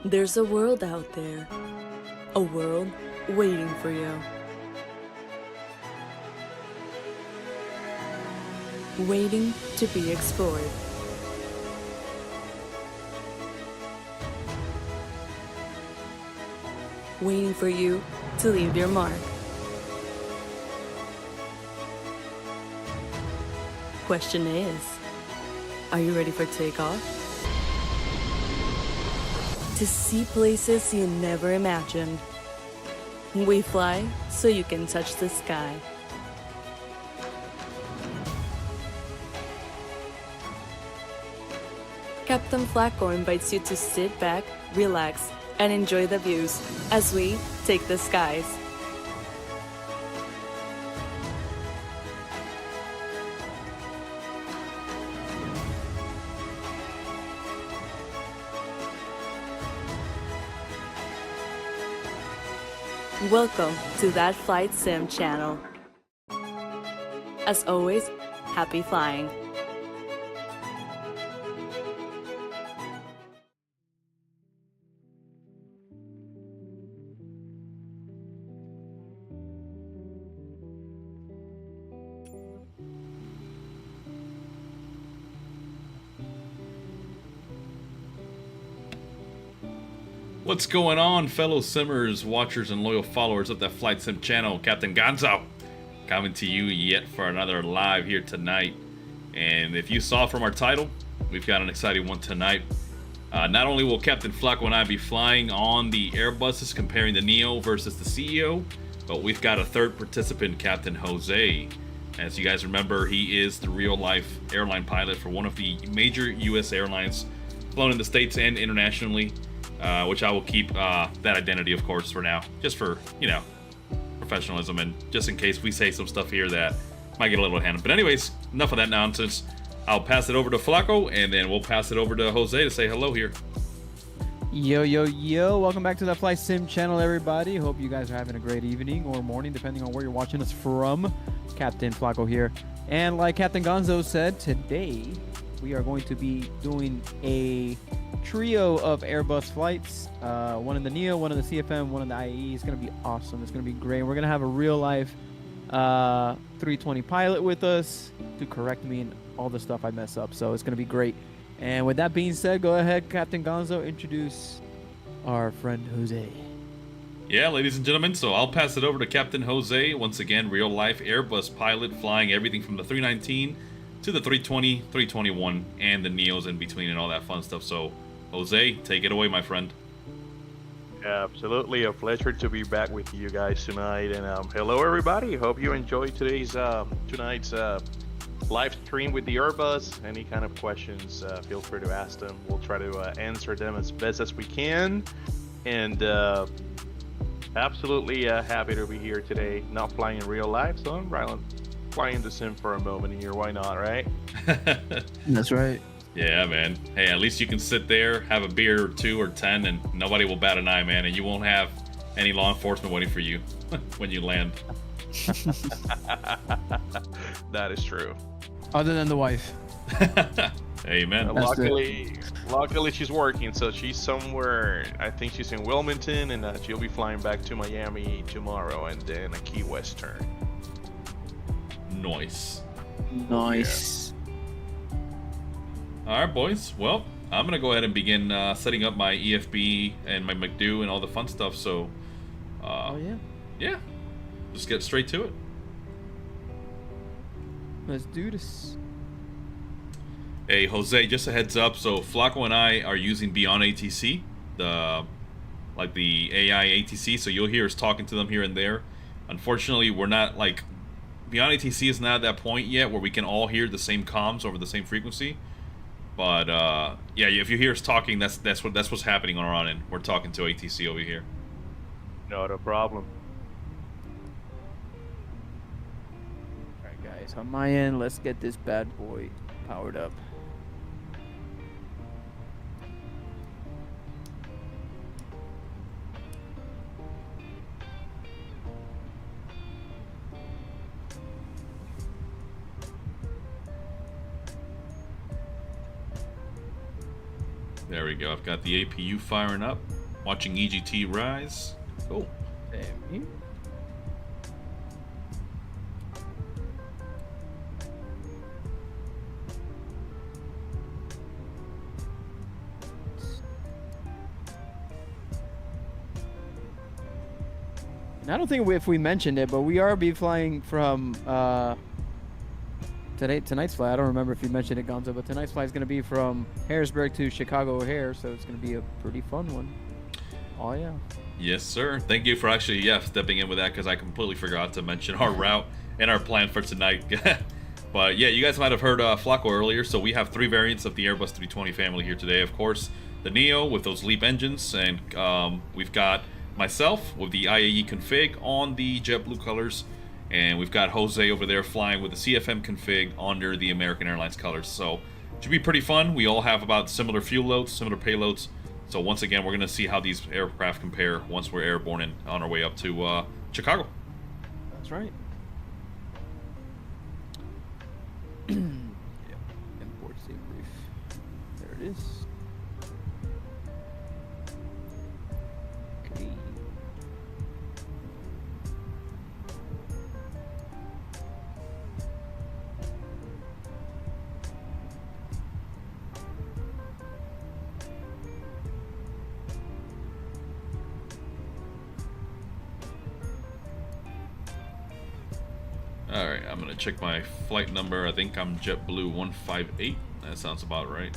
There's a world out there, a world waiting for you. Waiting to be explored. Waiting for you to leave your mark. Question is, are you ready for takeoff? To see places you never imagined. We fly so you can touch the sky. Captain Flako invites you to sit back, relax, and enjoy the views as we take the skies. Welcome to That Flight Sim channel. As always, happy flying. What's going on, fellow simmers, watchers, and loyal followers of that Flight Sim channel? Captain Gonzo coming to you yet for another live here tonight. And if you saw from our title, we've got an exciting one tonight. Not only will Captain Flako and I be flying on the Airbuses comparing the Neo versus the CEO, but we've got a third participant, Captain Jose. As you guys remember, he is the real-life airline pilot for one of the major U.S. airlines, flown in the States and internationally. Which I will keep that identity, of course, for now, just for, you know, professionalism and just in case we say some stuff here that might get a little handled. But anyways, enough of that nonsense. I'll pass it over to Flako, and then we'll pass it over to Jose to say hello here. Yo, yo, yo. Welcome back to the Flight Sim channel, everybody. Hope you guys are having a great evening or morning, depending on where you're watching us from. Captain Flako here. And like Captain Gonzo said, today we are going to be doing a trio of Airbus flights, one in the Neo, one in the CFM, one in the IAE. It's going to be awesome. It's going to be great. We're going to have a real life 320 pilot with us to correct me and all the stuff I mess up. So it's going to be great. And with that being said, go ahead, Captain Gonzo, introduce our friend Jose. Yeah, ladies and gentlemen, so I'll pass it over to Captain Jose. Once again, real life Airbus pilot flying everything from the 319 to the 320, 321, and the Neos in between and all that fun stuff. So Jose, take it away, my friend. Absolutely, a pleasure to be back with you guys tonight. And hello, everybody. Hope you enjoyed tonight's live stream with the Airbus. Any kind of questions, feel free to ask them. We'll try to answer them as best as we can. And absolutely happy to be here today. Not flying in real life, so I'm flying the sim for a moment here. Why not, right? That's right. Yeah, man. Hey, at least you can sit there, have a beer or 2 or 10, and nobody will bat an eye, man. And you won't have any law enforcement waiting for you when you land. That is true. Other than the wife. Amen. Luckily she's working, so she's somewhere. I think she's in Wilmington, and she'll be flying back to Miami tomorrow, and then a Key West turn. Nice. Nice. All right, boys. Well, I'm going to go ahead and begin setting up my EFB and my McDo and all the fun stuff. So, Oh, yeah. Yeah, just get straight to it. Let's do this. Hey, Jose, just a heads up. So, Flako and I are using Beyond ATC, the AI ATC. So you'll hear us talking to them here and there. Unfortunately, we're not Beyond ATC is not at that point yet where we can all hear the same comms over the same frequency. But yeah, if you hear us talking, that's what's happening on our end. We're talking to ATC over here. Not a problem. All right, guys. On my end, let's get this bad boy powered up. There we go. I've got the APU firing up. Watching EGT rise. Cool. Damn you. And I don't think if we mentioned it, but we are be flying from tonight's flight. I don't remember if you mentioned it, Gonzo, but tonight's flight is going to be from Harrisburg to Chicago O'Hare, so it's going to be a pretty fun one. Oh yeah. Yes, sir. Thank you for actually, stepping in with that, because I completely forgot to mention our route and our plan for tonight. But yeah, you guys might have heard Flako earlier, so we have 3 variants of the Airbus 320 family here today. Of course, the Neo with those LEAP engines, and we've got myself with the IAE config on the JetBlue colors, and we've got Jose over there flying with the CFM config under the American Airlines colors. So it should be pretty fun. We all have about similar fuel loads, similar payloads. So once again, we're going to see how these aircraft compare once we're airborne and on our way up to Chicago. That's right. Yep. Import Debrief. There it is. Okay. Alright, I'm going to check my flight number. I think I'm JetBlue 158. That sounds about right.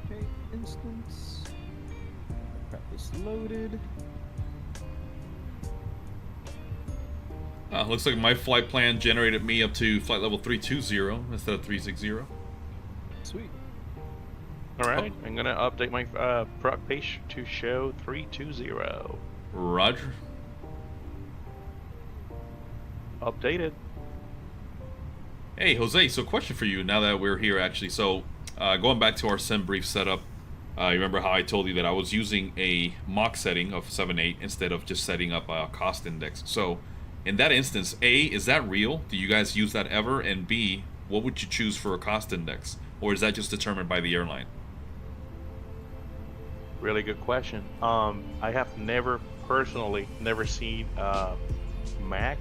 Okay, instance. Prep is loaded. Looks like my flight plan generated me up to flight level 320 instead of 360. Sweet. All right, I'm gonna update my proc page to show 320. Roger. Updated. Hey, Jose, so question for you now that we're here, actually. So, going back to our Debrief setup, you remember how I told you that I was using a mock setting of 7.8 instead of just setting up a cost index. So, in that instance, A, is that real? Do you guys use that ever? And B, what would you choose for a cost index? Or is that just determined by the airline? Really good question. I have personally never seen MAC.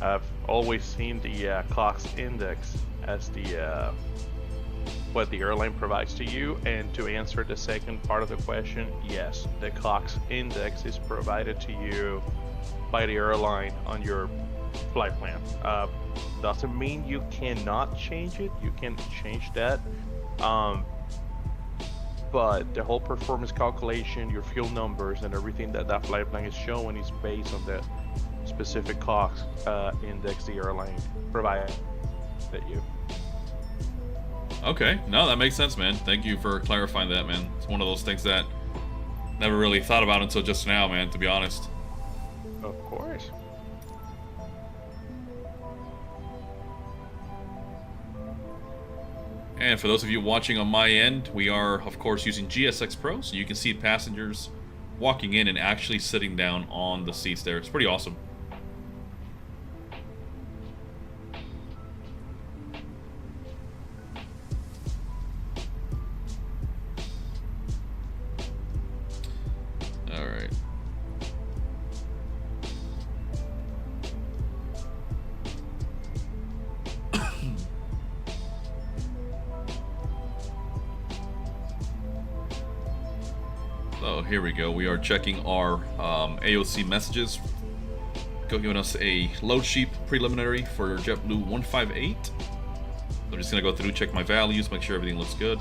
I've always seen the cost index as the what the airline provides to you. And to answer the second part of the question, yes, the cost index is provided to you by the airline on your flight plan. Doesn't mean you cannot change it. You can change that. But the whole performance calculation, your fuel numbers, and everything that flight plan is showing is based on the specific cost index the airline provides you. Okay, no, that makes sense, man. Thank you for clarifying that, man. It's one of those things that never really thought about until just now, man, to be honest. Of course. And for those of you watching on my end, we are, of course, using GSX Pro, so you can see passengers walking in and actually sitting down on the seats there. It's pretty awesome. All right. So here we go. We are checking our AOC messages. Giving us a load sheet preliminary for JetBlue 158. I'm just gonna go through, check my values, make sure everything looks good.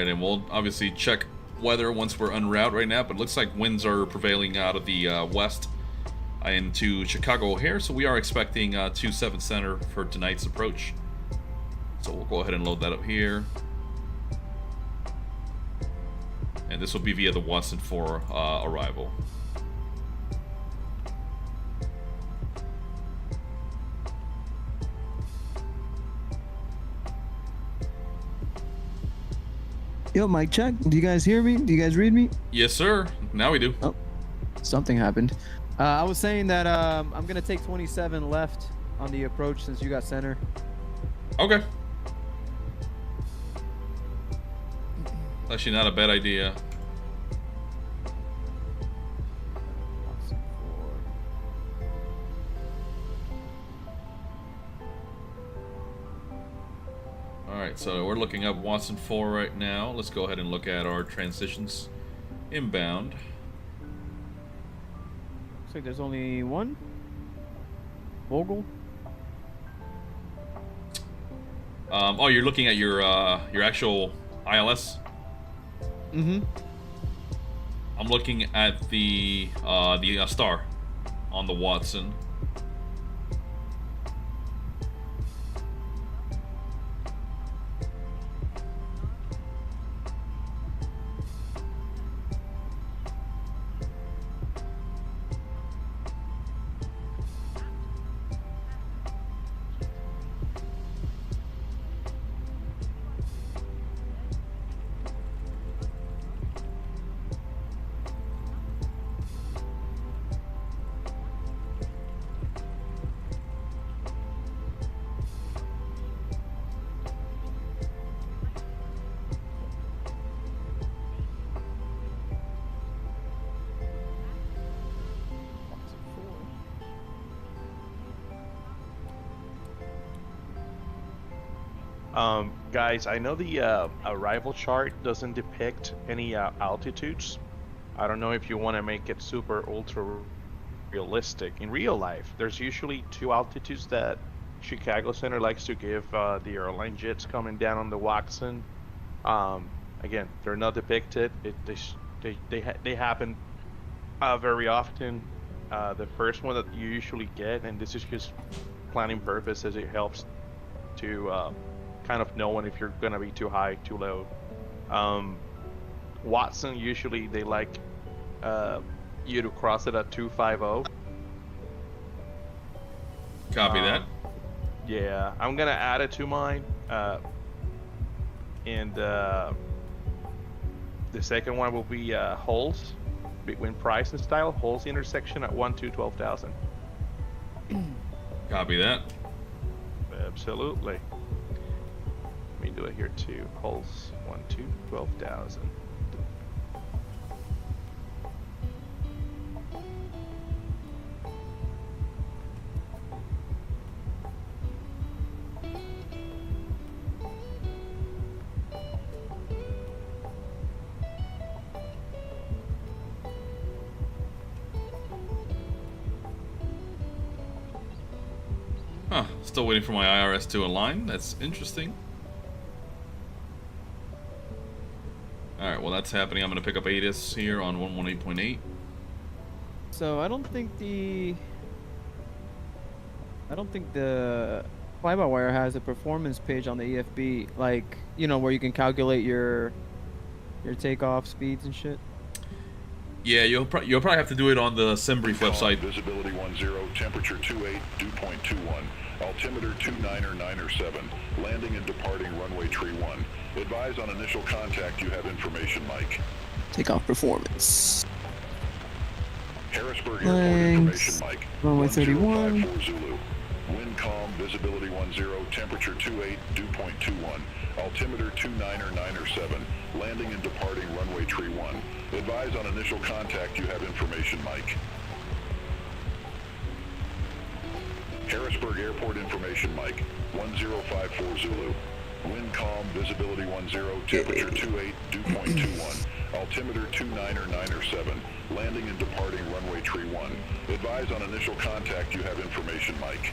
right, and we'll obviously check weather once we're en route right now, but it looks like winds are prevailing out of the west into Chicago O'Hare, so we are expecting 27 center for tonight's approach. So we'll go ahead and load that up here. And this will be via the Watson 4 arrival. Yo, mic check. Do you guys hear me? Do you guys read me? Yes, sir. Now we do. Oh, something happened. I was saying that I'm gonna take 27 left on the approach since you got center. Okay. Actually, not a bad idea. Alright, so we're looking up Watson 4 right now. Let's go ahead and look at our transitions inbound. Looks like there's only one. Vogel. Oh, you're looking at your actual ILS? Mm-hmm. I'm looking at the star on the Watson. Guys, I know the arrival chart doesn't depict any altitudes. I don't know if you want to make it super ultra realistic. In real life, there's usually 2 altitudes that Chicago Center likes to give the airline jets coming down on the Watson. Again, they're not depicted. They happen very often. The first one that you usually get, and this is just planning purposes, it helps to kind of knowing if you're gonna be too high, too low. Watson, usually they like you to cross it at 250. Copy that. Yeah, I'm gonna add it to mine. And the second one will be holes between price and style. Holes intersection at 12,000. Copy that. Absolutely. Let me do it here too. Holes 12,000. Huh, still waiting for my IRS to align. That's interesting. Alright, well that's happening. I'm going to pick up ATIS here on 118.8. So I don't think the Fly-by-Wire has a performance page on the EFB, like, you know, where you can calculate your takeoff speeds and shit. Yeah, you'll probably have to do it on the Debrief website. Visibility 10, temperature 28, dew point 21, altimeter 29907, landing and departing runway tree 1. Advise on initial contact you have information, Mike. Takeoff performance. Harrisburg Airport Thanks. information, Mike. Runway 31. 1054 Zulu. Wind calm, visibility 10, temperature 28, dew point 21, altimeter 29907, landing and departing runway tree 1. Advise on initial contact you have information, Mike. Harrisburg Airport information, Mike. 1054 Zulu. Wind calm, visibility 10, temperature 28, dew point 21, altimeter 29907, landing and departing runway tree 1. Advise on initial contact you have information, Mike.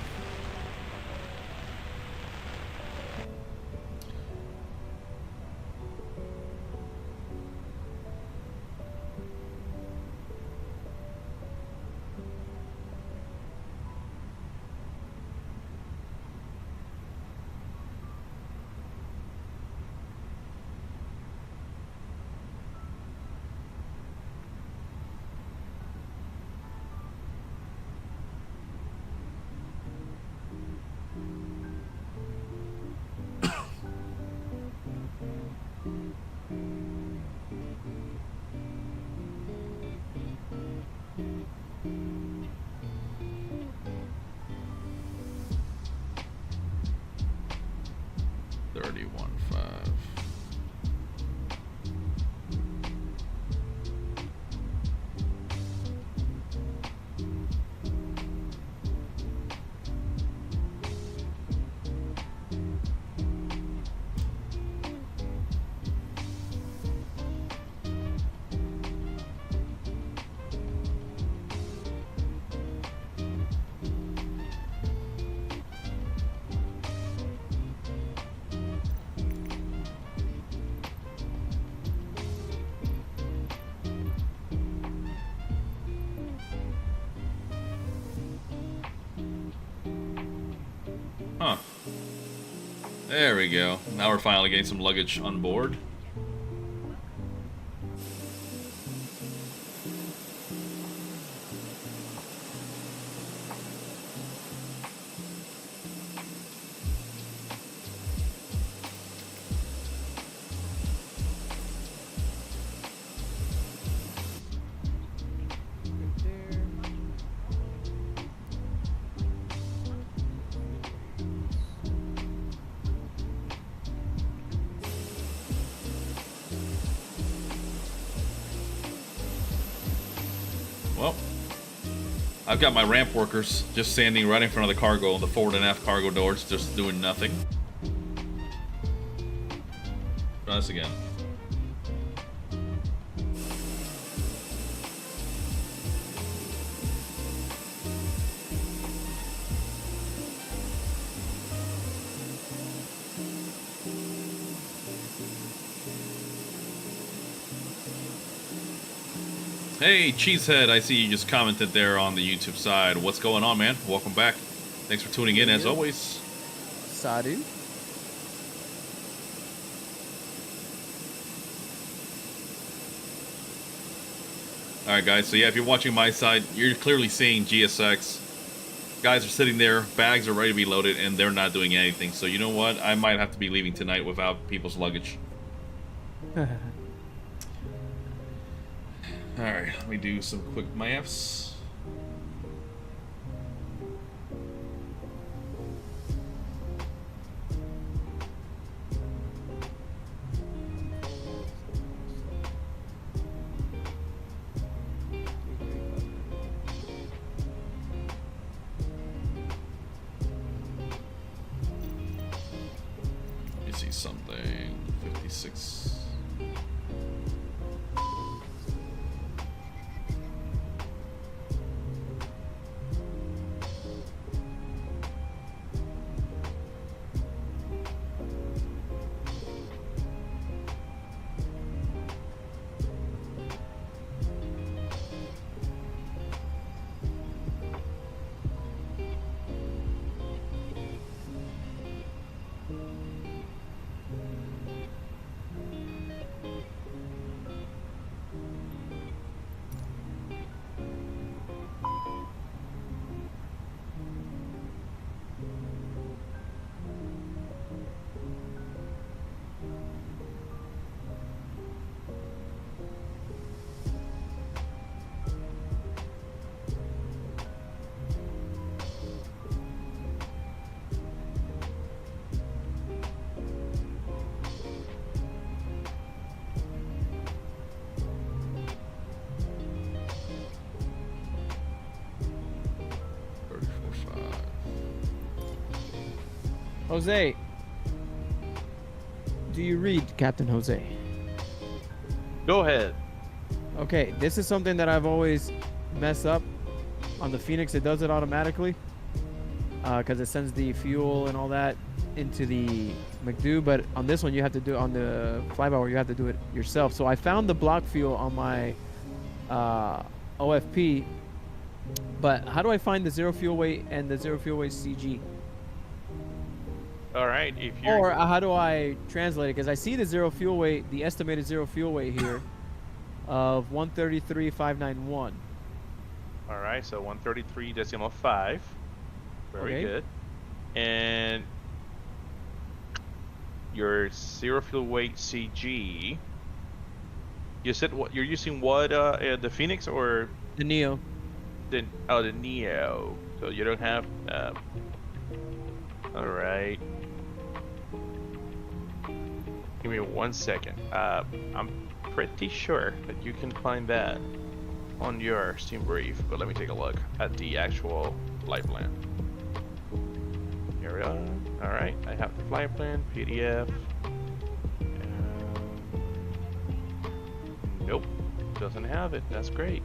Huh. There we go. Now we're finally getting some luggage on board. Well, I've got my ramp workers just standing right in front of the cargo, the forward and aft cargo doors, just doing nothing. Try this again. Hey, Cheesehead, I see you just commented there on the YouTube side. What's going on, man? Welcome back. Thanks for tuning in, as always. Sadu. Alright, guys, so yeah, if you're watching my side, you're clearly seeing GSX. Guys are sitting there, bags are ready to be loaded, and they're not doing anything. So you know what? I might have to be leaving tonight without people's luggage. Alright, let me do some quick maths. Let me see something. 56. Jose, do you read, Captain Jose? Go ahead. Okay, this is something that I've always messed up. On the Fenix, it does it automatically because it sends the fuel and all that into the McDo, but on this one you have to do it on the FlyByWire, you have to do it yourself. So I found the block fuel on my OFP, but how do I find the zero fuel weight and the zero fuel weight CG? All right, if you're... Or how do I translate it? Because I see the zero fuel weight, the estimated zero fuel weight here of 133,591. All right, so 133.5. Very Okay. good. And your zero fuel weight CG. You said what you're using? What the Fenix or The Neo. the Neo? So you don't have. All right. Give me 1 second. I'm pretty sure that you can find that on your Steam Brief, but let me take a look at the actual flight plan. Here we are. All right, I have the flight plan PDF. Nope, doesn't have it. That's great.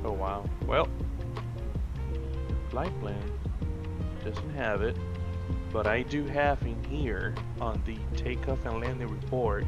Oh wow. Well, flight plan doesn't have it. But I do have in here on the takeoff and landing report.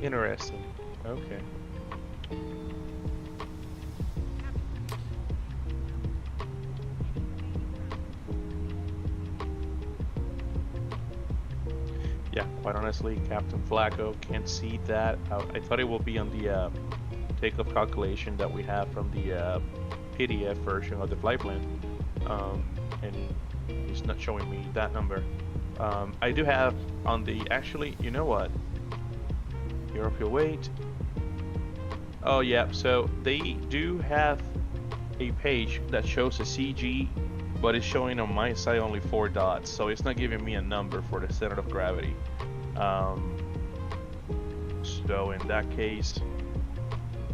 Interesting. Okay. Yeah, quite honestly, Captain Flako can't see that. I thought it will be on the takeoff calculation that we have from the PDF version of the flight plan, and it's not showing me that number. I do have on the, actually, you know what? Your fuel weight. Oh yeah, so they do have a page that shows a CG, but it's showing on my side only 4 dots, so it's not giving me a number for the center of gravity. So in that case,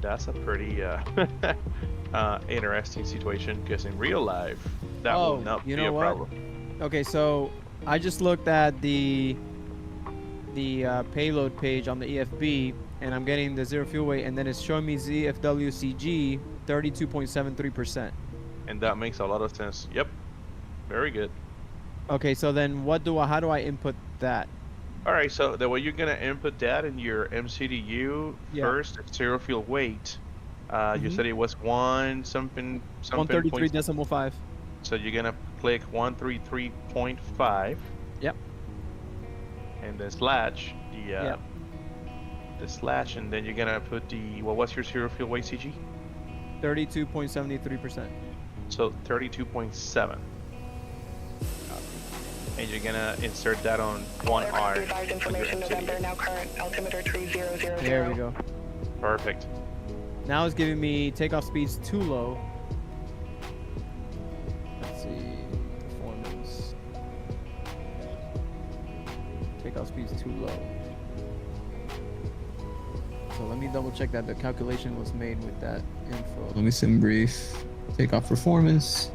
that's a pretty interesting situation, because in real life, that will not be a problem. Okay, so I just looked at the payload page on the EFB, and I'm getting the zero fuel weight, and then it's showing me ZFWCG 32.73%. And that makes a lot of sense. Yep, very good. Okay, so then how do I input that? All right, so the way you're gonna input that in your MCDU first, zero fuel weight. You said it was 133.5. So you're gonna click 133.5. Yep. And then slash the slash, and then you're gonna put the, what was your zero fuel weight CG? 32.73%. So 32.7. And you're gonna insert that on 1R. Information November, now current altimeter 3000. There we go. Perfect. Now it's giving me takeoff speeds too low. Let's see, performance. Takeoff speeds too low. So let me double check that the calculation was made with that info. Let me sim brief. Takeoff performance.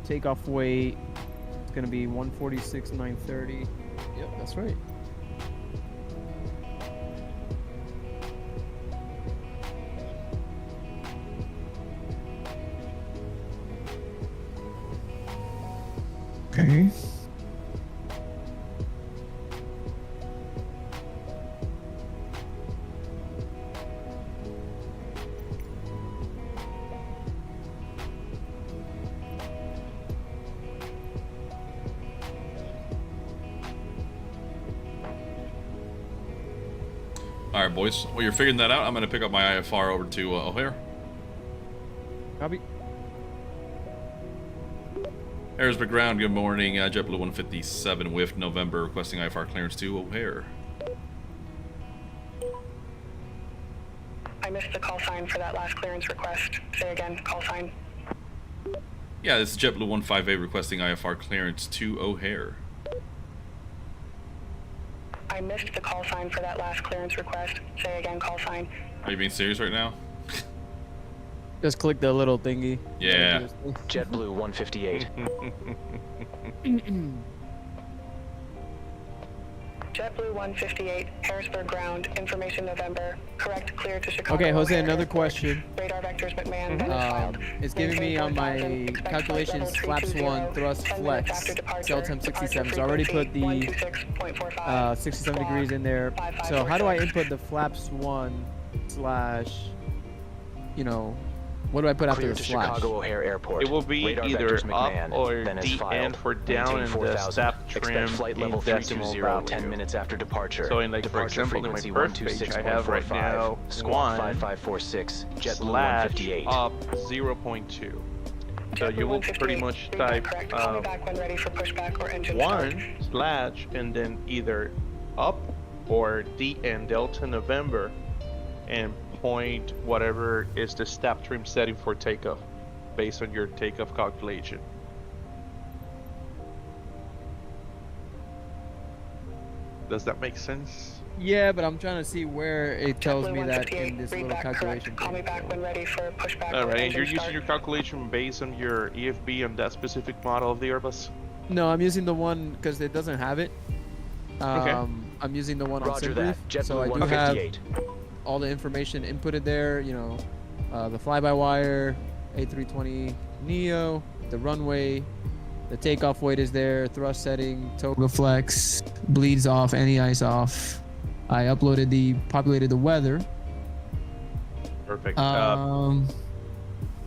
Takeoff weight is going to be 146,930. Yep, that's right. Okay. Alright, boys. While you're figuring that out, I'm going to pick up my IFR over to O'Hare. Copy. Harrisburg ground, good morning. JetBlue 157 with November requesting IFR clearance to O'Hare. I missed the call sign for that last clearance request. Say again, call sign. Yeah, this is JetBlue 158 requesting IFR clearance to O'Hare. I missed the call sign for that last clearance request. Say again, call sign. Are you being serious right now? Just click the little thingy. Yeah. JetBlue 158. JetBlue 158, Harrisburg ground, information November. Correct, clear to Chicago. Okay, Jose, O'Hare another Airport. question. Radar vectors McMahon, Venice filed. It's giving me on my Maintain 4000, expect flight calculations level flaps 320, 1 thrust 10 minutes flex after departure, cell temp departure 67. So I already put the 126.45, 67 squawk, degrees in there. So how do I 5546. input the flaps 1 slash, you know, what do I put after Clear the to slash? Chicago O'Hare Airport. It will be Radar either vectors up McMahon, or Venice DN filed. for down Maintain in the 4000. STAP trim Expect flight level in decimal 320, value. 10 minutes after departure. So in like, for Departure example, in my frequency first page, I have right 126.45. now Squawk 1 5546, JetBlue slash 158. up 0.2. So you will pretty much type Correct. Call me back when ready for pushback or engine 1 slash and then either up or DN Delta November and point whatever is the STAP trim setting for takeoff based on your takeoff calculation. Does that make sense? Yeah, but I'm trying to see where it tells JetBlue me that 158, in this read little back calculation. correct. Call me thing, back so- when ready for pushback or Alright, and engine you're using start. your calculation based on your EFB on that specific model of the Airbus? No, I'm using the one because it doesn't have it. Okay. I'm using the one on Roger Debrief, that. JetBlue so I do have 158. all the information inputted there. You know, the fly-by-wire, A320 Neo, the runway, the takeoff weight is there, thrust setting, toga flex, bleeds off, anti-ice off. I populated the weather. Perfect.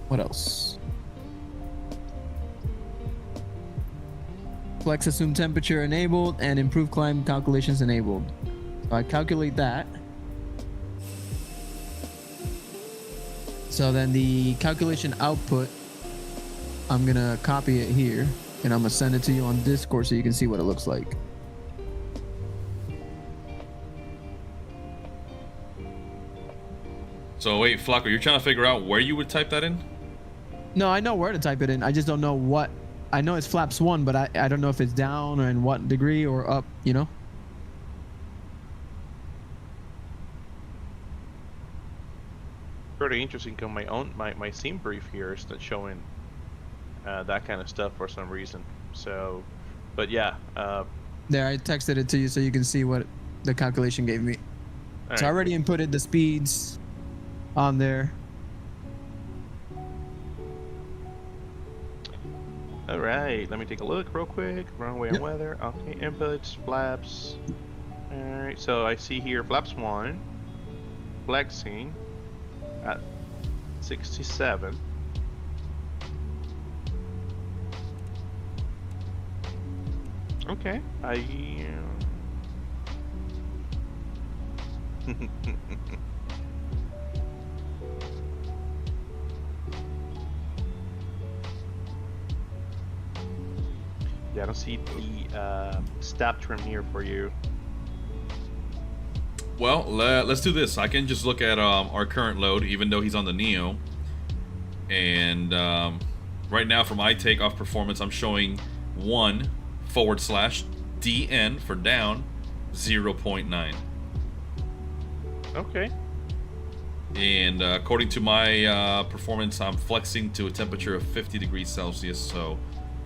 What else? Flex assume temperature enabled and improve climb calculations enabled. So I calculate that. So then the calculation output, I'm gonna copy it here and I'm gonna send it to you on Discord so you can see what it looks like. So wait, Flako, you're trying to figure out where you would type that in? No, I know where to type it in. I just don't know what. I know it's flaps 1, but I don't know if it's down or in what degree or up, you know? Pretty interesting because my scene brief here is not showing that kind of stuff for some reason. So, but yeah. There, I texted it to you so you can see what the calculation gave me. So I already inputted the speeds on there. All right, let me take a look real quick. Runway and weather. Okay, inputs, flaps. All right, so I see here flaps 1, flexing at 67. Okay, yeah, I don't see the STAP trim here for you. Well, let's do this. I can just look at our current load, even though he's on the Neo. And right now for my takeoff performance, I'm showing 1/DN for down, 0.9. Okay. And according to my performance, I'm flexing to a temperature of 50 degrees Celsius. So,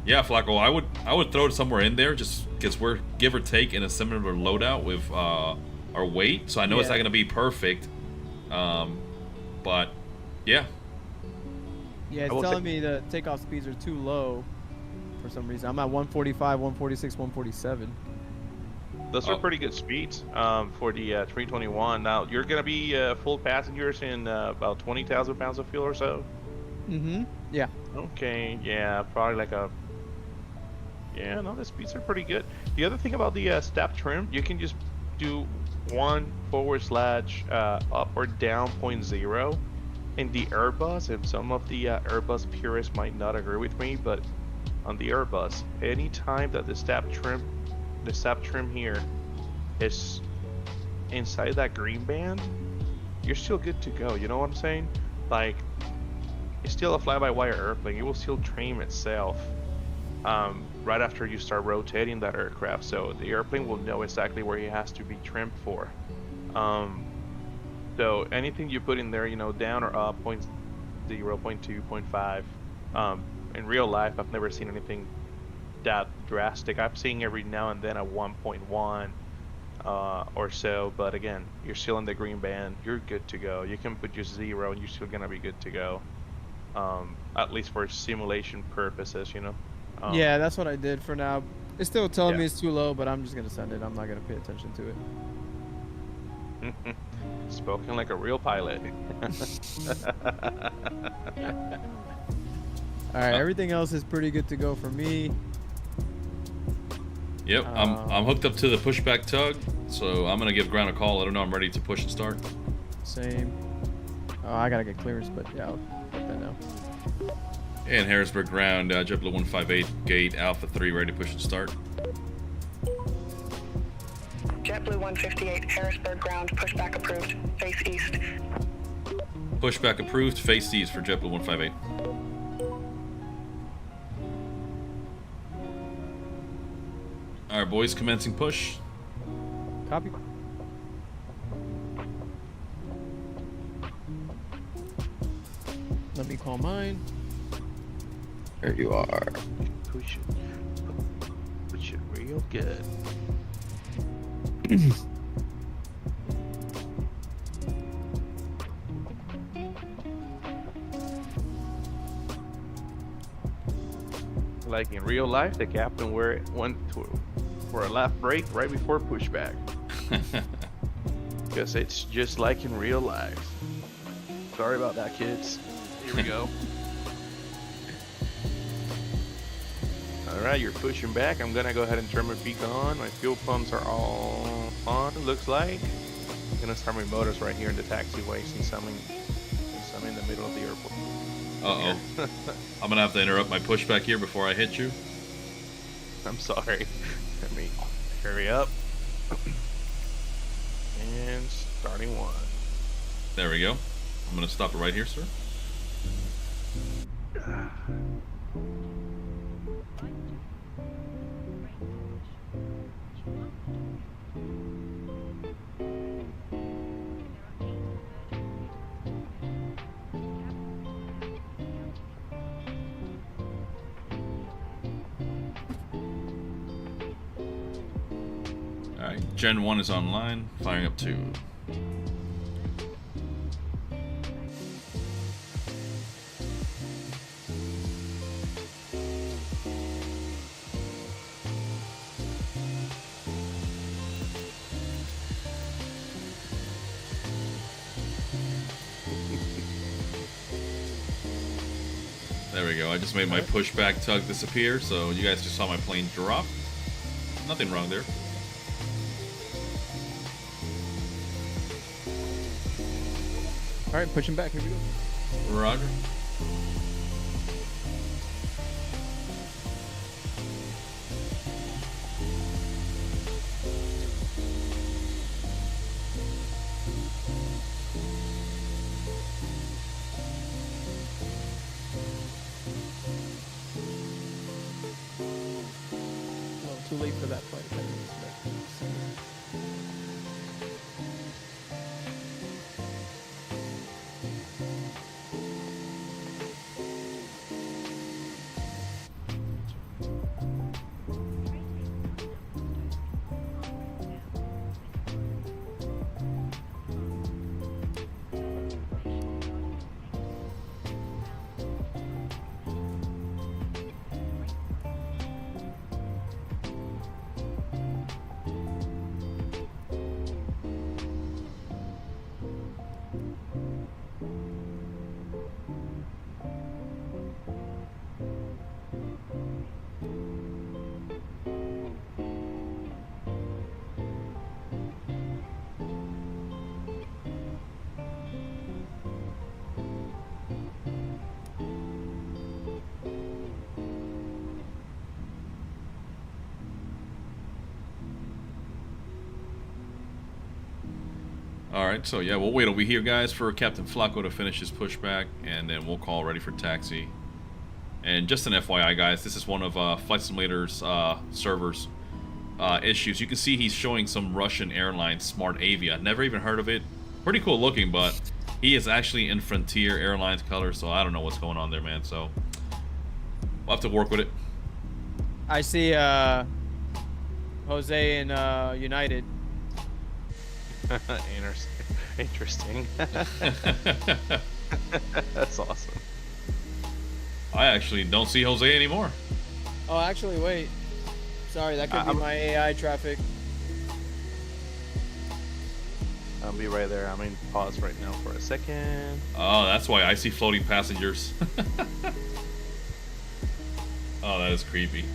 yeah, Flako, I would throw it somewhere in there just because we're give or take in a similar loadout with our weight. So I know it's not going to be perfect, but yeah. Yeah, it's telling me the takeoff speeds are too low for some reason. I'm at 145, 146, 147. Those are pretty good speeds for the 321. Now, you're going to be full passengers in about 20,000 pounds of fuel or so? Mm-hmm. Yeah. Okay, yeah, probably like a... Yeah, no, the speeds are pretty good. The other thing about the STAP trim, you can just do 1/up or down 0.0 in the Airbus, and some of the Airbus purists might not agree with me, but on the Airbus, anytime that the STAP trim here is inside that green band, you're still good to go. You know what I'm saying? Like, it's still a fly-by-wire airplane. It will still trim itself right after you start rotating that aircraft, so the airplane will know exactly where it has to be trimmed for. So anything you put in there, you know, down or up, 0.0, 0.2, 0.5. In real life, I've never seen anything that drastic. I'm seeing every now and then a 1.1, or so. But again, you're still in the green band. You're good to go. You can put just 0 and you're still gonna be good to go. At least for simulation purposes, you know. Yeah, that's what I did for now. It's still telling Yeah. me it's too low, but I'm just gonna send it. I'm not gonna pay attention to it. Spoken like a real pilot. All right, everything else is pretty good to go for me. Yep, I'm hooked up to the pushback tug, so I'm gonna give ground a call. Let them know I'm ready to push and start. Same. Oh, I gotta get clearance, but yeah, I'll get that now. And Harrisburg ground, JetBlue 158, gate Alpha 3, ready to push and start. JetBlue 158, Harrisburg ground, pushback approved, face east. Pushback approved, face east for JetBlue 158. Alright, boys, commencing push. Copy. Let me call mine. There you are. Push it real good. Like in real life, the captain went for a lap break right before pushback. Because it's just like in real life. Sorry about that, kids. Here we go. Alright, you're pushing back. I'm gonna go ahead and turn my peak on. My fuel pumps are all on, looks like. I'm gonna start my motors right here in the taxiway since I'm in the middle of the airport. Uh-oh. I'm gonna have to interrupt my pushback here before I hit you. I'm sorry. Let me hurry up. And starting one. There we go. I'm gonna stop it right here, sir. Alright, Gen 1 is online, firing up 2. There we go, I just made my pushback tug disappear, so you guys just saw my plane drop. Nothing wrong there. All right, pushing back. Here we go. Roger. Oh, too late for that flight. Alright, so yeah, we'll wait over here, guys, for Captain Flako to finish his pushback, and then we'll call ready for taxi. And just an FYI, guys, this is one of Flight Simulator's servers issues. You can see he's showing some Russian airline, Smart Avia. Never even heard of it. Pretty cool looking, but he is actually in Frontier Airlines colors, so I don't know what's going on there, man. So we'll have to work with it. I see Jose in United. Interesting. That's awesome. I actually don't see Jose anymore. Oh, actually, wait. Sorry, that could be my AI traffic. I'll be right there. I'm in pause right now for a second. Oh, that's why I see floating passengers. Oh, that is creepy.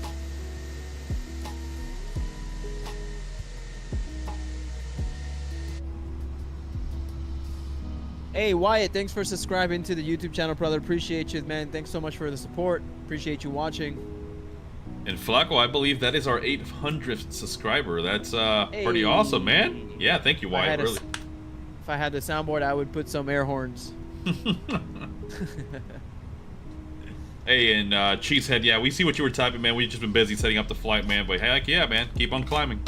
Hey, Wyatt, thanks for subscribing to the YouTube channel, brother. Appreciate you, man. Thanks so much for the support. Appreciate you watching. And Flako, I believe that is our 800th subscriber. That's pretty awesome, man. Yeah, thank you, Wyatt. Really. If I had the soundboard, I would put some air horns. Hey, and Cheesehead, yeah, we see what you were typing, man. We've just been busy setting up the flight, man. But heck yeah, man. Keep on climbing.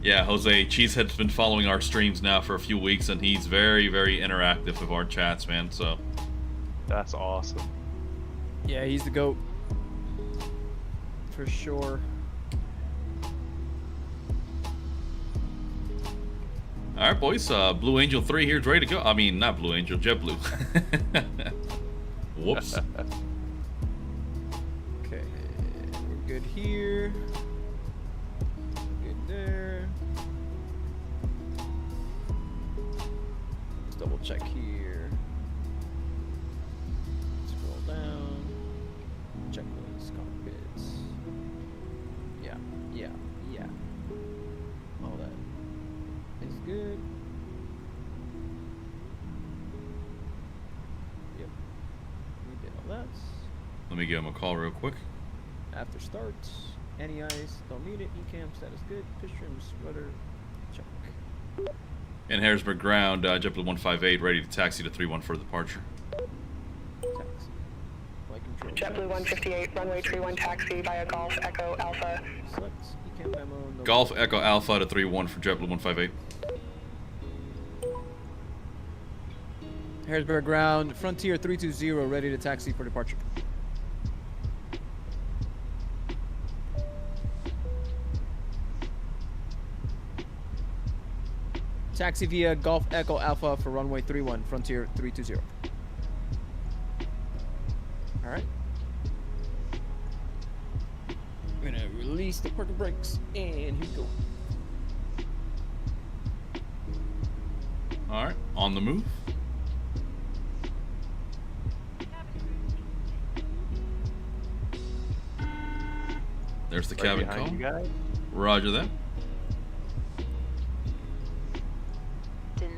Yeah, Jose, Cheesehead's been following our streams now for a few weeks, and he's very, very interactive with our chats, man. So that's awesome. Yeah, he's the GOAT. For sure. all right, boys. Blue Angel 3 here is ready to go. I mean, not Blue Angel, JetBlue. Whoops. Okay, we're good here. Good there. Let's double check here. Scroll down. Checklist, cockpits. Yeah. All that is good. Yep. We did all that. Let me give him a call real quick. After start, any eyes, don't need it. E-cam status good. Pitch trims, rudder, check. In Harrisburg ground, JetBlue 158 ready to taxi to 31 for departure. Taxi. Flight control. JetBlue 158, runway 31 taxi via Golf Echo Alpha. Select E-cam memo. No Golf Echo Alpha to 31 for JetBlue 158. Harrisburg ground, Frontier 320 ready to taxi for departure. Taxi via Golf Echo Alpha for runway 31, Frontier 320. All right. I'm gonna release the parking brakes, and here we go. All right, on the move. There's the cabin call. You guys. Roger that.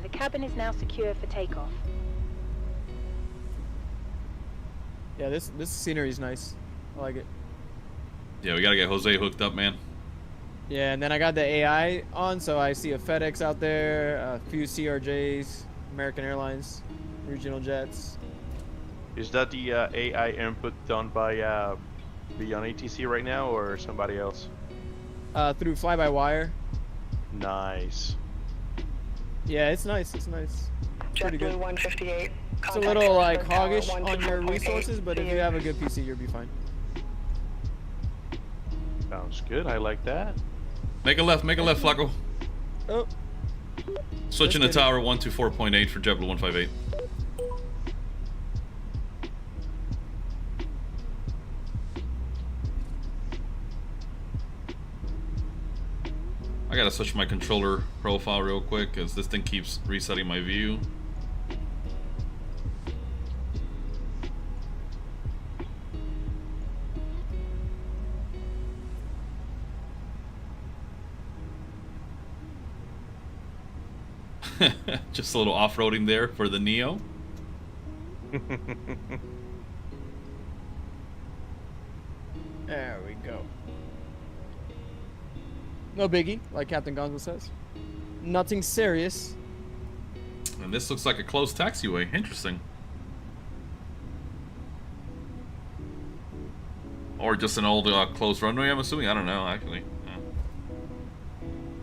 The cabin is now secure for takeoff. Yeah, this scenery is nice. I like it. Yeah, we gotta get Jose hooked up, man. Yeah, and then I got the AI on, so I see a FedEx out there, a few CRJs, American Airlines, regional jets. Is that the AI input done by Beyond ATC right now, or somebody else? Through FlyByWire. Nice. Yeah, it's nice. It's nice. Pretty JetBlue good. 158. It's a little like hoggish on your resources, but if you have a good PC, you'll be fine. Sounds good. I like that. Make a left, Flako. Oh. Switching to tower 124.8 for JetBlue 158. I gotta switch my controller profile real quick because this thing keeps resetting my view. Just a little off-roading there for the Neo. There we go. No biggie, like Captain Gonzo says. Nothing serious. And this looks like a closed taxiway. Interesting. Or just an old closed runway, I'm assuming. I don't know, actually.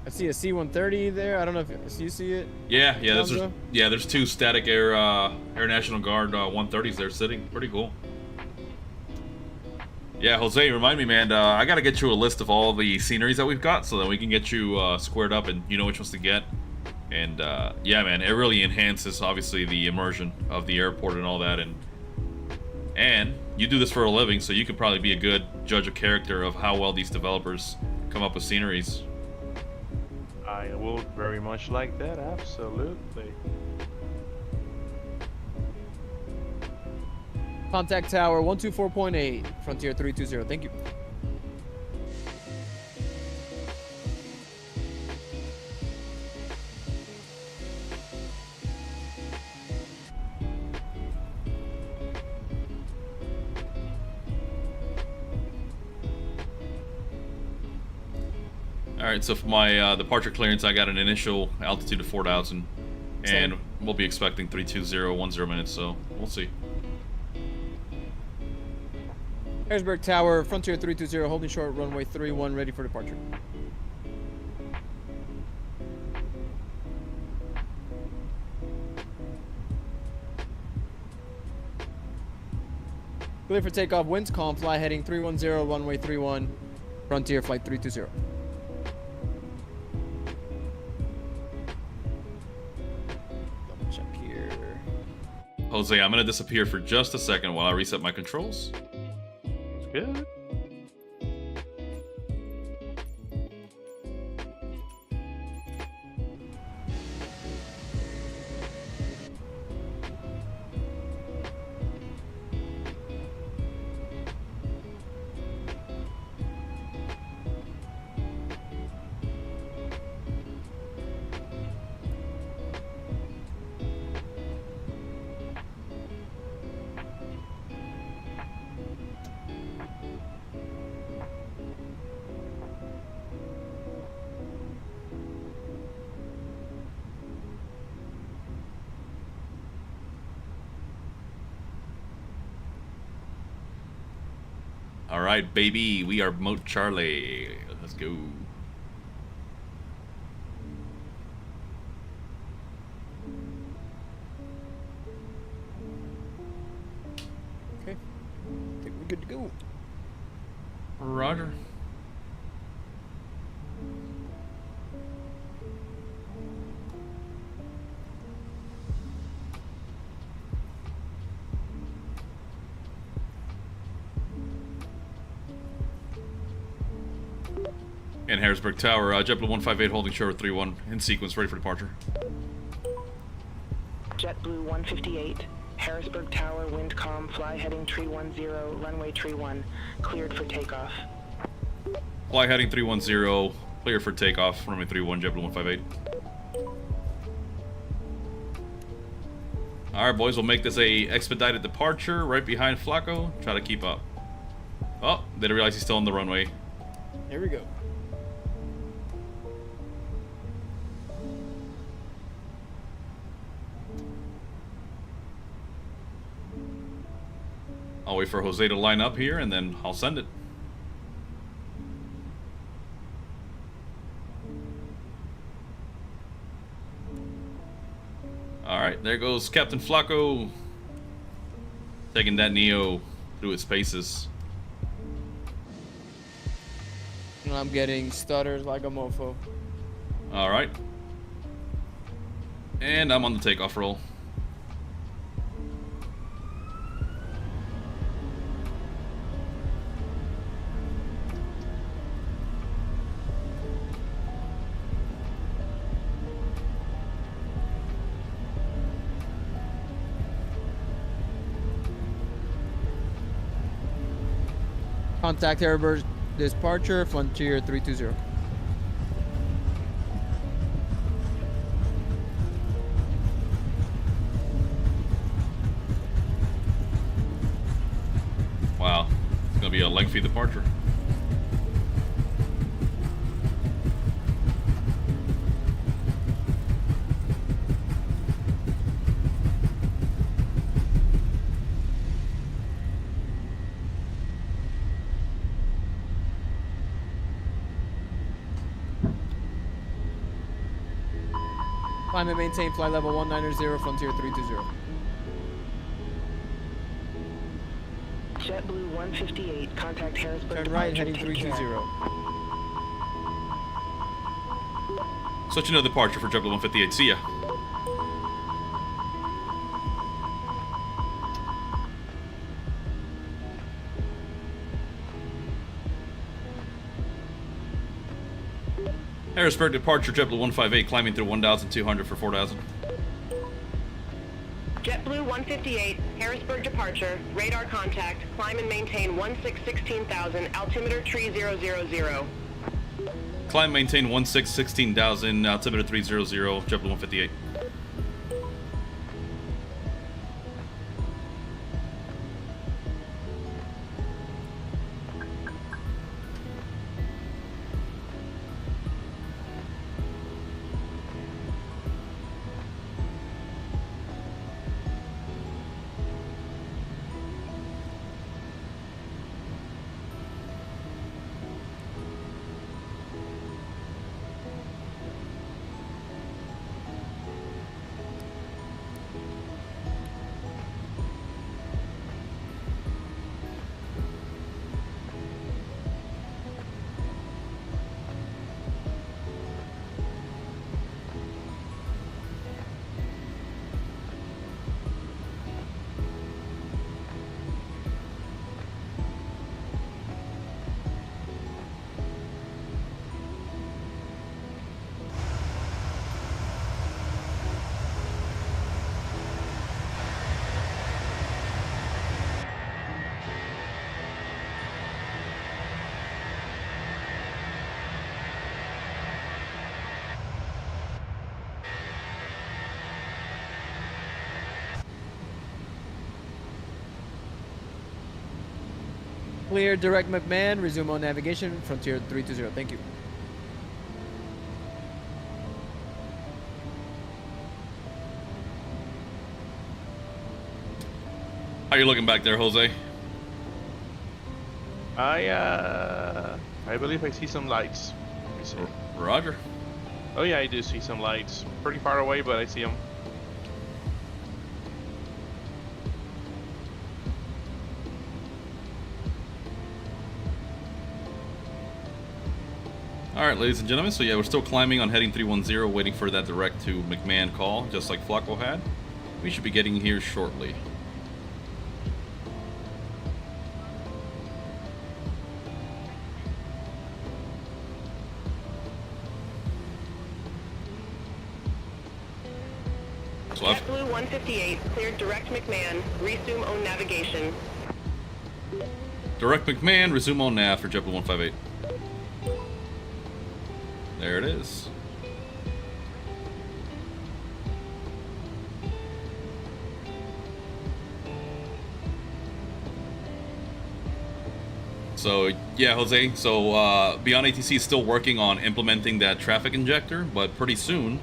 I see a C-130 there. I don't know if you see it. Yeah, Gonzo? there's two static Air National Guard 130s there sitting. Pretty cool. Yeah, Jose, remind me, man. I gotta get you a list of all the sceneries that we've got, so that we can get you squared up and you know which ones to get. And yeah, man, it really enhances obviously the immersion of the airport and all that. And you do this for a living, so you could probably be a good judge of character of how well these developers come up with sceneries. I will very much like that. Absolutely. Contact tower 124.8, Frontier 320. Thank you. Alright, so for my departure clearance, I got an initial altitude of 4,000. And we'll be expecting 320, 10 minutes, so we'll see. Harrisburg Tower, Frontier 320, holding short, runway 31, ready for departure. Clear for takeoff, winds calm, fly heading 310, runway 31, Frontier flight 320. Double check here. Jose, I'm gonna disappear for just a second while I reset my controls. Good. Alright, baby, we are Moat Charlie. Let's go. Okay, I think we're good to go. Roger. And Harrisburg Tower, JetBlue 158 holding short 31 in sequence, ready for departure. JetBlue 158, Harrisburg Tower, wind calm, fly heading 310, runway 31, cleared for takeoff. Fly heading 310, clear for takeoff, runway 31, JetBlue 158. Alright boys, we'll make this a expedited departure right behind Flako. Try to keep up. Oh, didn't realize he's still on the runway. Here we go. I'll wait for Jose to line up here and then I'll send it. Alright, there goes Captain Flako. Taking that Neo through its paces. And I'm getting stutters like a mofo. Alright. And I'm on the takeoff roll. Contact Harrisburg departure, Frontier 320. Wow, it's gonna be a lengthy departure. Climb and maintain flight level 190, Frontier 320. JetBlue 158, contact Harrisburg. Turn right, departure, heading take care. 320. Such another departure for JetBlue 158. See ya. Harrisburg departure, JetBlue 158, climbing through 1,200 for 4,000. JetBlue 158, Harrisburg departure, radar contact, climb and maintain 16,000, altimeter tree 000. Climb, maintain 16,000, altimeter 300, JetBlue 158. Clear, direct McMahon. Resume on navigation. Frontier 320. Thank you. How you looking back there, Jose? I believe I see some lights. Let me see. Roger. Oh yeah, I do see some lights. Pretty far away, but I see them. Alright, ladies and gentlemen, so yeah, we're still climbing on heading 310, waiting for that direct to McMahon call, just like Flako had. We should be getting here shortly. So JetBlue 158, cleared direct McMahon, resume on navigation. direct McMahon, resume on nav for JetBlue 158. There it is. So yeah, Jose, so Beyond ATC is still working on implementing that traffic injector, but pretty soon,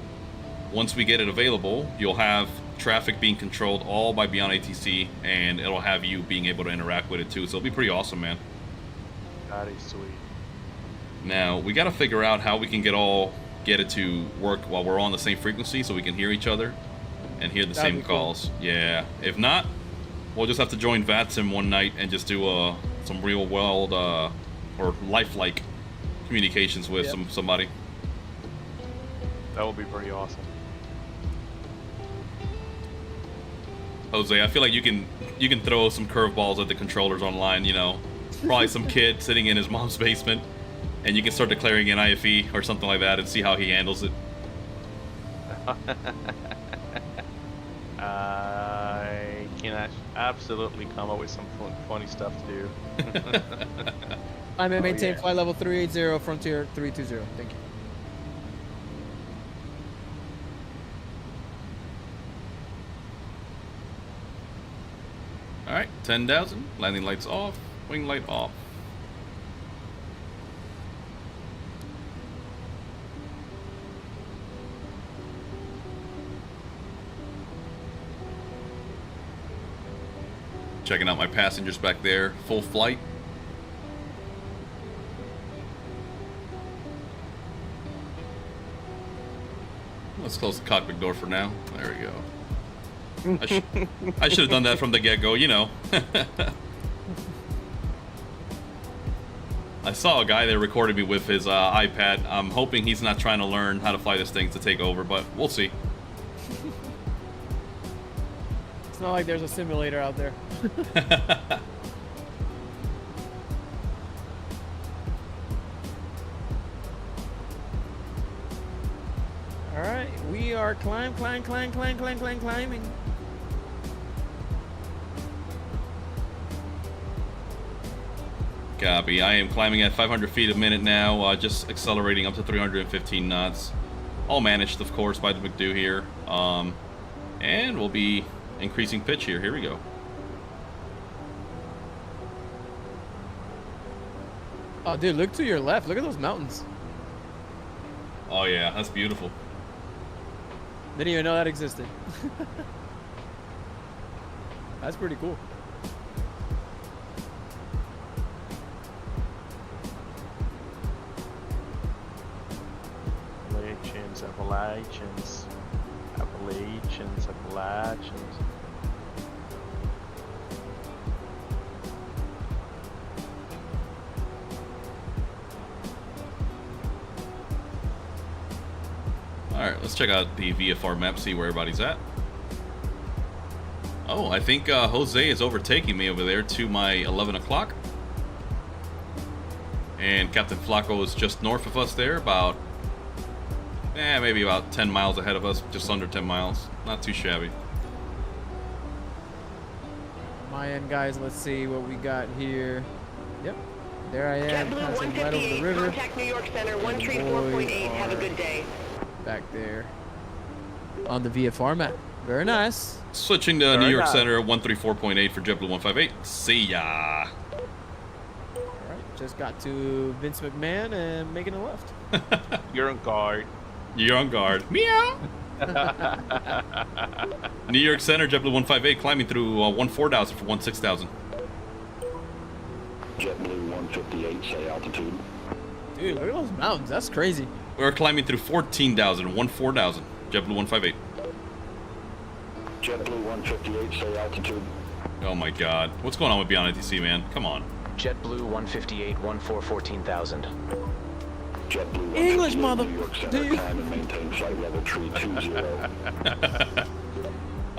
once we get it available, you'll have traffic being controlled all by Beyond ATC, and it'll have you being able to interact with it too, so it'll be pretty awesome, man. That is sweet. Now, we gotta figure out how we can get it to work while we're on the same frequency so we can hear each other and hear the same calls. Yeah, if not, we'll just have to join VATSIM one night and just do some real world or lifelike communications with somebody. That would be pretty awesome. Jose, I feel like you can throw some curveballs at the controllers online, you know. Probably some kid sitting in his mom's basement, and you can start declaring an IFE or something like that and see how he handles it. I can absolutely come up with some funny stuff to do. I'm going to maintain flight level 380, Frontier 320. Thank you. Alright, 10,000. Landing lights off. Wing light off. Checking out my passengers back there. Full flight. Let's close the cockpit door for now. There we go. I should have done that from the get-go, you know. I saw a guy there recording me with his iPad. I'm hoping he's not trying to learn how to fly this thing to take over, but we'll see. It's not like there's a simulator out there. All right, we are climbing. Copy. I am climbing at 500 feet a minute now, just accelerating up to 315 knots. All managed, of course, by the McDo here. And we'll be increasing pitch here. Here we go. Oh, dude, look to your left. Look at those mountains. Oh, yeah, that's beautiful. Didn't even know that existed. That's pretty cool. Appalachians. Alright, let's check out the VFR map, see where everybody's at. Oh, I think Jose is overtaking me over there to my 11 o'clock. And Captain Flako is just north of us there, about maybe about 10 miles ahead of us, just under 10 miles. Not too shabby. My end, guys, let's see what we got here. Yep, there I am, passing right over the river. Contact New York Center 134.8. Have a good day. Back there on the VFR map. Very nice. Switching to New York Center 134.8 for JetBlue 158. See ya. Alright, just got to Vince McMahon and making a left. You're on guard. You're on guard. Meow. New York Center, JetBlue 158, climbing through 14,000 for 16,000. JetBlue 158, say altitude. Dude, look at those mountains. That's crazy. We're climbing through 14,000, 14,000. JetBlue 158. JetBlue 158, say altitude. Oh my God. What's going on with Beyond ITC, man? Come on. JetBlue 158, 1414,000. JetBlue English, mother. New York Center, climb and maintain flight level 320.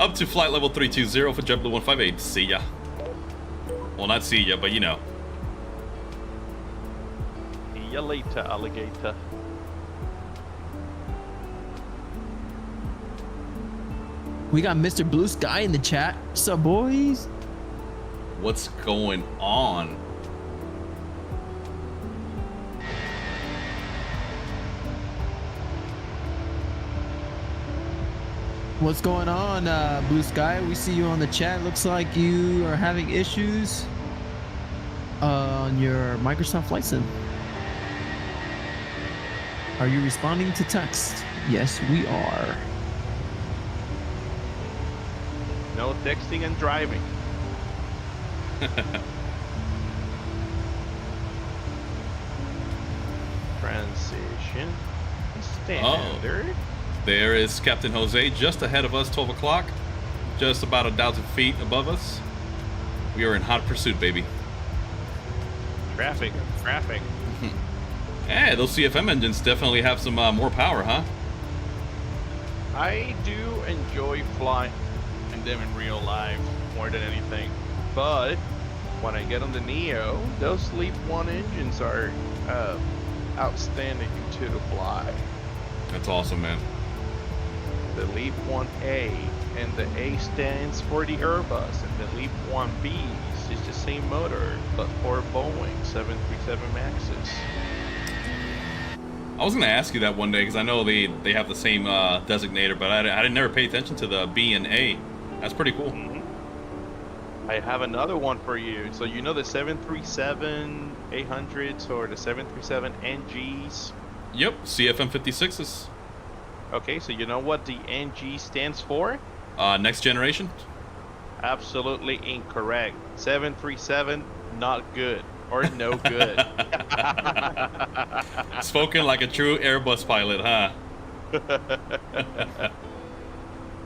Up to flight level 320 for JetBlue 158. See ya. Well, not see ya, but you know. See ya later, alligator. We got Mr. Blue Sky in the chat. What's up, boys? What's going on? What's going on, Blue Sky? We see you on the chat. Looks like you are having issues on your Microsoft Flight Sim. Are you responding to text? Yes, we are. No texting and driving. Transition. Standard. Oh, there is Captain Jose just ahead of us, 12 o'clock. Just about 1,000 feet above us. We are in hot pursuit, baby. Traffic. Yeah, those CFM engines definitely have some more power, huh? I do enjoy flying them in real life more than anything, but when I get on the Neo, those Leap 1 engines are outstanding to fly. That's awesome, man. The Leap 1A, and the A stands for the Airbus, and the Leap 1B is the same motor, but for Boeing 737 Maxes. I was gonna ask you that one day because I know they have the same designator, but I didn't never pay attention to the B and A. That's pretty cool. I have another one for you. So you know the 737 800s or the 737 NGs? Yep, CFM 56s. Okay, so you know what the NG stands for? Next generation? Absolutely incorrect. 737, not good. Or no good. Spoken like a true Airbus pilot, huh?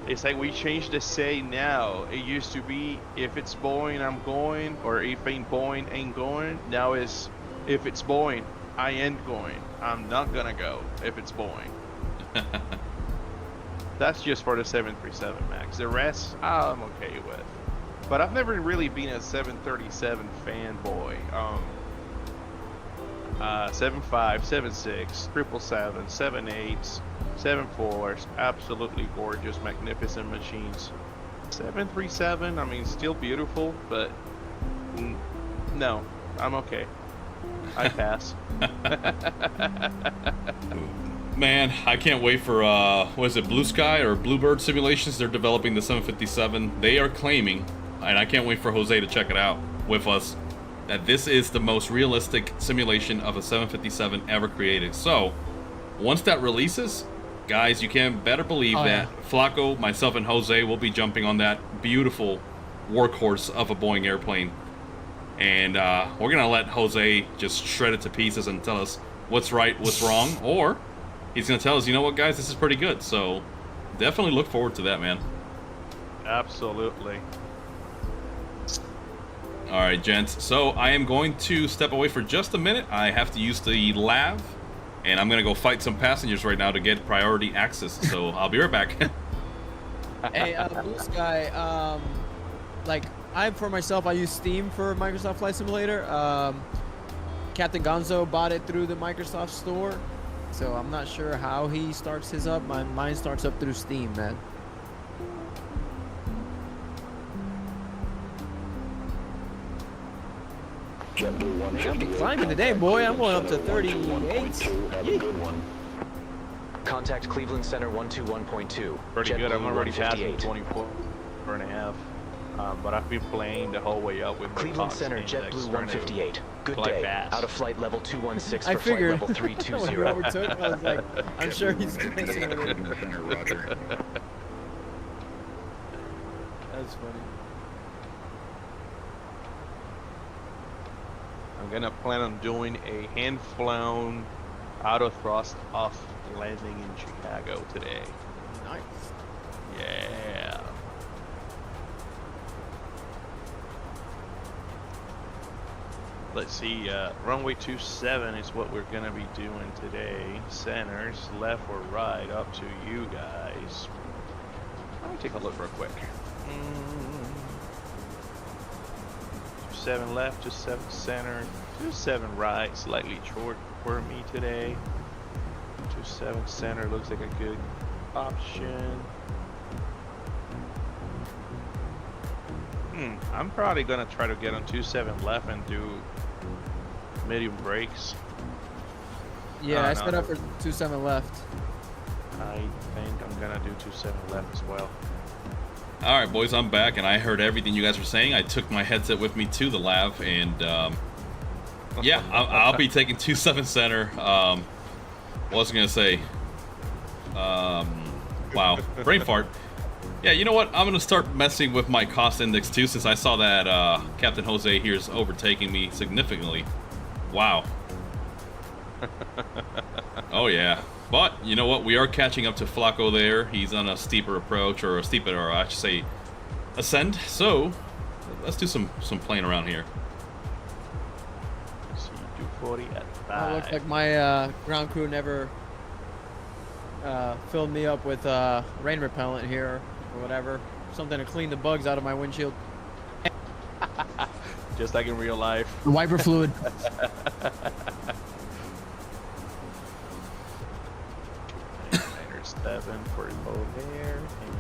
It's like we changed the say now. It used to be if it's Boeing, I'm going, or if ain't Boeing, ain't going. Now it's if it's Boeing, I ain't going. I'm not gonna go if it's Boeing. That's just for the 737 MAX. The rest, I'm okay with. But I've never really been a 737 fanboy. 75, 76, 777, 78s, 74s, absolutely gorgeous, magnificent machines. 737, I mean, still beautiful, but no, I'm okay. I pass. Man, I can't wait for, what is it, Blue Sky or Bluebird Simulations? They're developing the 757. They are claiming, and I can't wait for Jose to check it out with us, that this is the most realistic simulation of a 757 ever created. So, once that releases, guys, you can better believe that Flako, myself, and Jose will be jumping on that beautiful workhorse of a Boeing airplane. And we're going to let Jose just shred it to pieces and tell us what's right, what's wrong, or he's going to tell us, you know what, guys, this is pretty good. So definitely look forward to that, man. Absolutely. All right, gents. So I am going to step away for just a minute. I have to use the lav, and I'm going to go fight some passengers right now to get priority access. So I'll be right back. Hey, Blue Sky, like, for myself, I use Steam for Microsoft Flight Simulator. Captain Gonzo bought it through the Microsoft store, so I'm not sure how he starts his up. Mine starts up through Steam, man. I'm climbing today, boy. I'm going up to 38. Contact Cleveland Center 121.2. Pretty good. I'm already passing 24 and a half. But I've been playing the whole way up with my Cleveland Center JetBlue 158. Good day. Fast. Out of flight level 216 I for figured. flight level 320. When you overtook, I was like, I'm sure he's messing with it. That's funny. I'm gonna plan on doing a hand-flown auto-thrust off landing in Chicago today. Nice. Yeah. Let's see, runway 27 is what we're gonna be doing today. Centers, left or right, up to you guys. Let me take a look real quick. 27 left, 27 center, 27 right, slightly short for me today. 27 center looks like a good option. I'm probably gonna try to get on 27 left and do medium brakes. Yeah, I set up for 27 left. I think I'm gonna do 27 left as well. All right, boys, I'm back, and I heard everything you guys were saying. I took my headset with me to the lav, and yeah, I'll be taking 27 center. What was I gonna say? Wow, brain fart. Yeah, you know what? I'm gonna start messing with my cost index too, since I saw that Captain Jose here is overtaking me significantly. Wow. Oh yeah. But you know what? We are catching up to Flako there. He's on a steeper approach, or I should say, ascend. So let's do some playing around here. C240 at 5. It looks like my ground crew never filled me up with rain repellent here or whatever. Something to clean the bugs out of my windshield. Just like in real life. Wiper fluid. 7 for bow there, and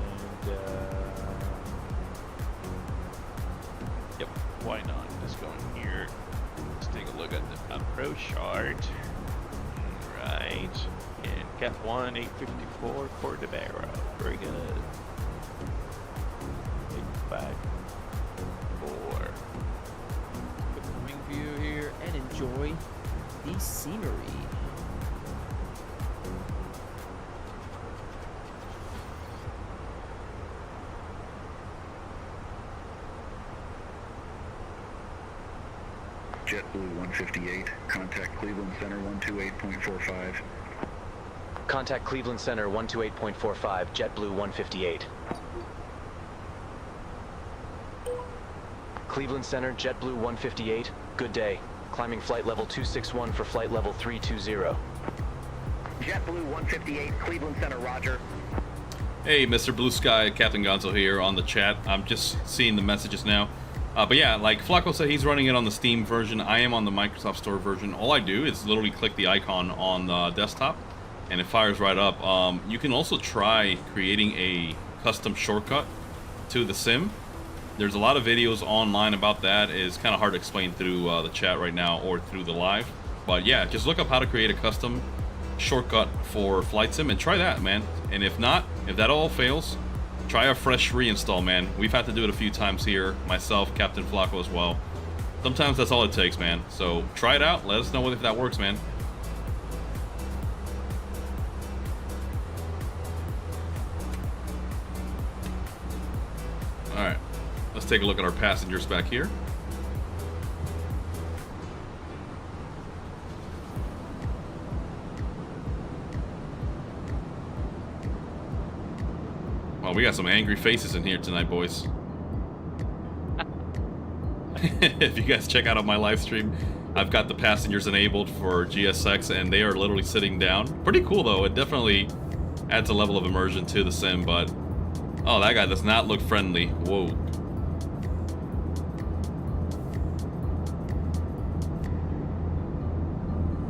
yep, why not? Let's go in here. Let's take a look at the approach chart. Right, and Capt 1 854 for the barrel. Very good. 854. Look at the wing view here and enjoy the scenery. JetBlue 158, contact Cleveland Center 128.45. Contact Cleveland Center 128.45, JetBlue 158. Cleveland Center, JetBlue 158. Good day. Climbing flight level 261 for flight level 320. JetBlue 158, Cleveland Center, roger. Hey, Mr. Blue Sky, Captain Gonzo here on the chat. I'm just seeing the messages now. But yeah, like Flako said, he's running it on the Steam version. I am on the Microsoft Store version. All I do is literally click the icon on the desktop, and it fires right up. You can also try creating a custom shortcut to the sim. There's a lot of videos online about that. It's kind of hard to explain through the chat right now or through the live. But yeah, just look up how to create a custom shortcut for Flight Sim and try that, man. And if not, if that all fails, try a fresh reinstall, man. We've had to do it a few times here, myself, Captain Flako as well. Sometimes that's all it takes, man. So try it out. Let us know if that works, man. All right, let's take a look at our passengers back here. Oh, we got some angry faces in here tonight, boys. If you guys check out on my live stream, I've got the passengers enabled for GSX, and they are literally sitting down. Pretty cool, though. It definitely adds a level of immersion to the sim, but... Oh, that guy does not look friendly. Whoa.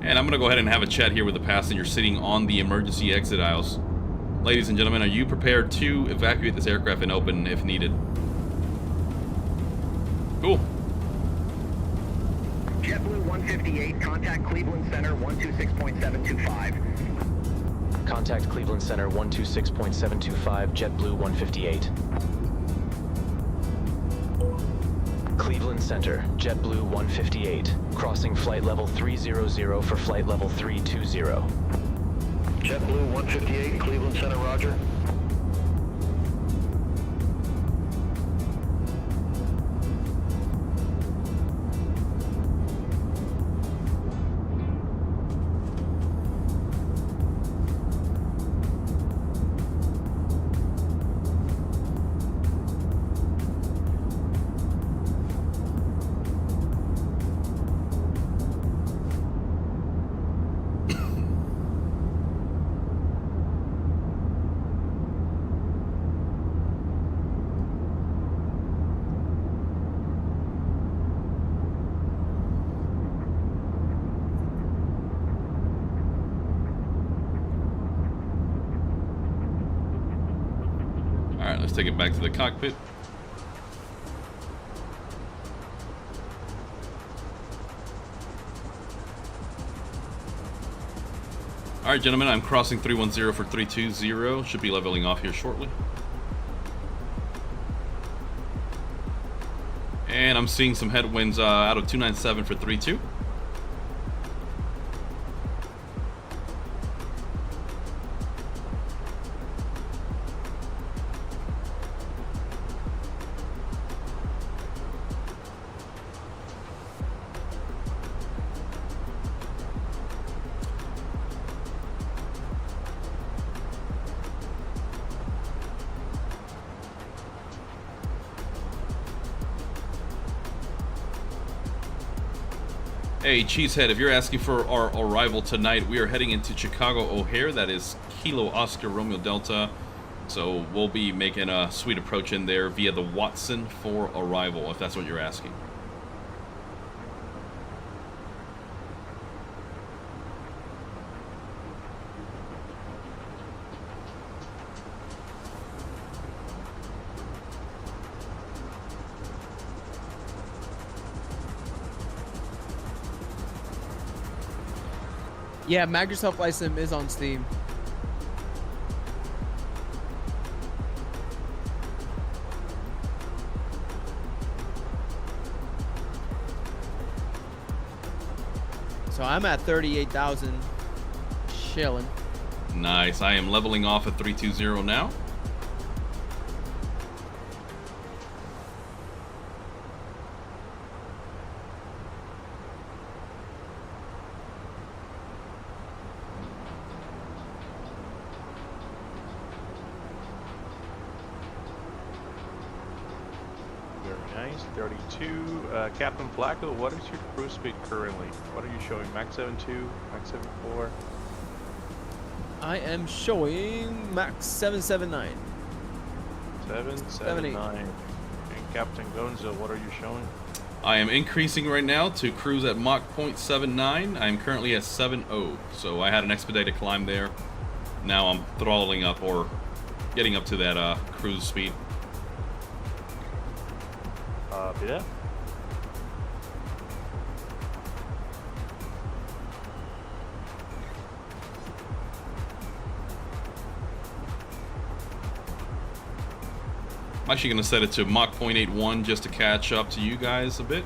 And I'm going to go ahead and have a chat here with the passenger sitting on the emergency exit aisles. Ladies and gentlemen, are you prepared to evacuate this aircraft and open if needed? Cool. JetBlue 158, contact Cleveland Center 126.725. Contact Cleveland Center 126.725, JetBlue 158. Cleveland Center, JetBlue 158. Crossing flight level 300 for flight level 320. JetBlue 158, Cleveland Center, roger. Alright, let's take it back to the cockpit. Alright, gentlemen, I'm crossing 310 for 320. Should be leveling off here shortly. And I'm seeing some headwinds out of 297 for 32. Hey, Cheesehead, if you're asking for our arrival tonight, we are heading into Chicago O'Hare. That is Kilo Oscar Romeo Delta. So we'll be making a sweet approach in there via the Watson for arrival, if that's what you're asking. Yeah, Microsoft Flight Sim is on Steam. So I'm at 38,000 chilling. Nice. I am leveling off at 320 now. Nice, 32. Captain Flako, what is your cruise speed currently? What are you showing? Max 7.2, Max 7.4? I am showing max 779. 7.79. And Captain Gonzo, what are you showing? I am increasing right now to cruise at Mach 0.79. I'm currently at 7.0, so I had an expedited climb there. Now I'm throttling up or getting up to that cruise speed. Yeah. I'm actually going to set it to Mach 0.81 just to catch up to you guys a bit.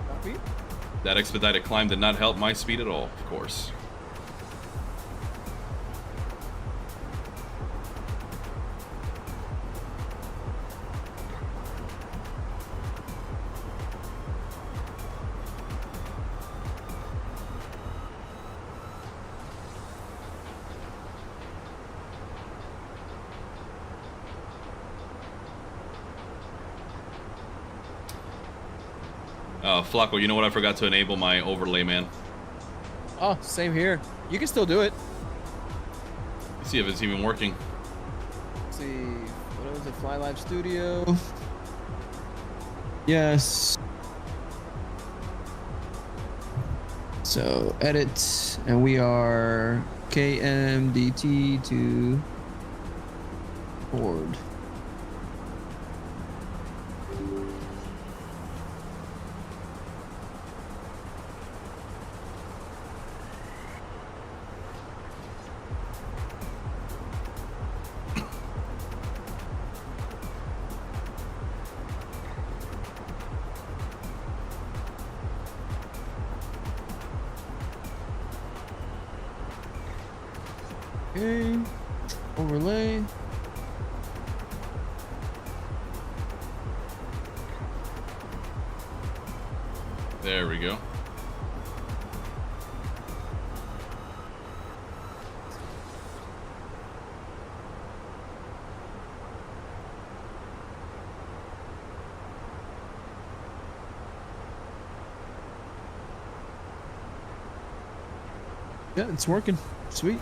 Copy. That expedited climb did not help my speed at all, of course. Flako, you know what? I forgot to enable my overlay, man. Oh, same here. You can still do it. Let's see if it's even working. Let's see, what was it? Fly Live Studio. Yes. So edit, and we are KMDT to KORD. Okay, overlay. There we go. Yeah, it's working. Sweet.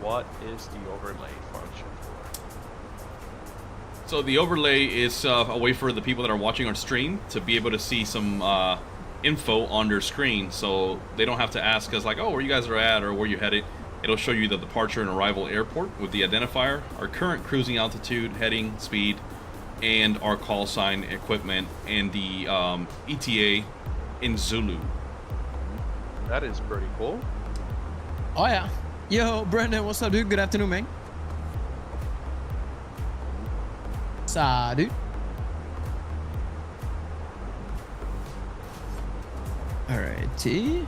What is the overlay function for? So the overlay is a way for the people that are watching our stream to be able to see some info on their screen, so they don't have to ask us like, oh, where you guys are at or where you headed. It'll show you the departure and arrival airport with the identifier, our current cruising altitude, heading, speed, and our call sign, equipment, and the ETA in Zulu. That is pretty cool. Oh yeah. Yo, Brendan, what's up, dude? Good afternoon, man. Dude. Alright, T.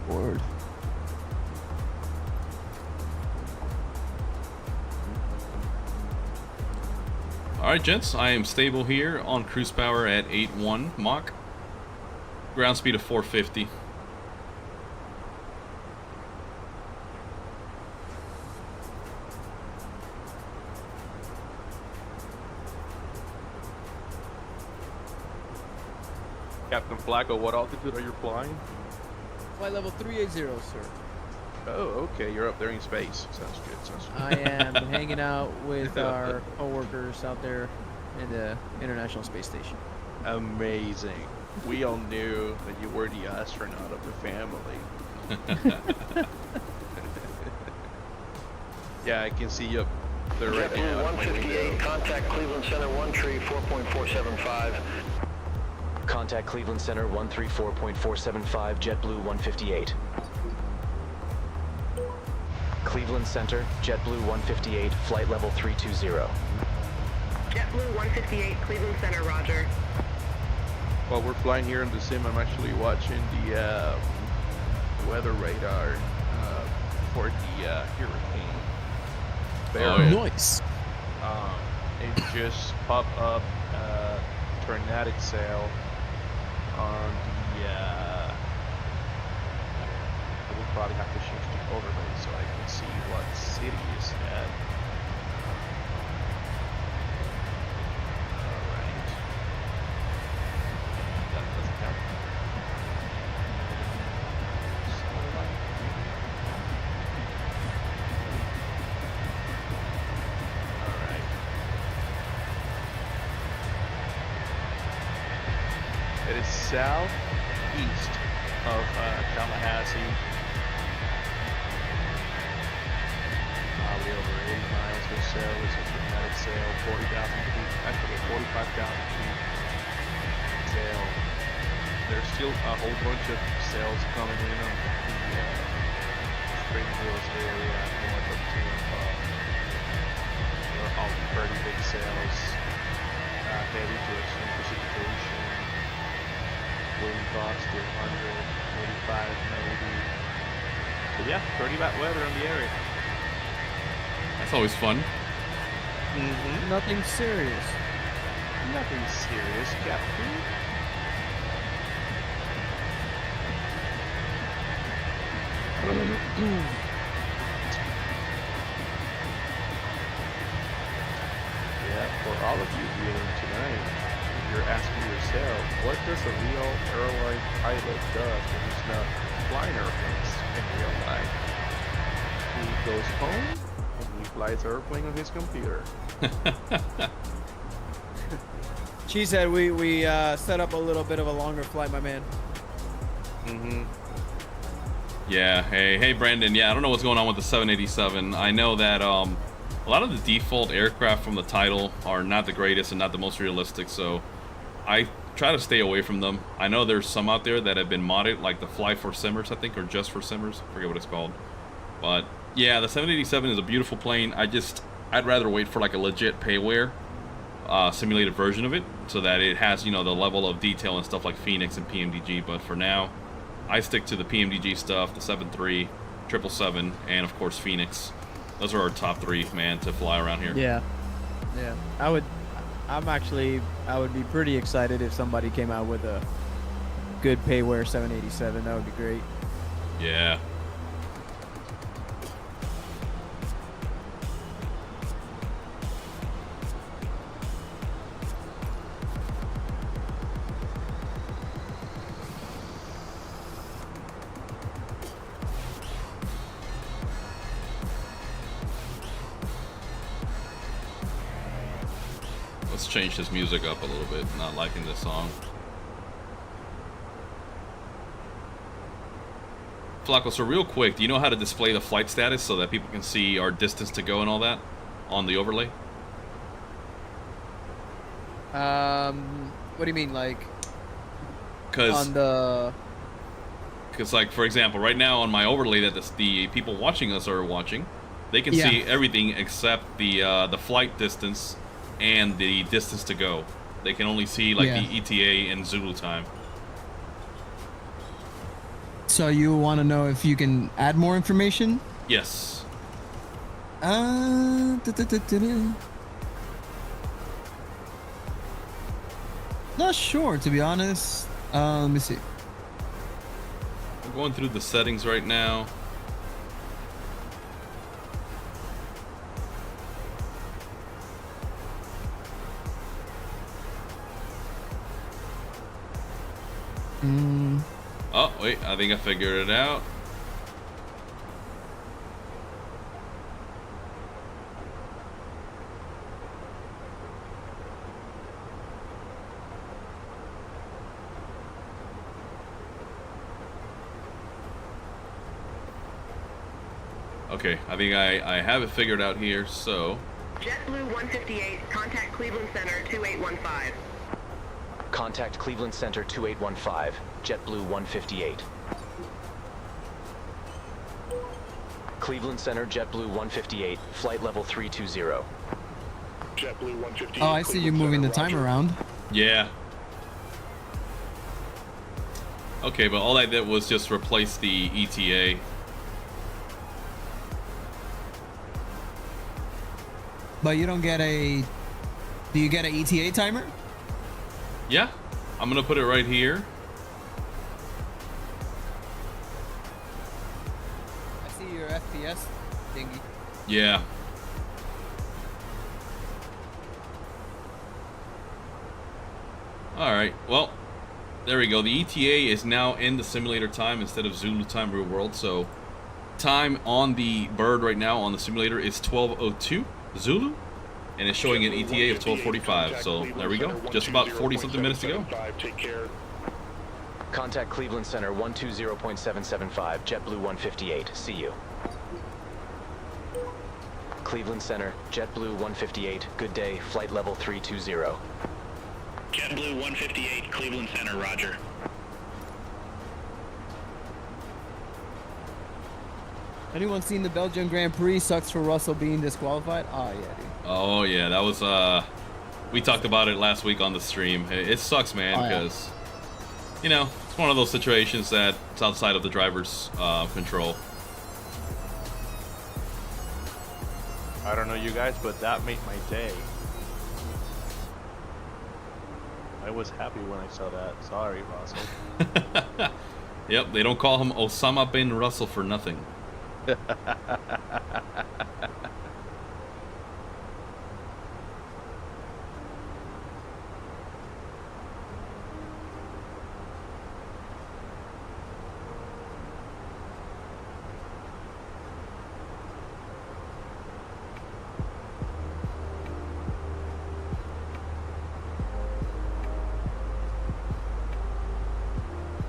Word. Alright, gents, I am stable here on cruise power at 8.1 Mach. Ground speed of 450. Captain Flako, what altitude are you flying? Flight level 380, sir. Oh, okay, you're up there in space. Sounds good, sounds good. I am hanging out with our co-workers out there in the International Space Station. Amazing. We all knew that you were the astronaut of the family. Yeah, I can see you up there right now. 158, contact Cleveland Center 13 4.475. Contact Cleveland Center 134.475, JetBlue 158. Cleveland Center, JetBlue 158, flight level 320. JetBlue 158, Cleveland Center, roger. While we're flying here in the sim, I'm actually watching the weather radar for the hurricane. Oh, yeah. Nice. It just popped up tornadic sail on the I will probably have to change the it is at. Alright. That doesn't count. Alright. It is southeast of Tallahassee. Probably over 80 miles or so. It's a dramatic sail, 40,000 feet, actually 45,000 feet sail. There's still a whole bunch of sails coming in on the Spring Hills area north of Tampa. They're all pretty big sails, heavy to extreme precipitation, wind gusts to 185 maybe. So yeah, pretty bad weather on the area. That's always fun. Mm-hmm. Nothing serious. Nothing serious, Captain. Yeah, for all of you viewing tonight, you're asking yourself, what does a real airline pilot do when he's not flying airplanes in real life? He goes home and he flies the airplane on his computer. She said we set up a little bit of a longer flight, my man. Mm-hmm. Yeah, hey Brandon. Yeah, I don't know what's going on with the 787. I know that a lot of the default aircraft from the title are not the greatest and not the most realistic, so I try to stay away from them. I know there's some out there that have been modded, like the Fly for Simmers, I think, or Just for Simmers. I forget what it's called. But yeah, the 787 is a beautiful plane. I'd rather wait for like a legit payware simulated version of it, so that it has, you know, the level of detail and stuff like Fenix and PMDG. But for now, I stick to the PMDG stuff, the 7.3, 777, and of course Fenix. Those are our top three, man, to fly around here. Yeah. I would be pretty excited if somebody came out with a good payware 787. That would be great. Yeah. Let's change this music up a little bit. Not liking this song. Flako, so real quick, do you know how to display the flight status so that people can see our distance to go and all that on the overlay? What do you mean, like? Because on the... like, for example, right now on my overlay that the people watching us are watching, they can see everything except the flight distance and the distance to go. They can only see like the ETA and Zulu time. So you want to know if you can add more information? Yes. Not sure, to be honest. Let me see. I'm going through the settings right now. Oh, wait, I think I figured it out. Okay, I think I have it figured out here, so... JetBlue 158, contact Cleveland Center 2815. Contact Cleveland Center 2815, JetBlue 158. Cleveland Center, JetBlue 158, flight level 320. JetBlue 158. Oh, I see you moving the time around. Yeah. Okay, but all I did was just replace the ETA. But you don't get a... Do you get an ETA timer? Yeah, I'm gonna put it right here. I see your FPS thingy. Yeah. Alright, well, there we go. The ETA is now in the simulator time instead of Zulu time real world. So time on the bird right now on the simulator is 12:02 Zulu, and it's showing an ETA of 12:45. So there we go. Just about 40-something minutes to go. Take care. Contact Cleveland Center 120.775, JetBlue 158. See you. Cleveland Center, JetBlue 158. Good day. Flight level 320. JetBlue 158, Cleveland Center, roger. Anyone seen the Belgian Grand Prix? Sucks for Russell being disqualified. Oh yeah, dude. Oh yeah, that was we talked about it last week on the stream. It sucks, man, because you know, it's one of those situations that it's outside of the driver's control. I don't know you guys, but that made my day. I was happy when I saw that. Sorry, Russell. Yep, they don't call him Osama bin Russell for nothing.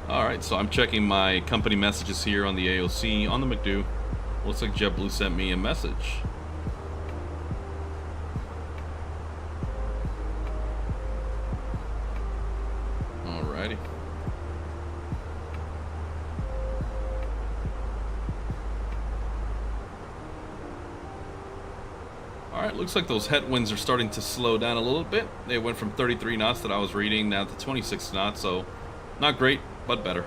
Alright, so I'm checking my company messages here on the AOC on the McDo. Looks like JetBlue sent me a message. Alrighty. Alright, looks like those headwinds are starting to slow down a little bit. They went from 33 knots that I was reading now to 26 knots, so not great, but better.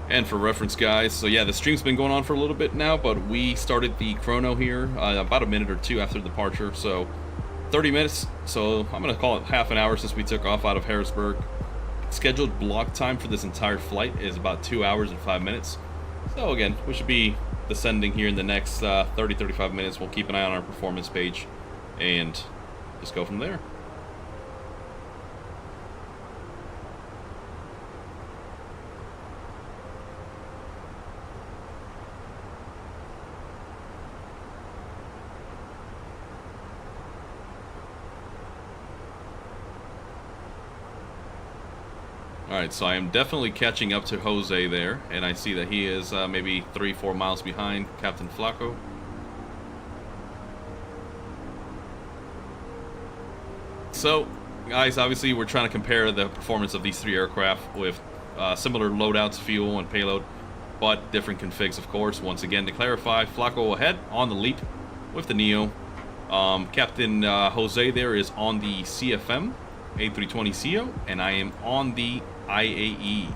And for reference, guys, so yeah, the stream's been going on for a little bit now, but we started the chrono here about a minute or two after departure, so 30 minutes, so I'm going to call it half an hour since we took off out of Harrisburg. Scheduled block time for this entire flight is about 2 hours and 5 minutes. So again, we should be descending here in the next 30-35 minutes. We'll keep an eye on our performance page and just go from there. Alright, so I am definitely catching up to Jose there, and I see that he is maybe 3-4 miles behind Captain Flako. So, guys, obviously we're trying to compare the performance of these three aircraft with similar loadouts, fuel, and payload, but different configs, of course. Once again, to clarify, Flako ahead on the LEAP with the Neo. Captain Jose there is on the CFM, A320 CO, and I am on the IAE.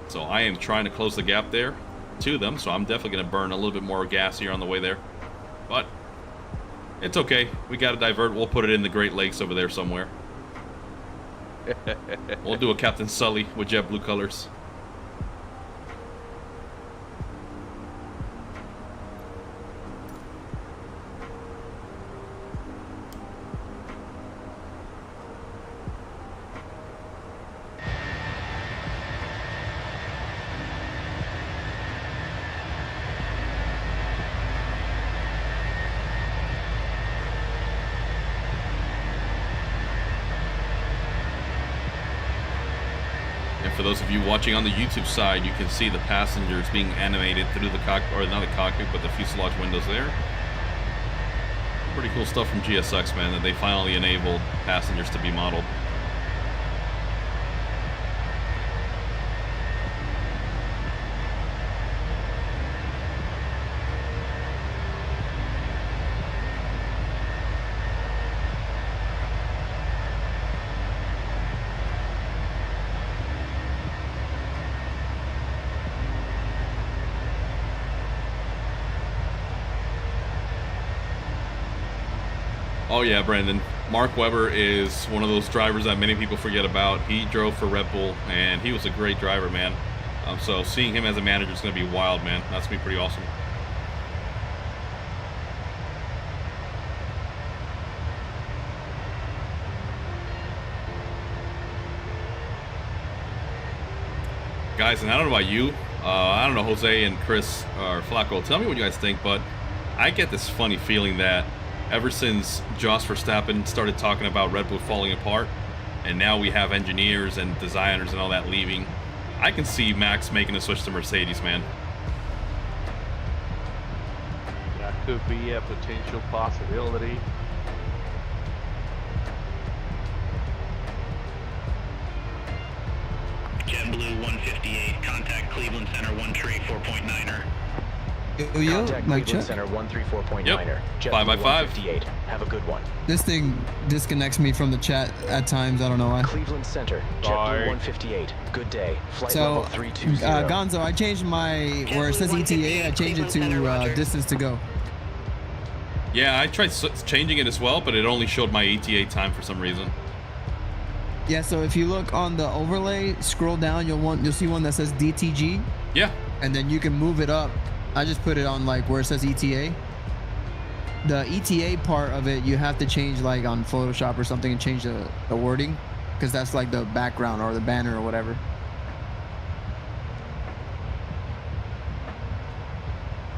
So I am trying to close the gap there to them, so I'm definitely going to burn a little bit more gas here on the way there. But it's okay. We got to divert. We'll put it in the Great Lakes over there somewhere. We'll do a Captain Sully with JetBlue colors. For those of you watching on the YouTube side, you can see the passengers being animated through the cockpit, or not the cockpit, but the fuselage windows there. Pretty cool stuff from GSX, man, that they finally enabled passengers to be modeled. Oh yeah, Brandon. Mark Webber is one of those drivers that many people forget about. He drove for Red Bull, and he was a great driver, man. So seeing him as a manager is going to be wild, man. That's going to be pretty awesome. Guys, and I don't know about you. I don't know, Jose and Chris or Flako. Tell me what you guys think, but I get this funny feeling that ever since Jos Verstappen started talking about Red Bull falling apart, and now we have engineers and designers and all that leaving, I can see Max making a switch to Mercedes, man. That could be a potential possibility. JetBlue 158, contact Cleveland Center 134.9er. Yo, Contact mic Cleveland check. Center 134.9er. Yep. JetBlue 5x5. 158. Have a good one. This thing disconnects me from the chat at times. I don't know why. Cleveland Center, JetBlue 158. Good day. Flight So, level 320. Gonzo, I changed my, where it says ETA, I changed it to distance to go. Yeah, I tried changing it as well, but it only showed my ETA time for some reason. Yeah, so if you look on the overlay, scroll down, you'll see one that says DTG. Yeah. And then you can move it up. I just put it on like where it says ETA. The ETA part of it, you have to change like on Photoshop or something and change the wording, because that's like the background or the banner or whatever.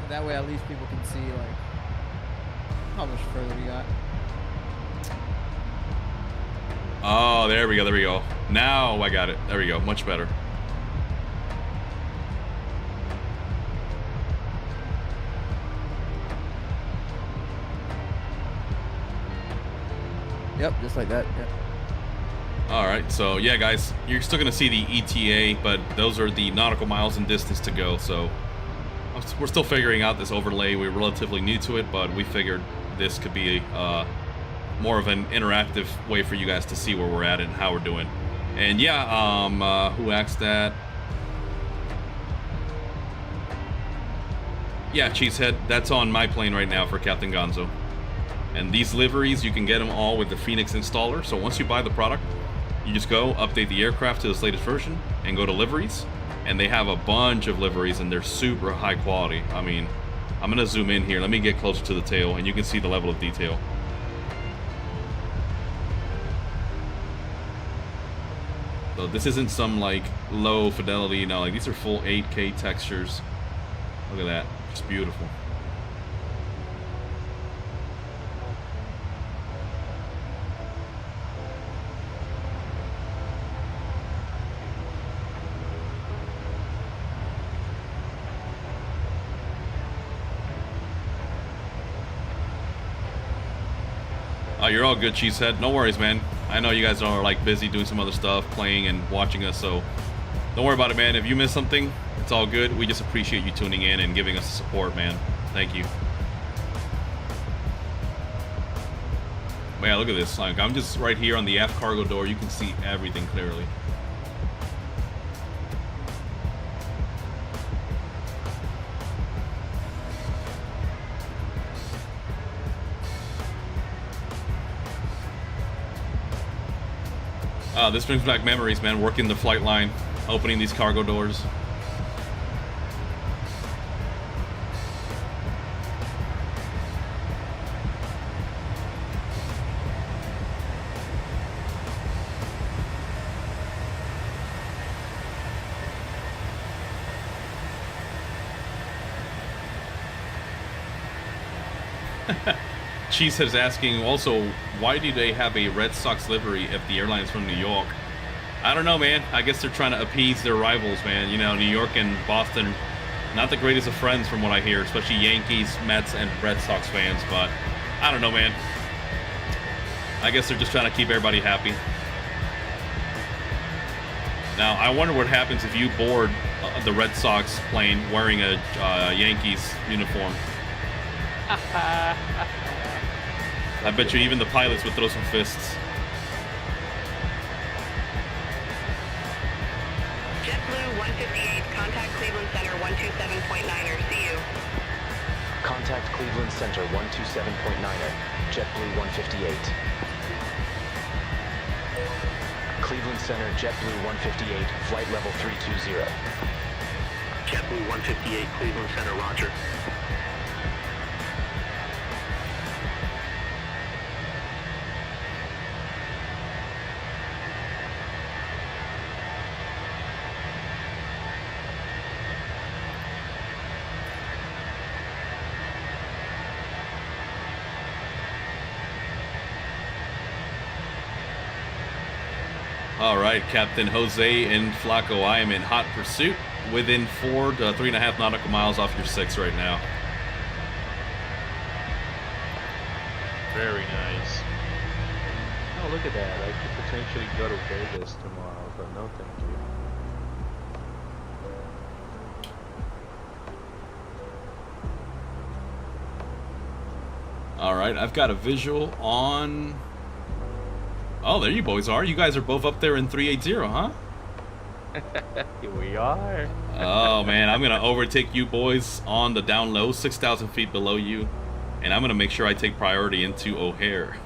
That way at least people can see like how much further we got. Oh, there we go, there we go. Now I got it. There we go, much better. Yep, just like that. Yep. All right, so yeah, guys, you're still gonna see the ETA, but those are the nautical miles and distance to go. So we're still figuring out this overlay. We're relatively new to it, but we figured this could be more of an interactive way for you guys to see where we're at and how we're doing. And yeah, who asked that? Yeah, Cheesehead, that's on my plane right now for Captain Gonzo. And these liveries, you can get them all with the Fenix installer. So once you buy the product, you just go update the aircraft to this latest version and go to liveries. And they have a bunch of liveries and they're super high quality. I mean, I'm gonna zoom in here. Let me get closer to the tail and you can see the level of detail. So this isn't some like low fidelity, no, like these are full 8K textures. Look at that, it's beautiful. Oh, you're all good, Cheesehead. No worries, man. I know you guys are like busy doing some other stuff, playing and watching us, so don't worry about it, man. If you miss something, it's all good. We just appreciate you tuning in and giving us the support, man. Thank you. Man, look at this. Like, I'm just right here on the aft cargo door. You can see everything clearly. This brings back memories, man. Working the flight line, opening these cargo doors. Cheesehead is asking also, why do they have a Red Sox livery if the airline is from New York? I don't know, man. I guess they're trying to appease their rivals, man. You know, New York and Boston, not the greatest of friends from what I hear, especially Yankees, Mets, and Red Sox fans, but I don't know, man. I guess they're just trying to keep everybody happy. Now, I wonder what happens if you board the Red Sox plane wearing a Yankees uniform. I bet you even the pilots would throw some fists. JetBlue 158, contact Cleveland Center 127.9er. See you. Contact Cleveland Center 127.9er. JetBlue 158. Cleveland Center, JetBlue 158, flight level 320. JetBlue 158, Cleveland Center, roger. All right, Captain Jose and Flako, I am in hot pursuit within 4 to 3.5 nautical miles off your 6 right now. Very nice. Oh, look at that. I could potentially go to Vegas tomorrow, but no thank you. All right, I've got a visual on... Oh, there you boys are. You guys are both up there in 380, huh? Here we are. Oh, man, I'm going to overtake you boys on the down low, 6,000 feet below you. And I'm going to make sure I take priority into O'Hare.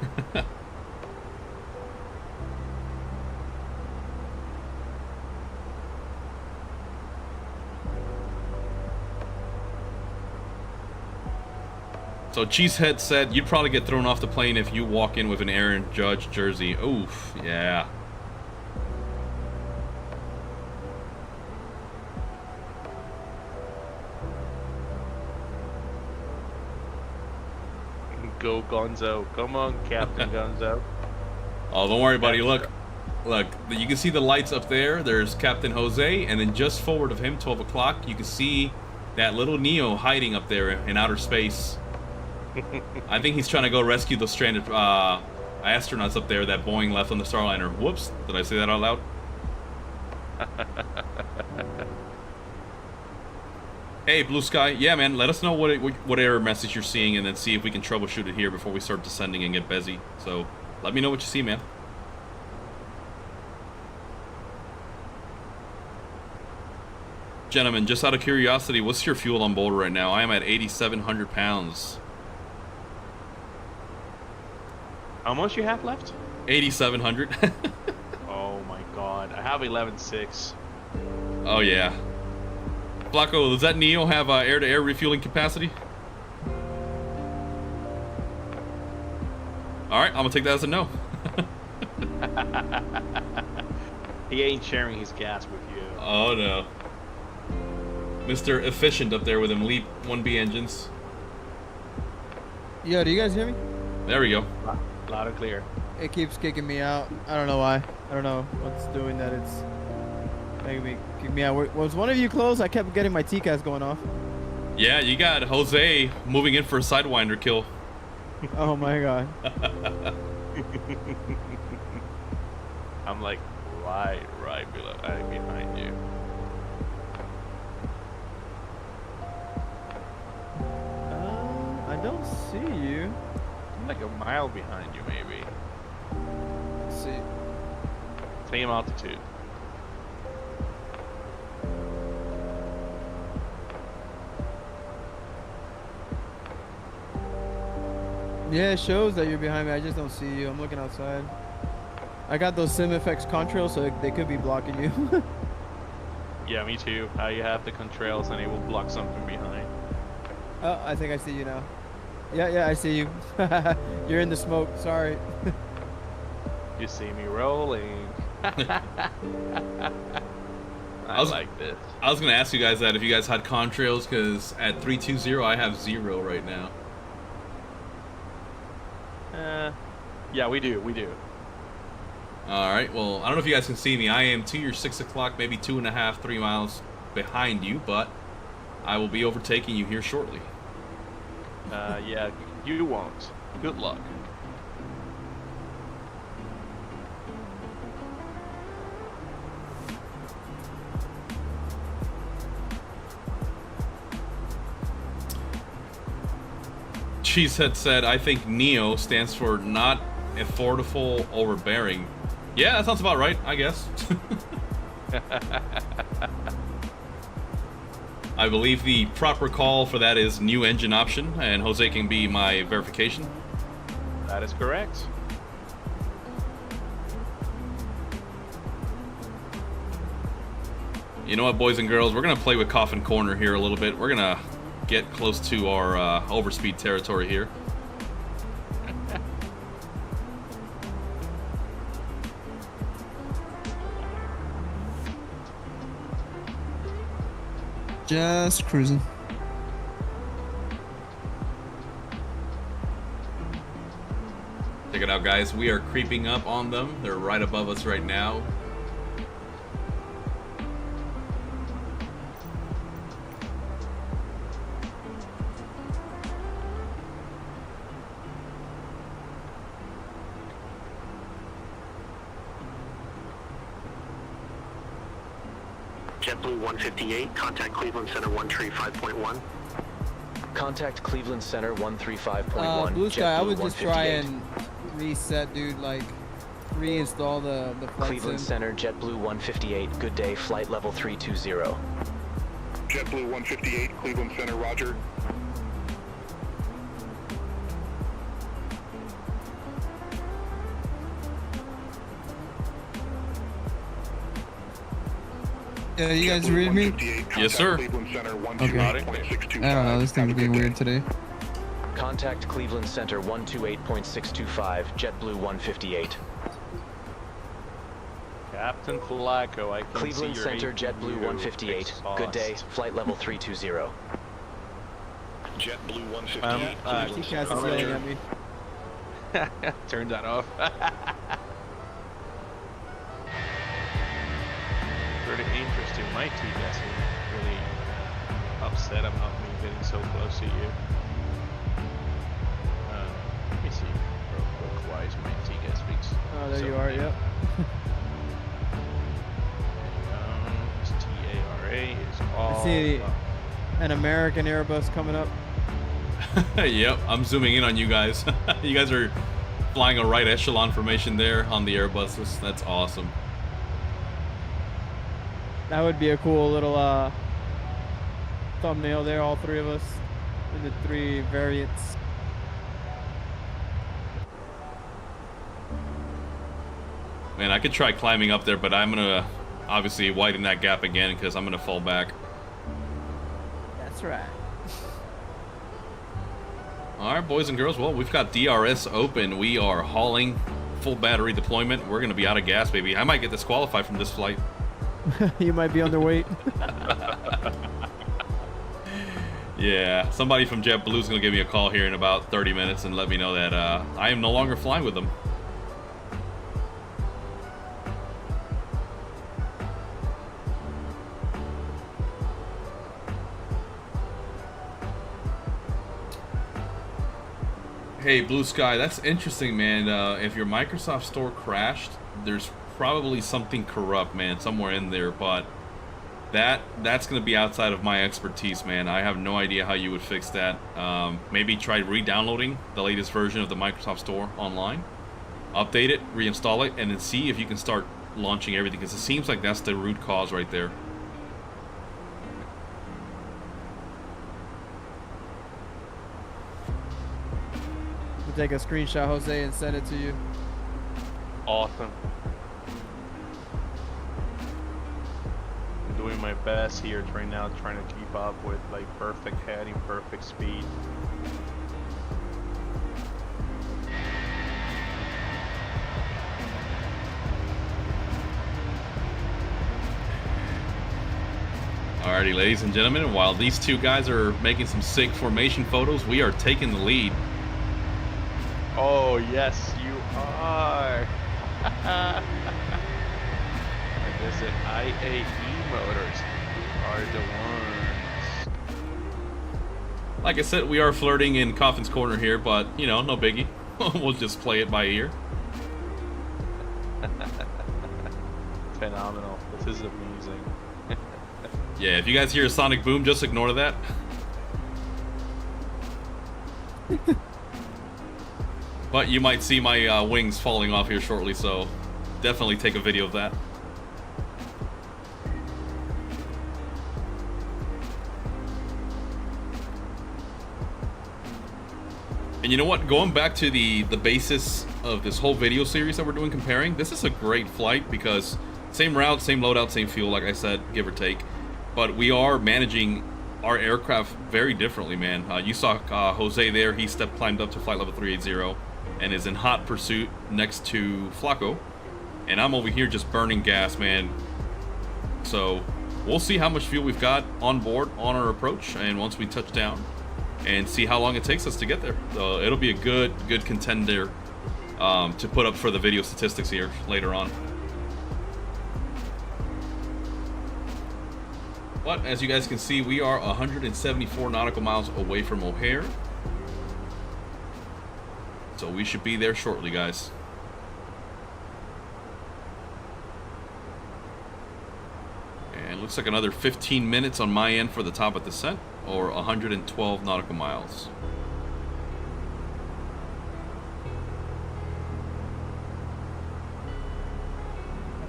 So Cheesehead said you'd probably get thrown off the plane if you walk in with an Aaron Judge jersey. Oof, yeah. Go Gonzo. Come on, Captain Gonzo. Oh, don't worry, buddy. Look, you can see the lights up there. There's Captain Jose, and then just forward of him, 12 o'clock, you can see that little Neo hiding up there in outer space. I think he's trying to go rescue those stranded astronauts up there that Boeing left on the Starliner. Whoops, did I say that out loud? Hey, Blue Sky. Yeah, man, let us know what error message you're seeing and then see if we can troubleshoot it here before we start descending and get busy. So, let me know what you see, man. Gentlemen, just out of curiosity, what's your fuel on board right now? I am at 8,700 pounds. How much you have left? 8,700. Oh my god, I have 11.6. Oh yeah. Flako, does that Neo have air-to-air refueling capacity? Alright, I'm gonna take that as a no. He ain't sharing his gas with you. Oh no. Mr. Efficient up there with them LEAP 1B engines. Yo, do you guys hear me? There we go. Loud and clear. It keeps kicking me out. I don't know why. I don't know what's doing that. It's making me kick me out. Was one of you close? I kept getting my TCAS going off. Yeah, you got Jose moving in for a Sidewinder kill. Oh my god. I'm like right below, behind you. I don't see you. I'm like a mile behind you, maybe. Let's see. Same altitude. Yeah, it shows that you're behind me. I just don't see you. I'm looking outside. I got those SimFX contrails, so they could be blocking you. Yeah, me too. You have the contrails and it will block something behind. Oh, I think I see you now. Yeah, I see you. You're in the smoke. Sorry. You see me rolling. I like this. I was gonna ask you guys that if you guys had contrails, because at 320 I have 0 right now. Yeah, we do. Alright, well, I don't know if you guys can see me. I am to your 6 o'clock, maybe 2.5, 3 miles behind you, but I will be overtaking you here shortly. Yeah, you won't. Good luck. Cheesehead said, I think NEO stands for not affordable overbearing. Yeah, that sounds about right, I guess. I believe the proper call for that is new engine option, and Jose can be my verification. That is correct. You know what, boys and girls? We're going to play with Coffin Corner here a little bit. We're going to get close to our overspeed territory here. Just cruising. Check it out, guys. We are creeping up on them. They're right above us right now. JetBlue 158, contact Cleveland Center 135.1. Contact Cleveland Center 135.1. Blue Sky, I would just try 158. and reset, dude. Like, reinstall the flight Cleveland sim. Center, JetBlue 158. Good day, flight level 320. JetBlue 158, Cleveland Center, roger. Yeah, you guys read me? Yes, sir. Okay. I don't know, this thing's being weird today. Contact Cleveland Center 128.625, JetBlue 158. Captain Flako, I can Cleveland see Center, your JetBlue 158. Good day, flight level 320. JetBlue 158, T-Cast is yelling at me. Turn that off. Pretty interesting. My TCAS is really upset about me getting so close to you. Let me see real quick why is my TCAS fixed. Oh, there you are, yep. TARA is all. I see an American Airbus coming up. Yep, I'm zooming in on you guys. You guys are flying a right echelon formation there on the Airbuses. That's awesome. That would be a cool little thumbnail there, all three of us in the three variants. Man, I could try climbing up there, but I'm gonna obviously widen that gap again because I'm gonna fall back. That's right. Alright, boys and girls, well, we've got DRS open. We are hauling full battery deployment. We're gonna be out of gas, baby. I might get disqualified from this flight. You might be underweight. Yeah, somebody from JetBlue is gonna give me a call here in about 30 minutes and let me know that I am no longer flying with them. Hey, Blue Sky, that's interesting, man. If your Microsoft Store crashed, there's probably something corrupt, man, somewhere in there, but that's going to be outside of my expertise, man. I have no idea how you would fix that. Maybe try re-downloading the latest version of the Microsoft Store online, update it, reinstall it, and then see if you can start launching everything, because it seems like that's the root cause right there. Take a screenshot, Jose, and send it to you. Awesome. I'm doing my best here right now, trying to keep up with like perfect heading, perfect speed. Alrighty, ladies and gentlemen, while these two guys are making some sick formation photos, we are taking the lead. Oh, yes, you are. And this is IAE Motors are the ones. Like I said, we are flirting in Coffin's Corner here, but, you know, no biggie. We'll just play it by ear. Phenomenal. This is amazing. Yeah, if you guys hear a sonic boom, just ignore that. But you might see my wings falling off here shortly, so definitely take a video of that. And you know what? Going back to the basis of this whole video series that we're doing comparing, this is a great flight because Same route, same loadout, same fuel, like I said, give or take. But we are managing our aircraft very differently, man. You saw Jose there. He climbed up to flight level 380 and is in hot pursuit next to Flako. And I'm over here just burning gas, man. So we'll see how much fuel we've got on board on our approach, and once we touch down, and see how long it takes us to get there. So it'll be a good contender to put up for the video statistics here later on. But as you guys can see, we are 174 nautical miles away from O'Hare. So we should be there shortly, guys. And looks like another 15 minutes on my end for the top of descent, or 112 nautical miles.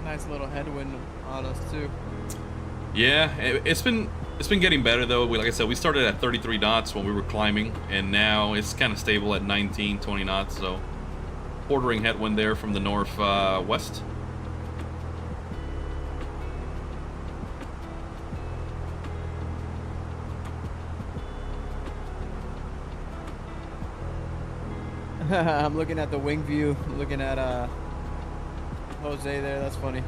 A nice little headwind on us too. Yeah, it's been getting better though. Like I said, we started at 33 knots when we were climbing, and now it's kind of stable at 19, 20 knots. So, bordering headwind there from the northwest. I'm looking at the wing view, looking at Jose there. That's funny.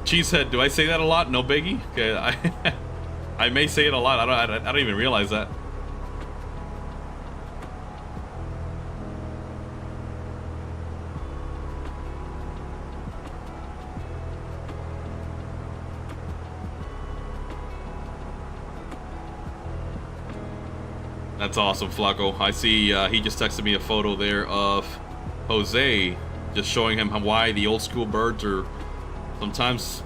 Cheesehead, do I say that a lot? No biggie. Okay, I may say it a lot. I don't even realize that. That's awesome, Flako. I see he just texted me a photo there of Jose, just showing him why the old school birds are sometimes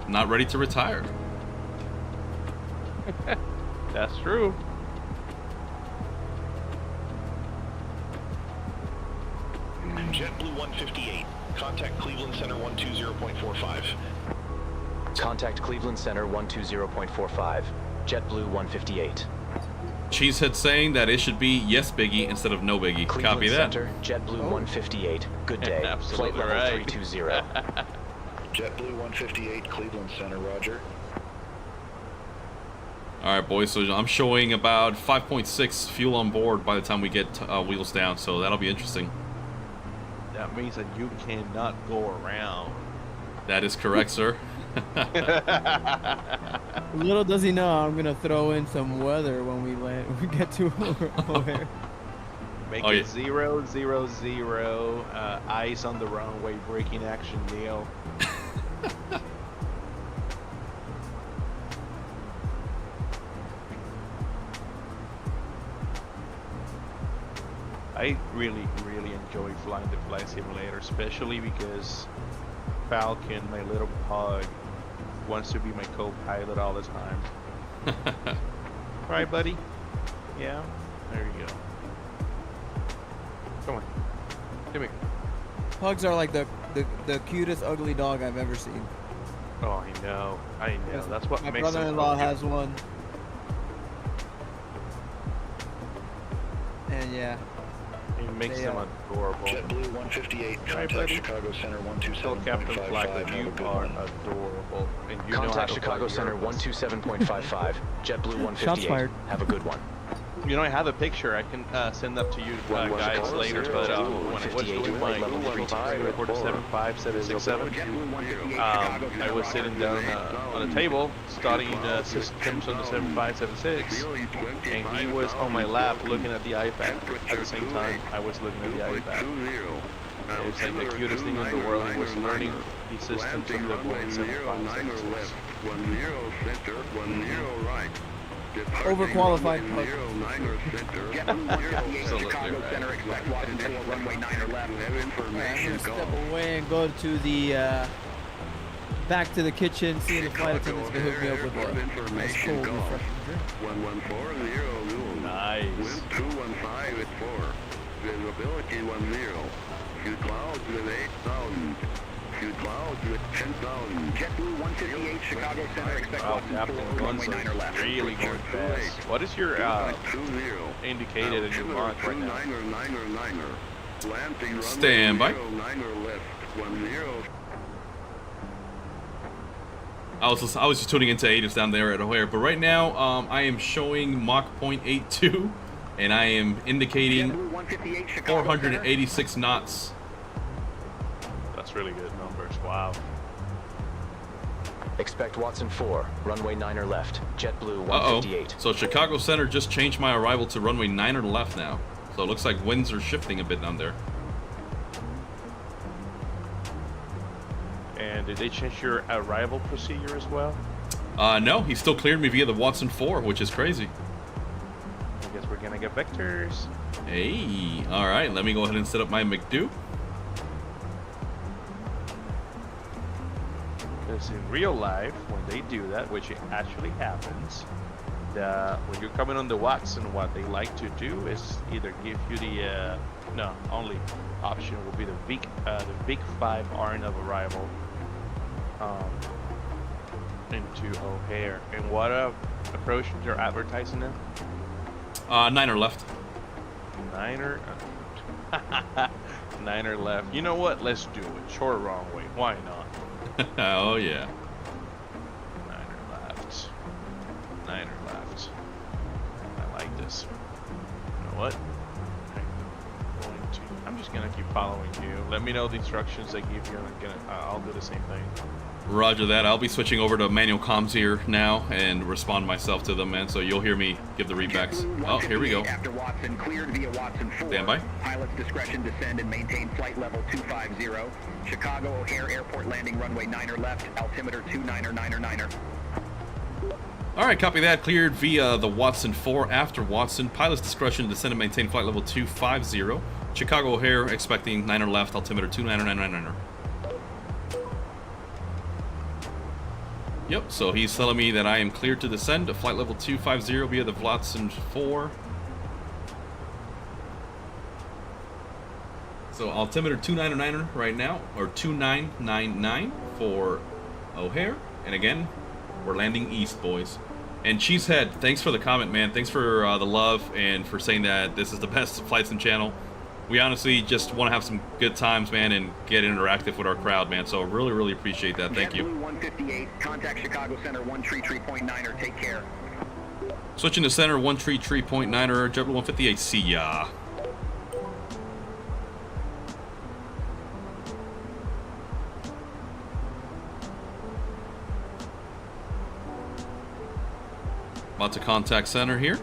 not ready to retire. That's true. JetBlue 158. Contact Cleveland Center 120.45. Contact Cleveland Center 120.45. JetBlue 158. Cheesehead saying that it should be yes biggie instead of no biggie. Cleveland Copy that. Center, JetBlue 158. Good day. Absolutely Flight level right. 320. JetBlue 158, Cleveland Center, roger. Alright boys, so I'm showing about 5.6 fuel on board by the time we get wheels down, so that'll be interesting. That means that you cannot go around. That is correct, sir. Little does he know, I'm gonna throw in some weather when we land. We get to O'Hare. Make it 000, ice on the runway, braking action deal. I really enjoy flying the flight simulator, especially because Falcon, my little pug, wants to be my co-pilot all the time. Right, buddy? Yeah? There you go. Come on. Come here. Pugs are like the cutest ugly dog I've ever seen. Oh, I know. That's what my makes brother-in-law has one. And yeah. It makes them adorable. JetBlue 158, contact Chicago Center 127.55. Captain Flako, you are adorable. And you Contact Chicago Center 127.55. JetBlue 158. Have a good one. You know, I have a picture. I can send that to you guys later. But when I was doing my 475-767, I was sitting down on a table studying systems on the 7576, and he was on my lap looking at the iPad. At the same time, I was looking at the iPad. It was like the cutest thing in the world. He was learning the systems of the 7576. Overqualified pug. Step away and go to the back to the kitchen, see the flight attendants can hook me up with a nice cold refreshing drink. 114, nice. Wind 215 at 4. Visibility 10. Few clouds with 8,000. JetBlue 158, Chicago Center, expect Wow, Watson Captain 4, runway 9 or Gonzo left. really going fast. What is your indicated in your mark right now? Stand by. I was just tuning into Aegis down there at O'Hare, but right now I am showing Mach 0.82, and I am indicating 486 knots. That's really good numbers. Wow. Expect Watson 4, runway 9 or left, JetBlue 158. So Chicago Center just changed my arrival to runway 9 or left now. So it looks like winds are shifting a bit down there. And did they change your arrival procedure as well? No, he still cleared me via the Watson 4, which is crazy. I guess we're gonna get vectors. Hey, all right, let me go ahead and set up my McDo. Because in real life, when they do that, which it actually happens, when you're coming on the Watson, what they like to do is either give you the only option will be the big 5 RN of arrival into O'Hare. And what approach they're advertising now? 9 or left. 9 or 9 or left. You know what? Let's do it. Short runway. Why not? Oh yeah. 9 or left. 9 or left. I like this. You know what? I'm just gonna keep following you. Let me know the instructions they give you, and I'll do the same thing. Roger that. I'll be switching over to manual comms here now and respond myself to them, man. So you'll hear me give the readbacks. Oh, here we go. After Watson, cleared via Watson 4. Stand by. Pilot's discretion, descend and maintain flight level 250. Chicago O'Hare Airport landing runway 9 or left, altimeter 29er 9er 9er. All right, copy that. Cleared via the Watson 4 after Watson. Pilot's discretion, descend and maintain flight level 250. Chicago O'Hare expecting 9 or left, altimeter 29er 9er 9er. Yep, so he's telling me that I am cleared to descend to flight level 250 via the Watson 4. So altimeter 29er right now, or 2999 for O'Hare. And again, we're landing east, boys. And Cheesehead, thanks for the comment, man. Thanks for the love and for saying that this is the best flight sim channel. We honestly just want to have some good times, man, and get interactive with our crowd, man. So really, really appreciate that. Thank you. JetBlue 158, contact Chicago Center 133.9er. Take care. Switching to center 133.9er, JetBlue 158. See ya. About to contact center here.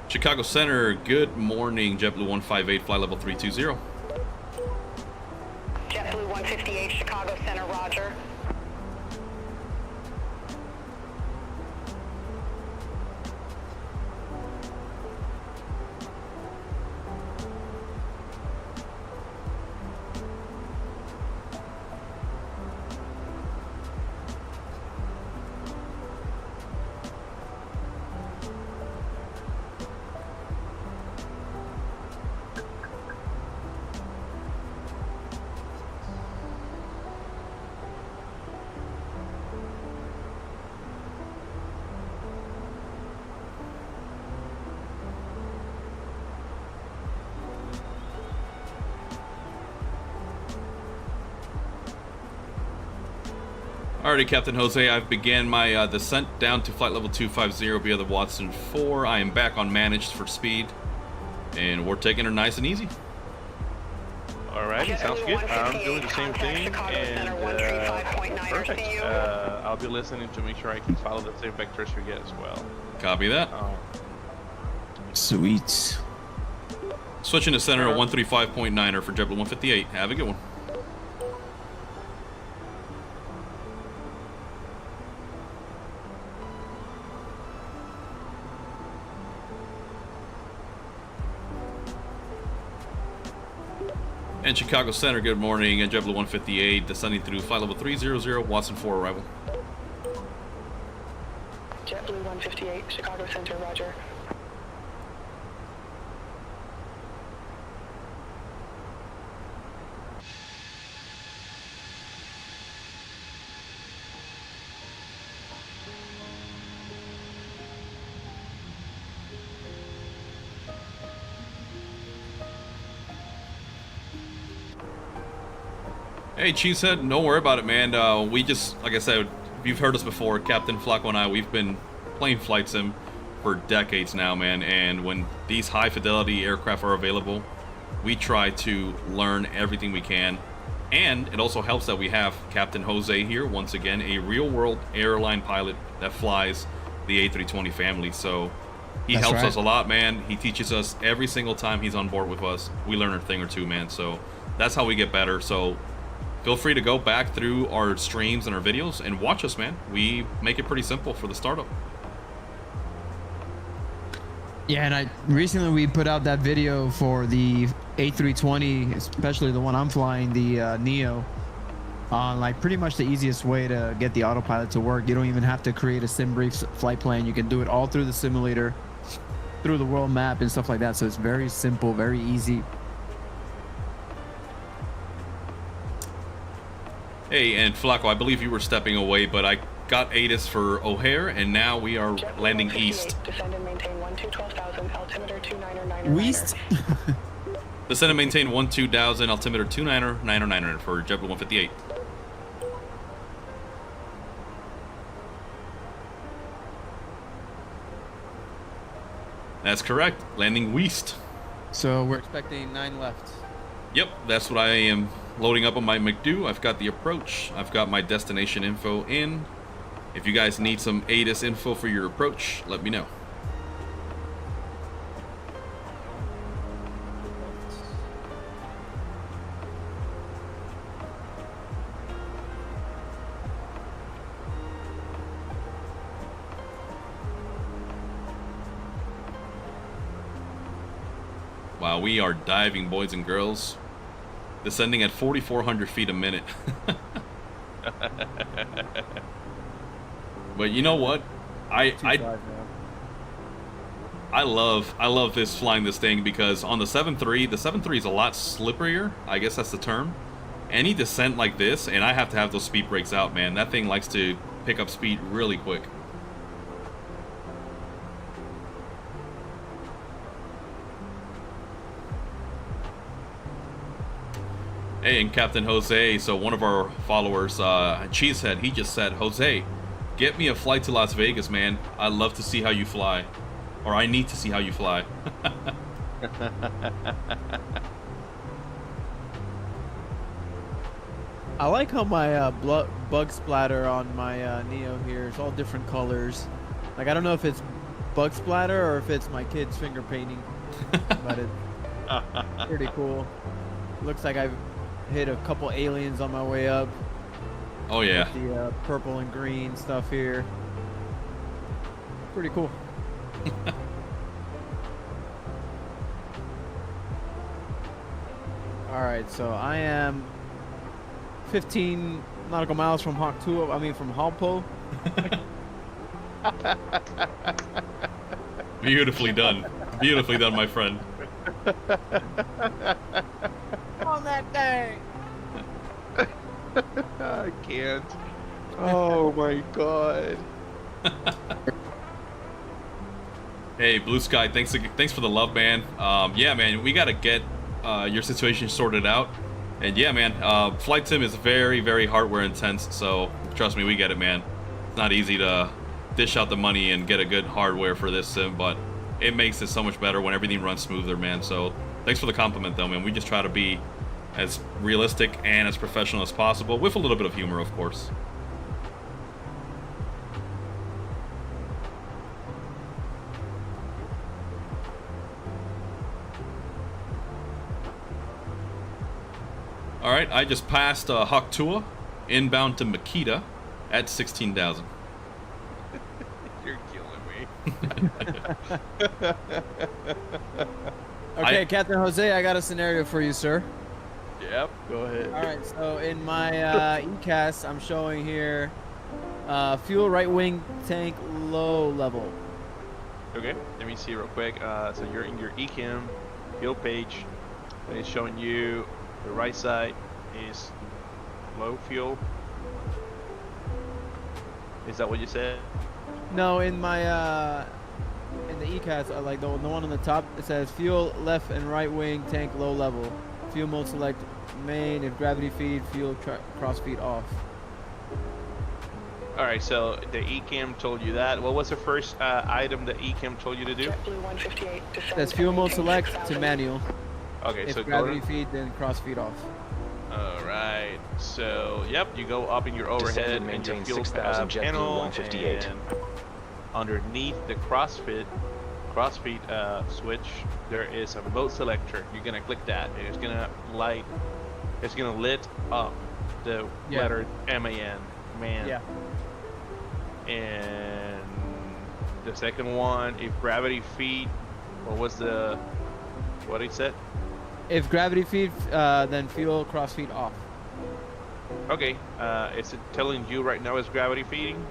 Chicago Center, good morning. JetBlue 158, flight level 320. JetBlue 158, Chicago Center, roger. Alrighty, Captain Jose, I've began my descent down to flight level 250 via the Watson 4. I am back on managed for speed, and we're taking her nice and easy. Alrighty, sounds good. I'm doing the same thing, and perfect. I'll be listening to make sure I can follow the same vectors we get as well. Copy that. Sweet. Switching to center at 135.9er for JetBlue 158. Have a good one. And Chicago Center, good morning. And JetBlue 158, descending through flight level 300, Watson 4 arrival. JetBlue 158, Chicago Center, roger. Hey, Cheesehead, don't worry about it, man. We just, like I said, you've heard us before. Captain Flako and I, we've been playing flight sim for decades now, man. And when these high fidelity aircraft are available, we try to learn everything we can. And it also helps that we have Captain Jose here, once again, a real world airline pilot that flies the A320 family. So he helps us a lot, man. He teaches us every single time he's on board with us. We learn a thing or two, man. So that's how we get better. So feel free to go back through our streams and our videos and watch us, man. We make it pretty simple for the startup. Yeah, and recently we put out that video for the A320, especially the one I'm flying, the Neo, on like pretty much the easiest way to get the autopilot to work. You don't even have to create a Debrief flight plan. You can do it all through the simulator, through the world map and stuff like that. So it's very simple, very easy. Hey, and Flako, I believe you were stepping away, but I got ATIS for O'Hare, and now we are landing east. Descend and maintain 12,000, altimeter 299er. West? Descend and maintain 12,000, altimeter 299er for JetBlue 158. That's correct. Landing west. So we're expecting 9 left. Yep, that's what I am loading up on my McDo. I've got the approach. I've got my destination info in. If you guys need some ATIS info for your approach, let me know. Wow, we are diving, boys and girls. Descending at 4,400 feet a minute. But you know what? I love this flying this thing because on the 7.3, the 7.3 is a lot slipperier. I guess that's the term. Any descent like this, and I have to have those speed brakes out, man. That thing likes to pick up speed really quick. Hey, and Captain Jose, so one of our followers, Cheesehead, he just said, Jose, get me a flight to Las Vegas, man. I love to see how you fly. Or I need to see how you fly. I like how my bug splatter on my Neo here is all different colors. Like, I don't know if it's bug splatter or if it's my kid's finger painting. But it's pretty cool. Looks like I've hit a couple aliens on my way up. Oh yeah. With the purple and green stuff here. Pretty cool. Alright, so I am 15 nautical miles from from Halpo. Beautifully done. Beautifully done, my friend. On that thing. I can't. Oh my god. Hey, Blue Sky, thanks for the love, man. Yeah, man, we gotta get your situation sorted out. And yeah, man, flight sim is very, very hardware intense. So trust me, we get it, man. It's not easy to dish out the money and get a good hardware for this sim, but it makes it so much better when everything runs smoother, man. So thanks for the compliment, though, man. We just try to be as realistic and as professional as possible, with a little bit of humor, of course. All right, I just passed Haktua, inbound to Makita at 16,000. You're killing me. Okay, Captain Jose, I got a scenario for you, sir. Yep, go ahead. All right, so in my ECAS, I'm showing here fuel right wing tank low level. Okay, let me see real quick. So you're in your ECAM fuel page, and it's showing you the right side is low fuel. Is that what you said? No, in my in the ECAS, like the one on the top, it says fuel left and right wing tank low level. Fuel mode select main. If gravity feed, fuel cross feed off. All right, so the ECAM told you that. What was the first item the ECAM told you to do? JetBlue 158. That's fuel mode select to manual. Okay, If so gravity go feed, then cross feed off. All right, so yep, you go up in your overhead Descend and and your maintain fuel 6,000 JetBlue panel, 158. and underneath the crossfeed switch, there is a mode selector. You're gonna click that, and it's gonna lit up the letter MAN, man. Yeah. And the second one, if gravity feed, what he said? If gravity feed, then fuel cross feed off. Okay, is it telling you right now it's gravity feeding?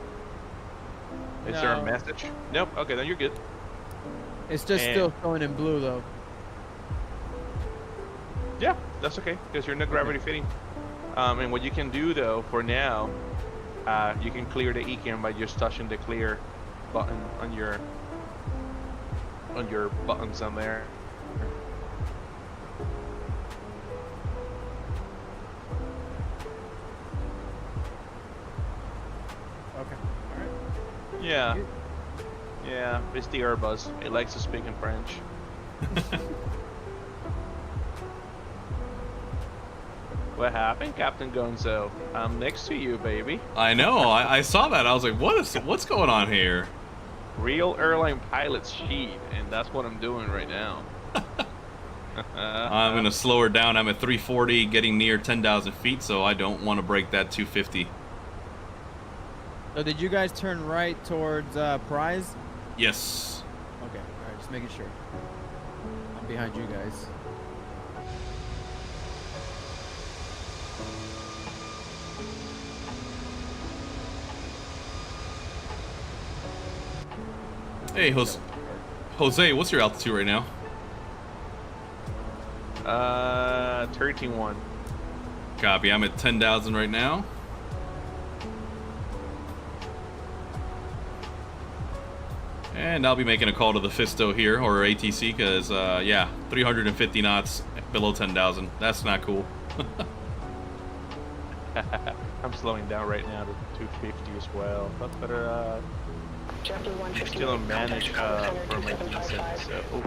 Is there a No. message? Nope. Okay, then you're good. It's just still showing in blue though. Yeah, that's okay because you're not gravity feeding. And what you can do though, for now, you can clear the ECAM by just touching the clear button on your buttons on there. Okay. Yeah. Yeah, it's the Airbus. It likes to speak in French. What happened, Captain Gonzo? I'm next to you, baby. I know. I saw that. I was like, what's going on here? Real airline pilot's sheet, and that's what I'm doing right now. I'm gonna slow her down. I'm at 340, getting near 10,000 feet, so I don't want to break that 250. So did you guys turn right towards Prize? Yes. Okay. All right. Just making sure. I'm behind you guys. Hey, Jose, what's your altitude right now? 13.1. Copy. I'm at 10,000 right now. And I'll be making a call to the Fisto here, or ATC, because, yeah, 350 knots below 10,000. That's not cool. I'm slowing down right now to 250 as well. But better, JetBlue 158. still manage for my decent. So,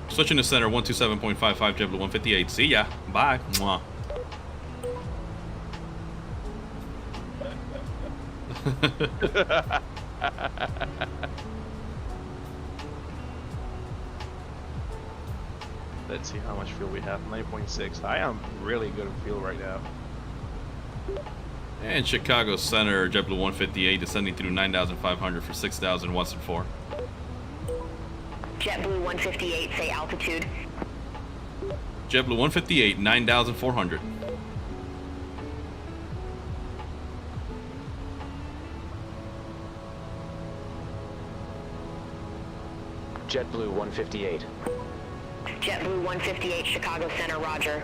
Switching to center, 127.55, JetBlue 158. See ya. Bye. Mwah. Let's see how much fuel we have. 9.6. I am really good at fuel right now. And Chicago Center, JetBlue 158, descending through 9,500 for 6,000 watts and 4. JetBlue 158, say altitude. JetBlue 158, 9,400. JetBlue 158. JetBlue 158, Chicago Center, roger.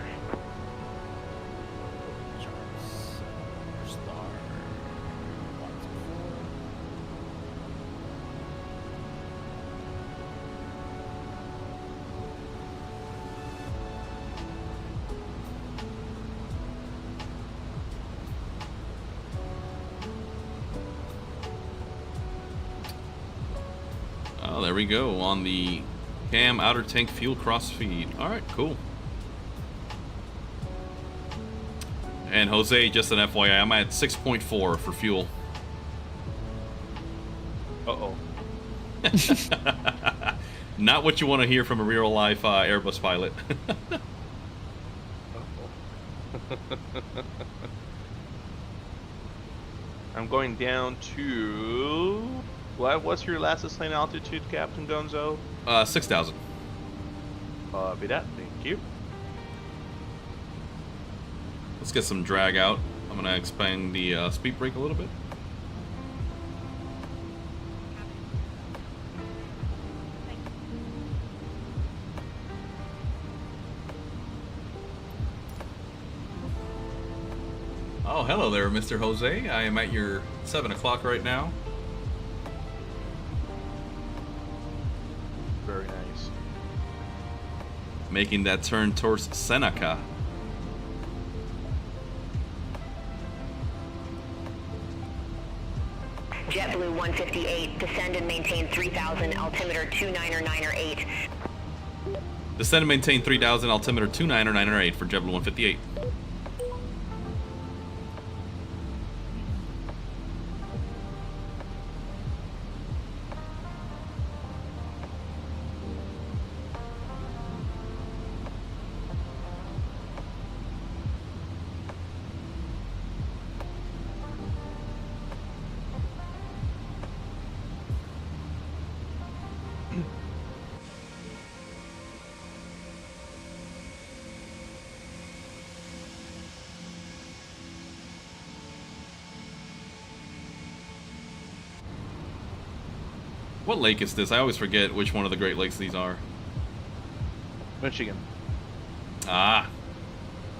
Oh, there we go on the cam outer tank fuel cross feed. All right, cool. And Jose, just an FYI, I'm at 6.4 for fuel. Uh-oh. Not what you want to hear from a real life Airbus pilot. I'm going down to... What's your last assigned altitude, Captain Gonzo? 6,000. Be that. Thank you. Let's get some drag out. I'm going to expand the speed brake a little bit. Oh, hello there, Mr. Jose. I am at your 7 o'clock right now. Very nice. Making that turn towards Seneca. 158, descend and maintain 3000, altimeter 29908. Descend and maintain 3000, altimeter 29908 for JetBlue 158. What lake is this? I always forget which one of the Great Lakes these are. Michigan. Ah.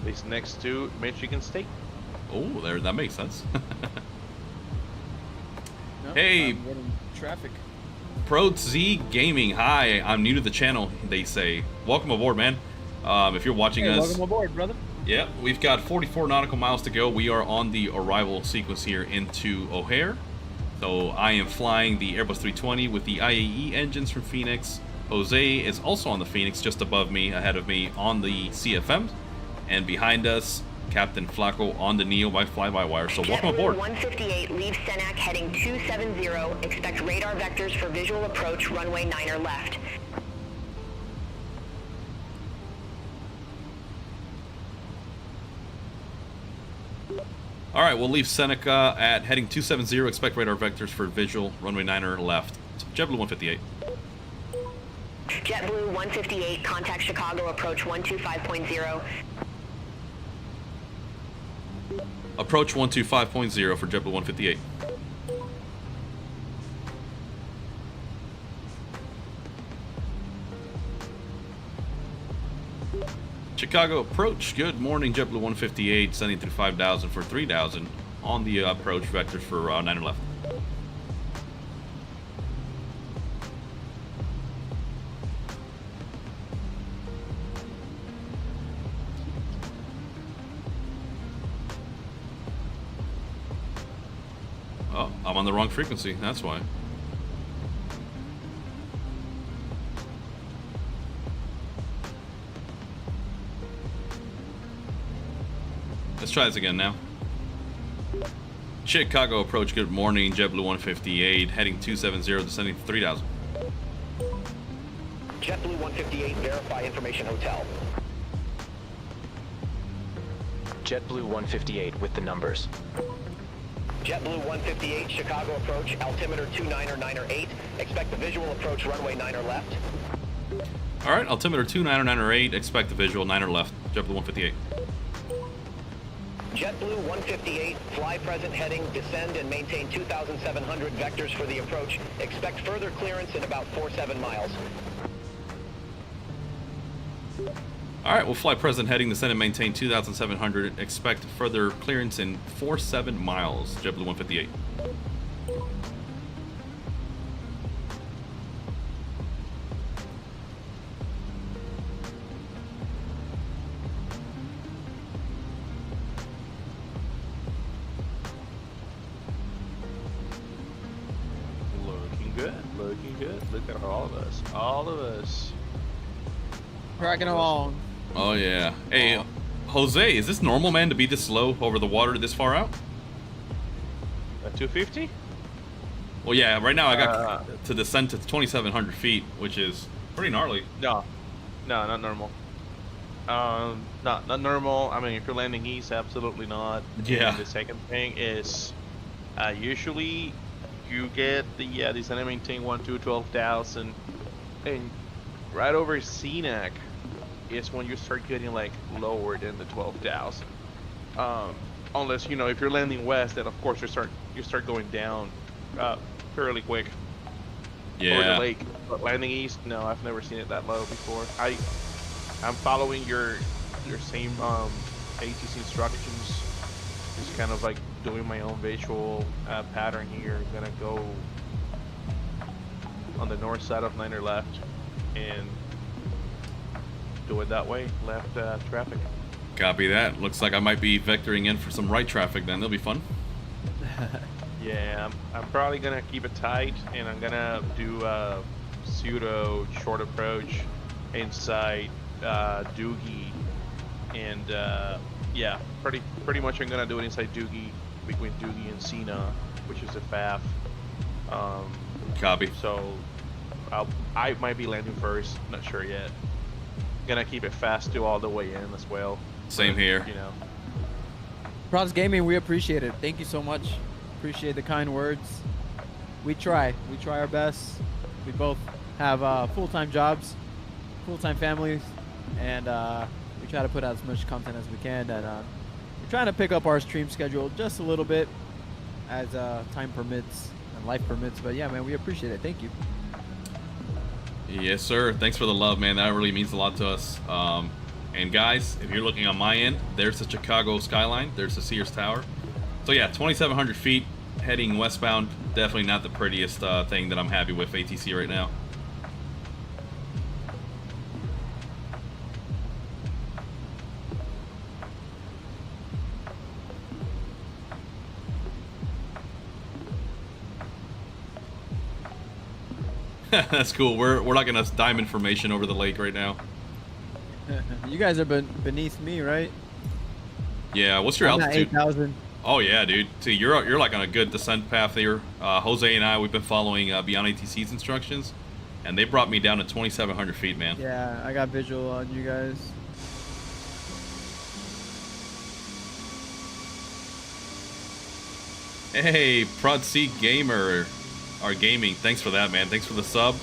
It's next to Michigan State. Oh, there. That makes sense. No, Hey. I'm getting traffic. ProZ Gaming. Hi, I'm new to the channel. They say, welcome aboard, man. If you're watching us, Welcome aboard, brother. yeah, we've got 44 nautical miles to go. We are on the arrival sequence here into O'Hare. So I am flying the Airbus 320 with the IAE engines from Fenix. Jose is also on the Fenix, just above me, ahead of me on the CFM, and behind us, Captain Flako on the Neo by FlyByWire. So welcome aboard. 158, leave Senac heading 270. Expect radar vectors for visual approach, runway 9er left. All right, we'll leave Seneca at heading 270. Expect radar vectors for visual, runway 9er left. JetBlue 158. JetBlue 158, contact Chicago approach 125.0. Approach 125.0 for JetBlue 158. Chicago approach. Good morning, JetBlue 158, sending through 5,000 for 3,000 on the approach vectors for 9er left. Oh, I'm on the wrong frequency. That's why. Let's try this again now. Chicago approach, good morning, JetBlue 158, heading 270, descending to 3,000. JetBlue 158, verify information hotel. JetBlue 158 with the numbers. JetBlue 158, Chicago approach, altimeter 29908. Expect the visual approach, runway 9er left. All right, altimeter 29908, expect the visual, 9er left, JetBlue 158. JetBlue 158, fly present heading, descend and maintain 2,700 vectors for the approach. Expect further clearance in about 47 miles. All right, we'll fly present heading, descend and maintain 2,700, expect further clearance in 47 miles, JetBlue 158. Looking good. Look at all of us. All of us. Cracking along. Oh, yeah. Hey, Jose, is this normal, man, to be this slow over the water this far out? At 250? Well, yeah, right now I got to descend to 2,700 feet, which is pretty gnarly. No, not normal. Not normal. I mean, if you're landing east, absolutely not. Yeah. And the second thing is, usually you get the descend and maintain 12,000, and right over Senac is when you start getting like lower than the 12,000. Unless if you're landing west, then of course you start going down fairly quick. Yeah. Over the lake. But landing east, no, I've never seen it that low before. I'm following your same ATC instructions. Just kind of like doing my own visual pattern here. I'm gonna go on the north side of 9er left and do it that way, left traffic. Copy that. Looks like I might be vectoring in for some right traffic then. That'll be fun. Yeah, I'm probably gonna keep it tight, and I'm gonna do a pseudo short approach inside Doogie, and yeah, pretty much I'm gonna do it inside Doogie, between Doogie and Cena, which is the FAF. Copy. So I might be landing first, not sure yet. Gonna keep it fast to all the way in as well. Same here. You know. Prods Gaming, we appreciate it. Thank you so much. Appreciate the kind words. We try our best. We both have full-time jobs, full-time families, and we try to put out as much content as we can. And we're trying to pick up our stream schedule just a little bit as time permits and life permits. But yeah, man, we appreciate it. Thank you. Yes, sir. Thanks for the love, man. That really means a lot to us. And guys, if you're looking on my end, there's the Chicago skyline. There's the Sears Tower. So yeah, 2,700 feet heading westbound. Definitely not the prettiest thing that I'm happy with ATC right now. That's cool. We're looking at diamond formation over the lake right now. You guys are beneath me, right? Yeah. What's your I'm altitude? At 8,000. Oh yeah, dude. See, you're like on a good descent path here. Jose and I, we've been following Beyond ATC's instructions, and they brought me down to 2,700 feet, man. Yeah, I got visual on you guys. Hey, Prod C Gamer, our gaming. Thanks for that, man. Thanks for the sub.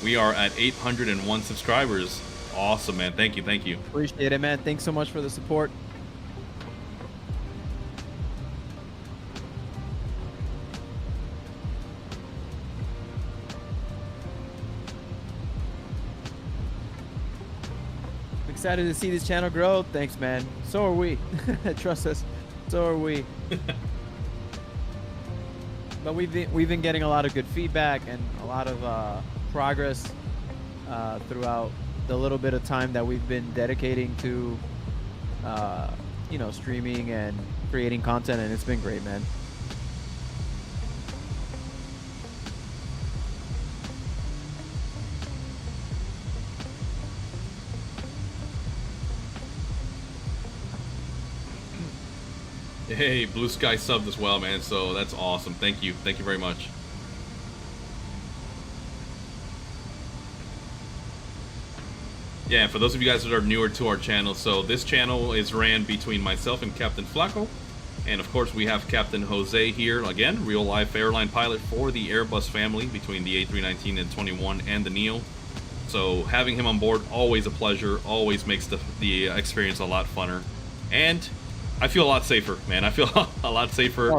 We are at 801 subscribers. Awesome, man. Thank you, thank you. Appreciate it, man. Thanks so much for the support. Excited to see this channel grow. Thanks, man. So are we. Trust us. So are we. But we've been getting a lot of good feedback and a lot of progress throughout the little bit of time that we've been dedicating to, you know, streaming and creating content, and it's been great, man. Hey, Blue Sky subbed as well, man. So that's awesome. Thank you. Thank you very much. Yeah, for those of you guys that are newer to our channel, so this channel is ran between myself and Captain Flako. And of course, we have Captain Jose here, again, real life airline pilot for the Airbus family between the A319 and 21 and the Neo. So having him on board, always a pleasure, always makes the experience a lot funner. And I feel a lot safer, man. I feel a lot safer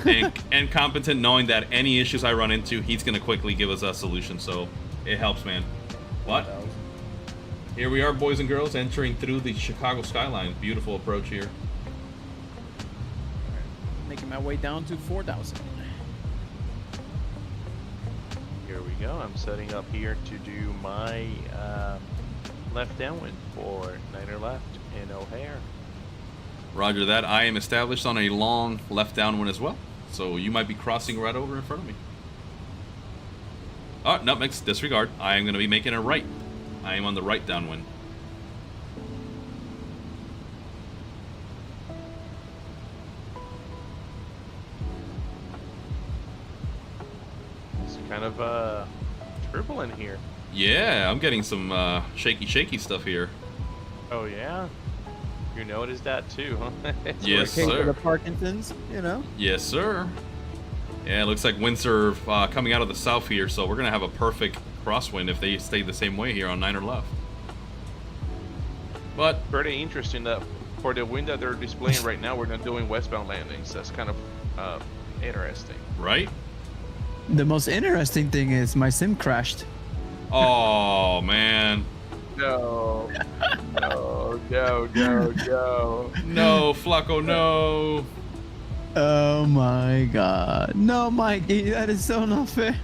and competent knowing that any issues I run into, he's going to quickly give us a solution. So it helps, man. What? Here we are, boys and girls, entering through the Chicago skyline. Beautiful approach here. Making my way down to 4,000. Here we go. I'm setting up here to do my left downwind for Niner left in O'Hare. Roger that. I am established on a long left downwind as well. So you might be crossing right over in front of me. Oh, no, disregard. I am going to be making a right. I am on the right downwind. It's kind of turbulent here. Yeah, I'm getting some shaky stuff here. Oh yeah? You noticed that too, huh? Yes, sir. sir. The Parkinson's, you know? Yes, sir. Yeah, it looks like winds are coming out of the south here, so we're going to have a perfect crosswind if they stay the same way here on Niner left. But pretty interesting that for the wind that they're displaying right now, we're not doing westbound landings. That's kind of interesting. Right? The most interesting thing is my sim crashed. Oh, man. No, no, no, no, no. No, Flako, no. Oh my god. No, Mikey, that is so not fair.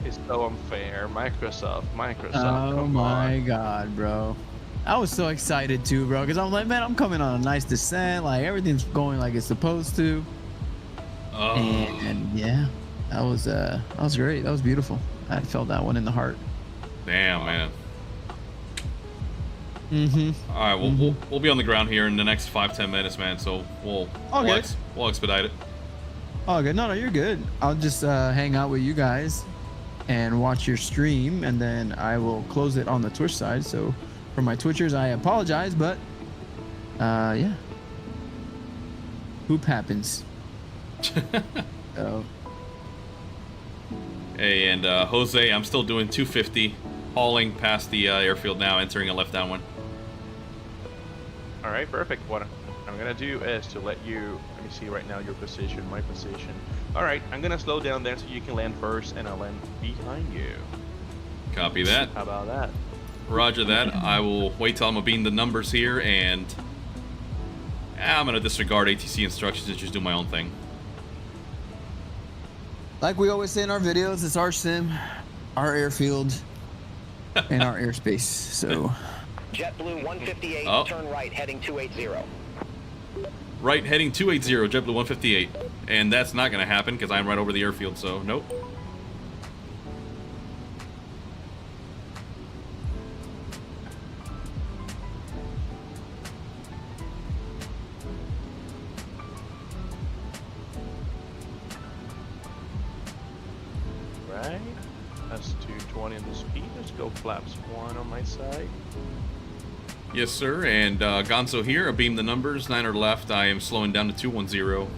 It's so unfair. Microsoft. Oh my god, bro. I was so excited too, bro, because I'm like, man, I'm coming on a nice descent. Like, everything's going like it's supposed to. Oh. And yeah, that was great. That was beautiful. I felt that one in the heart. Damn, man. Mm-hmm. All right, we'll be on the ground here in the next 5-10 minutes, man. So we'll expedite it. Oh, good. No, you're good. I'll just hang out with you guys and watch your stream, and then I will close it on the Twitch side. So for my Twitchers, I apologize, but yeah, hoop happens. So. Hey, and Jose, I'm still doing 250, hauling past the airfield now, entering a left downwind. All right, perfect. What I'm gonna do is to let me see right now your position, my position. All right, I'm gonna slow down there so you can land first, and I'll land behind you. Copy that. How about that? Roger that. I will wait till I'm abeam the numbers here, and I'm gonna disregard ATC instructions and just do my own thing. Like we always say in our videos, it's our sim, our airfield, and our airspace. So. JetBlue 158, turn right, heading 280. Right, heading 280, JetBlue 158. And that's not going to happen because I'm right over the airfield, so nope. Right, that's 220 in the speed. Let's go flaps 1 on my side. Yes, sir. And Gonzo here. Abeam the numbers. 9 or left. I am slowing down to 210.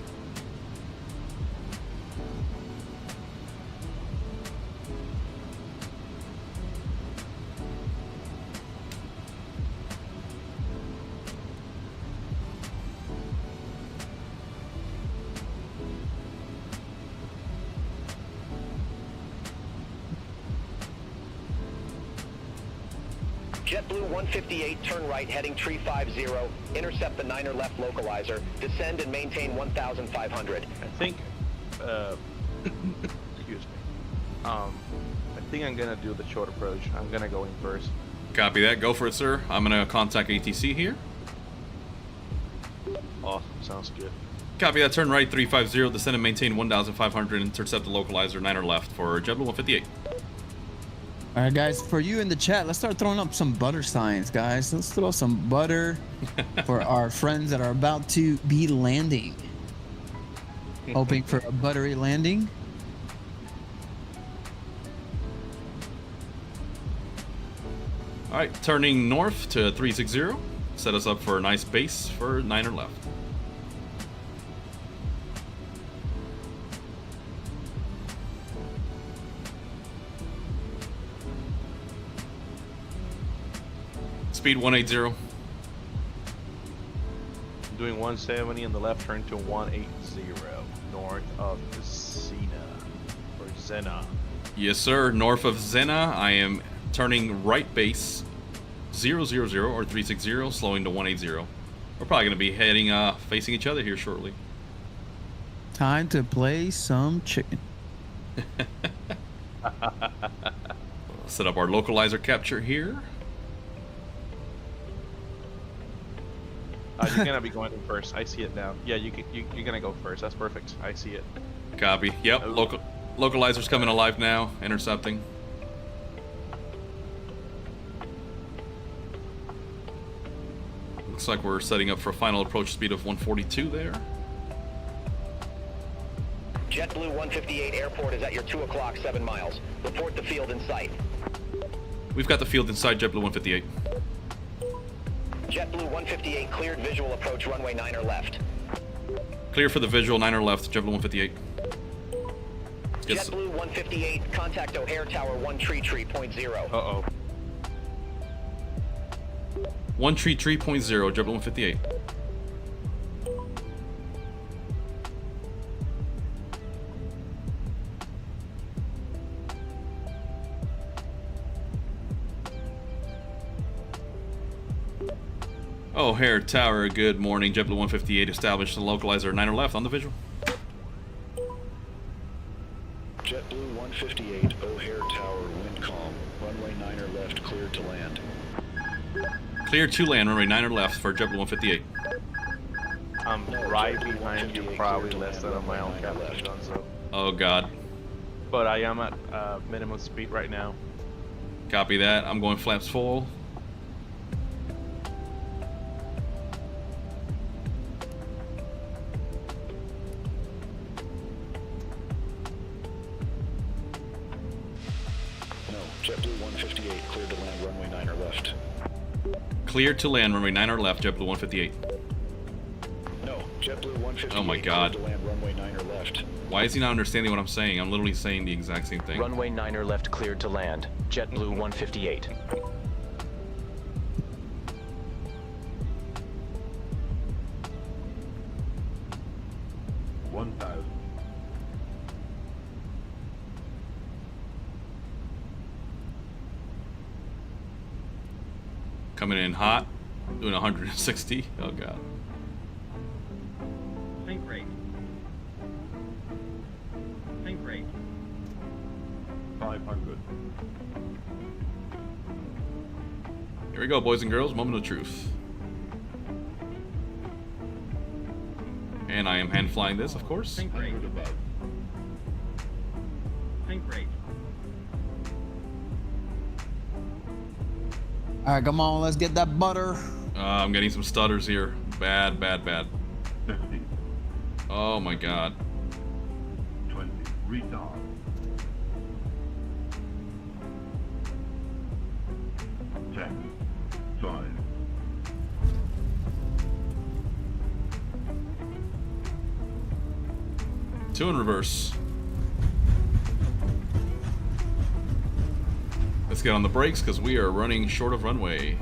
JetBlue 158, turn right, heading 350. Intercept the 9er left localizer. Descend and maintain 1,500. I think, excuse me. I think I'm gonna do the short approach. I'm gonna go in first. Copy that. Go for it, sir. I'm gonna contact ATC here. Awesome. Sounds good. Copy that. Turn right, 350. Descend and maintain 1,500. Intercept the localizer. 9er left for JetBlue 158. All right, guys, for you in the chat, let's start throwing up some butter signs, guys. Let's throw some butter for our friends that are about to be landing. Hoping for a buttery landing. All right, turning north to 360. Set us up for a nice base for 9er left. Speed 180. Doing 170 on the left, turn to 180 north of Zena. Yes, sir. North of Zena, I am turning right base 000 or 360, slowing to 180. We're probably going to be heading facing each other here shortly. Time to play some chicken. Set up our localizer capture here. You're gonna be going in first. I see it now. Yeah, you're gonna go first. That's perfect. I see it. Copy. Yep. Localizer's coming alive now. Intercepting. Looks like we're setting up for a final approach speed of 142 there. JetBlue 158 airport is at your 2 o'clock, 7 miles. Report the field in sight. We've got the field inside JetBlue 158. JetBlue 158 cleared visual approach runway 9er left. Clear for the visual 9er left, JetBlue 158. Yes. JetBlue 158, contact O'Hare Tower 133.0. Uh-oh. 133.0, JetBlue 158. O'Hare Tower, good morning. JetBlue 158 established the localizer 9er left on the visual. JetBlue 158, O'Hare Tower, wind calm. Runway 9er left, cleared to land. Clear to land, runway 9er left for JetBlue 158. I'm right behind you, probably less than a mile, Captain Gonzo. Oh God. But I am at minimum speed right now. Copy that. I'm going flaps full. No, JetBlue 158, cleared to land runway 9 or left. Clear to land runway 9 or left, JetBlue 158. No, JetBlue 158, Oh my God. cleared to land runway 9 or left. Why is he not understanding what I'm saying? I'm literally saying the exact same thing. Runway 9 left cleared to land. JetBlue 158. Coming in hot, doing 160. Oh God. Think rate. Think rate. 500. Here we go, boys and girls. Moment of truth. And I am hand flying this, of course. Think rate. Think rate. All right, come on, let's get that butter. I'm getting some stutters here. Bad, bad, bad. 50. Oh my God. 20. Retard. 10. 5. Two in reverse. Let's get on the brakes because we are running short of runway.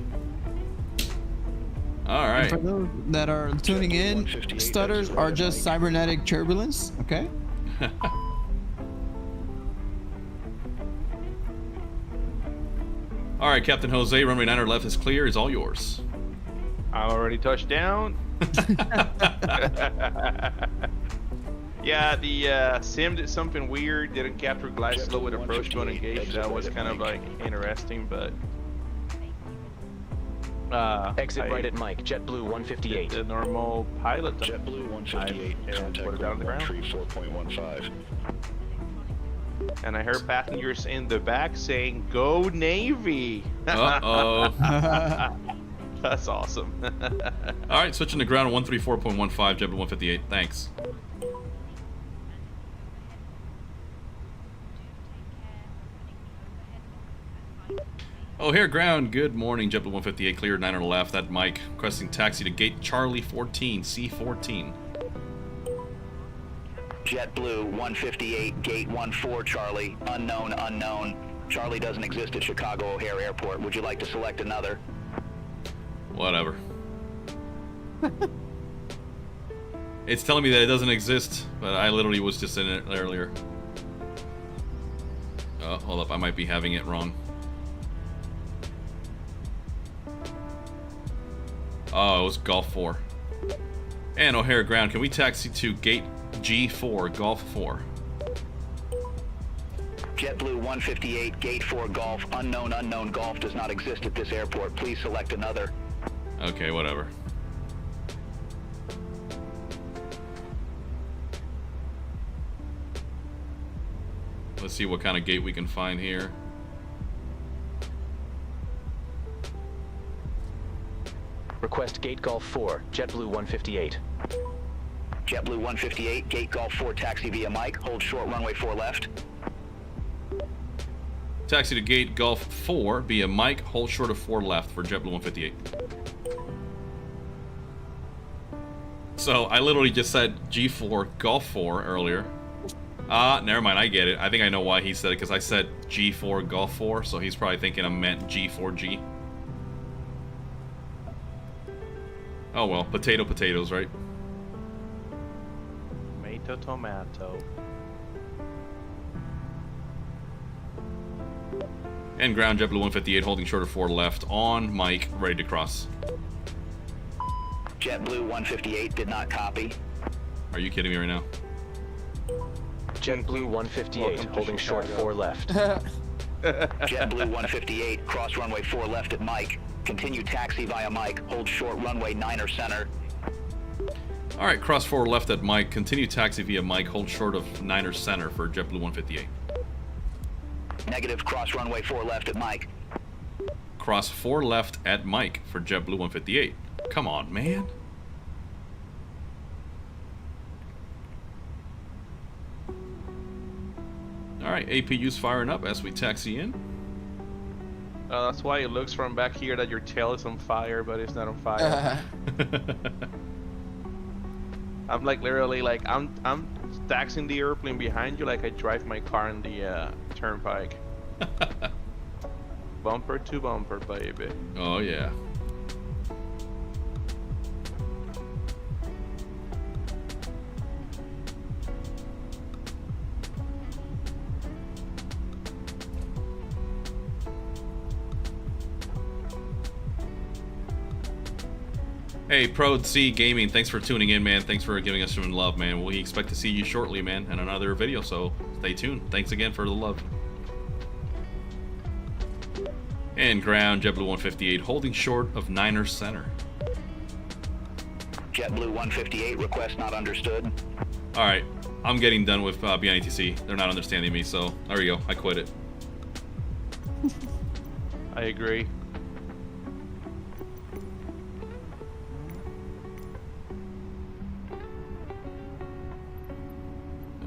All right. For those that are tuning in, stutters are just cybernetic turbulence, okay? All right, Captain Jose, runway 9 left is clear. It's all yours. I already touched down. Yeah, the sim did something weird. Didn't capture glide slope with approach mode engaged. That was kind of like interesting, but Exit right at Mike. JetBlue 158. the normal pilot. JetBlue 158, contact put it down on the ground. tree 4.15. And I heard passengers in the back saying, "Go Navy!" Uh-oh. That's awesome. All right, switching to ground 134.15, JetBlue 158. Thanks. Oh, here, ground. Good morning, JetBlue 158. Cleared 9 left. That Mike. Requesting taxi to gate Charlie 14, C14. JetBlue 158, gate 14 Charlie, unknown, unknown. Charlie doesn't exist at Chicago O'Hare Airport. Would you like to select another? Whatever. It's telling me that it doesn't exist, but I literally was just in it earlier. Oh, hold up. I might be having it wrong. Oh, it was Golf 4. And O'Hare ground. Can we taxi to gate G4, Golf 4? JetBlue 158, gate 4 Golf, unknown, unknown. Golf does not exist at this airport. Please select another. Okay, whatever. Let's see what kind of gate we can find here. Request gate Golf 4, JetBlue 158. JetBlue 158, gate Golf 4, taxi via Mike. Hold short runway 4 left. Taxi to gate Golf 4 via Mike. Hold short of 4 left for JetBlue 158. So I literally just said G4 Golf 4 earlier. Never mind. I get it. I think I know why he said it, because I said G4 Golf 4, so he's probably thinking I meant G4G. Oh well, potato potatoes, right? Tomato, tomato. And ground JetBlue 158 holding short of 4 left on Mike, ready to cross. JetBlue 158 did not copy. Are you kidding me right now? JetBlue 158 holding short 4 left. JetBlue 158, cross runway 4 left at Mike. Continue taxi via Mike. Hold short runway 9 center. Alright, cross 4 left at Mike. Continue taxi via Mike. Hold short of Niner Center for JetBlue 158. Negative, cross runway 4 left at Mike. Cross 4 left at Mike for JetBlue 158. Come on, man. Alright, APU's firing up as we taxi in. That's why it looks from back here that your tail is on fire, but it's not on fire. I'm like literally like I'm taxiing the airplane behind you like I drive my car in the turnpike. Bumper to bumper, baby. Oh yeah. Hey, Pro C Gaming, thanks for tuning in, man. Thanks for giving us some love, man. We expect to see you shortly, man, in another video, so stay tuned. Thanks again for the love. And ground, JetBlue 158, holding short of Niner Center. JetBlue 158, request not understood. Alright, I'm getting done with BNATC. They're not understanding me, so there we go. I quit it. I agree.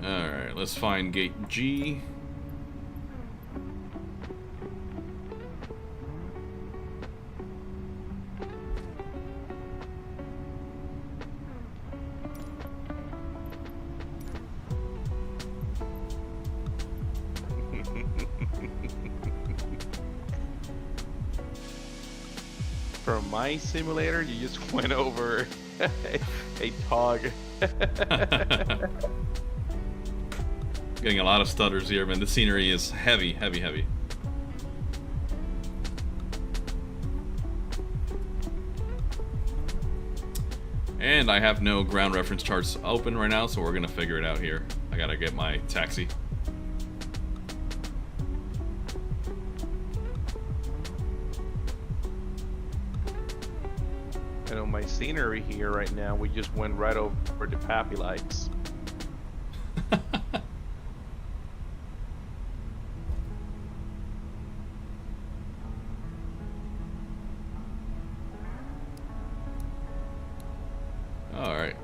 Alright, let's find gate G. From my simulator, you just went over a tog. Getting a lot of stutters here, man. The scenery is heavy, heavy, heavy. And I have no ground reference charts open right now, so we're gonna figure it out here. I gotta get my taxi. And on my scenery here right now, we just went right over the Pappy lights. Alright.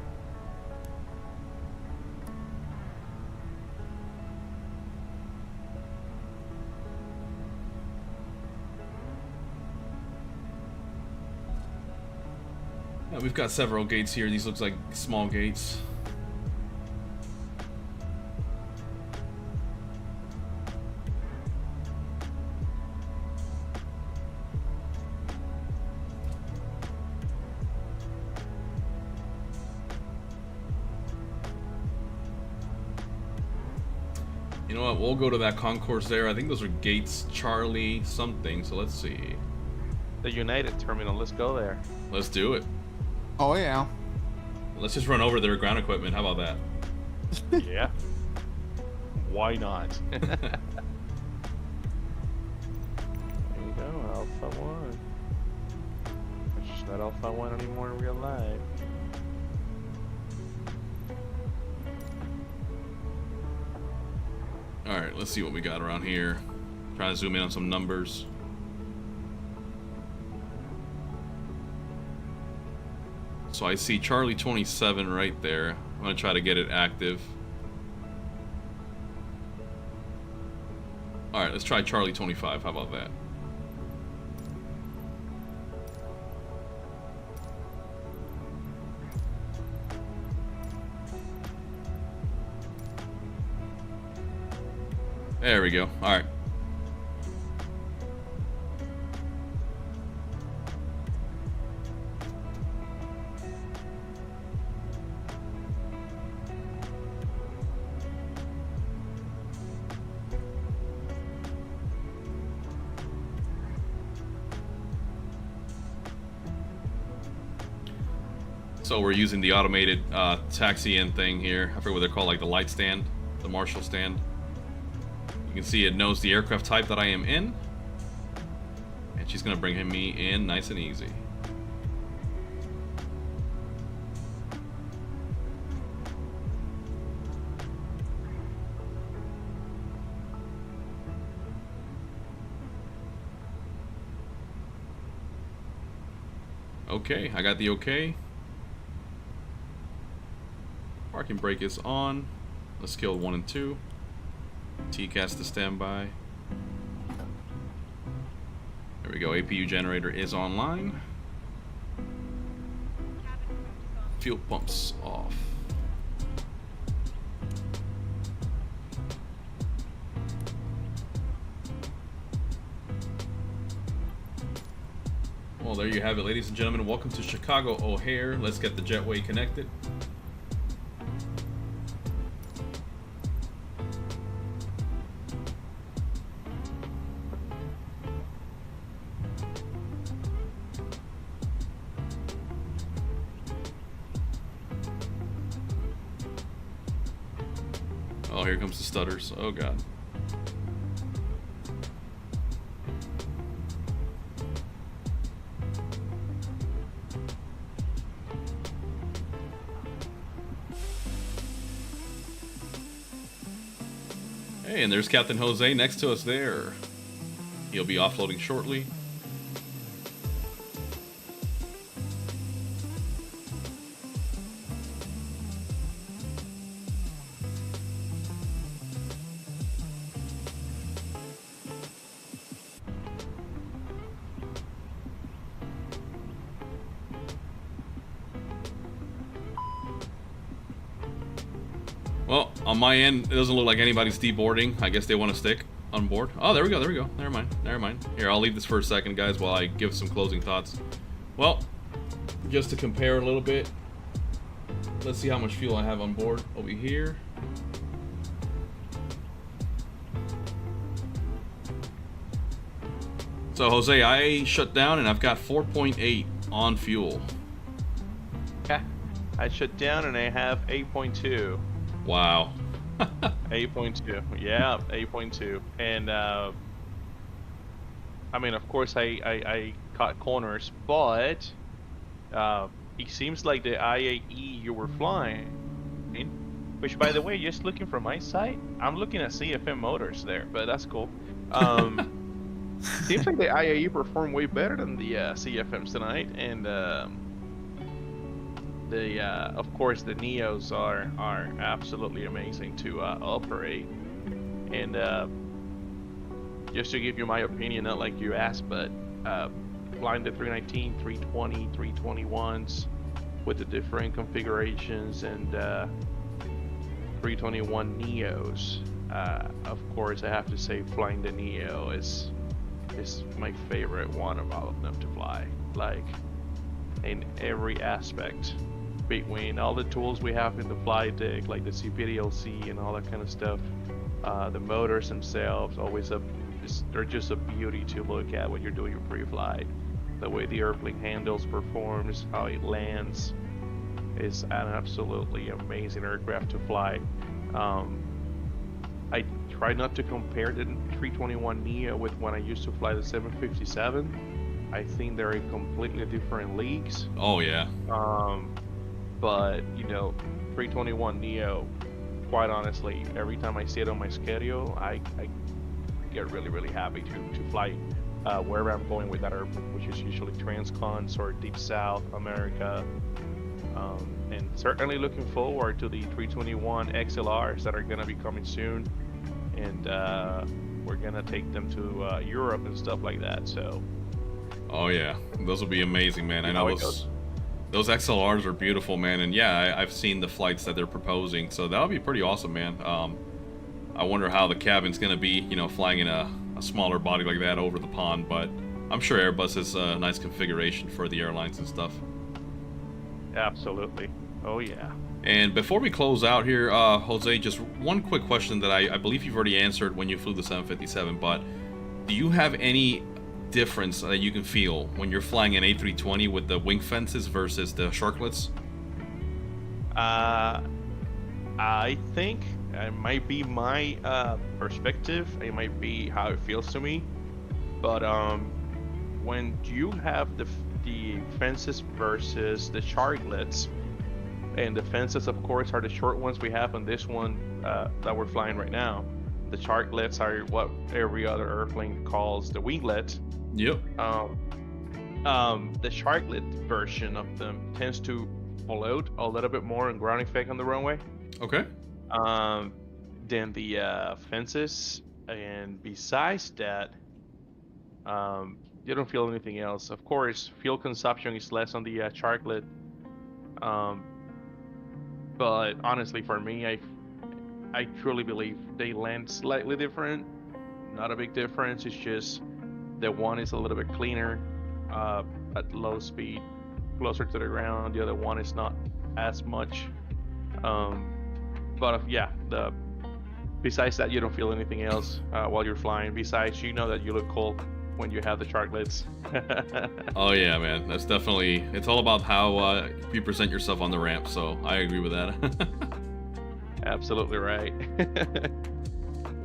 Now we've got several gates here. These looks like small gates. You know what? We'll go to that concourse there. I think those are gates Charlie something. So let's see. The United Terminal. Let's go there. Let's do it. Oh yeah. Let's just run over their ground equipment. How about that? Yeah. Why not? There you go, Alpha 1. It's just not Alpha 1 anymore in real life. Alright, let's see what we got around here. Trying to zoom in on some numbers. So I see Charlie 27 right there. I'm going to try to get it active. Alright, let's try Charlie 25. How about that? There we go. Alright. So we're using the automated taxi-in thing here. I forget what they're called, like the light stand, the Marshall stand. You can see it knows the aircraft type that I am in. And she's gonna bring me in nice and easy. Okay, I got the okay. Parking brake is on. Let's kill 1 and 2. TCAS to standby. There we go. APU generator is online. Fuel pumps off. Well, there you have it, ladies and gentlemen. Welcome to Chicago O'Hare. Let's get the jetway connected. Oh, here comes the stutters. Oh, God. Hey, and there's Captain Jose next to us there. He'll be offloading shortly. Well, on my end, it doesn't look like anybody's deboarding. I guess they want to stick on board. Oh, there we go, there we go. Never mind, never mind. Here, I'll leave this for a second, guys, while I give some closing thoughts. Well, just to compare a little bit, let's see how much fuel I have on board over here. So, Jose, I shut down and I've got 4.8 on fuel. Yeah, I shut down and I have 8.2. Wow. 8.2. Yeah, 8.2. And I mean, of course, I caught corners, but it seems like the IAE you were flying, which, by the way, just looking from my side, I'm looking at CFM motors there, but that's cool. Seems like the IAE performed way better than the CFMs tonight, and of course, the Neos are absolutely amazing to operate. And just to give you my opinion, not like you asked, but flying the 319, 320, 321s with the different configurations and 321 Neos. Of course, I have to say flying the Neo is my favorite one of all of them to fly. Like, in every aspect. Between all the tools we have in the flight deck, like the CPDLC and all that kind of stuff, the motors themselves, they're just a beauty to look at when you're doing your pre-flight. The way the airplane handles, performs, how it lands, is an absolutely amazing aircraft to fly. I try not to compare the 321 Neo with when I used to fly the 757. I think they're in completely different leagues. Oh yeah. But you know, 321 Neo, quite honestly, every time I see it on my schedule, I get really happy to fly wherever I'm going with that airplane, which is usually transcons or deep South America. And certainly looking forward to the 321 XLRs that are gonna be coming soon, and we're gonna take them to Europe and stuff like that. So. Oh yeah, those will be amazing, man. I know those XLRs are beautiful, man, and yeah, I've seen the flights that they're proposing, so that'll be pretty awesome, man. I wonder how the cabin's gonna be, you know, flying in a smaller body like that over the pond, but I'm sure Airbus has a nice configuration for the airlines and stuff. Absolutely. Oh yeah. And before we close out here, Jose, just one quick question that I believe you've already answered when you flew the 757, but do you have any difference that you can feel when you're flying an A320 with the wing fences versus the sharklets? I think it might be my perspective. It might be how it feels to me. But when you have the fences versus the sharklets, and the fences, of course, are the short ones we have on this one that we're flying right now. The sharklets are what every other airplane calls the winglet. Yep. the sharklet version of them tends to float a little bit more and ground effect on the runway. Okay. Than the fences, and besides that, you don't feel anything else. Of course, fuel consumption is less on the sharklet, but honestly, for me, I truly believe they land slightly different. Not a big difference. It's just the one is a little bit cleaner at low speed, closer to the ground. The other one is not as much. But yeah, besides that, you don't feel anything else while you're flying. Besides, you know that you look cool when you have the sharklets. Oh yeah, man. That's definitely, it's all about how you present yourself on the ramp. So I agree with that. Absolutely right.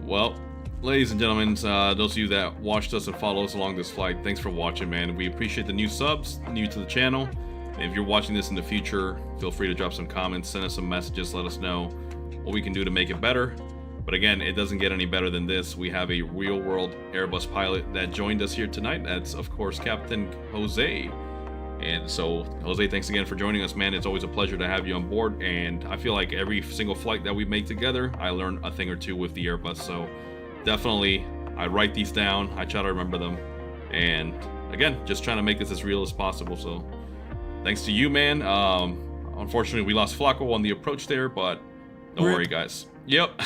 Well, ladies and gentlemen, those of you that watched us and followed us along this flight, thanks for watching, man. We appreciate the new subs, new to the channel. And if you're watching this in the future, feel free to drop some comments, send us some messages, let us know what we can do to make it better. But again, it doesn't get any better than this. We have a real-world Airbus pilot that joined us here tonight. That's, of course, Captain Jose. And so, Jose, thanks again for joining us, man. It's always a pleasure to have you on board. And I feel like every single flight that we make together, I learn a thing or two with the Airbus. So definitely, I write these down. I try to remember them. And again, just trying to make this as real as possible. So thanks to you, man. Unfortunately, we lost Flako on the approach there, but don't worry, guys. Yep.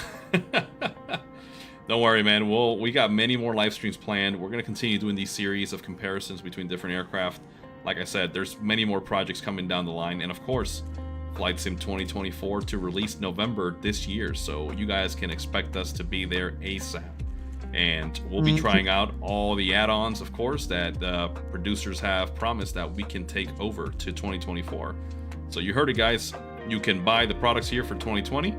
Don't worry, man. We got many more live streams planned. We're going to continue doing these series of comparisons between different aircraft. Like I said, there's many more projects coming down the line. And of course, Flight Sim 2024 to release November this year. So you guys can expect us to be there ASAP. And we'll be trying out all the add-ons, of course, that the producers have promised that we can take over to 2024. So you heard it, guys. You can buy the products here for 2020.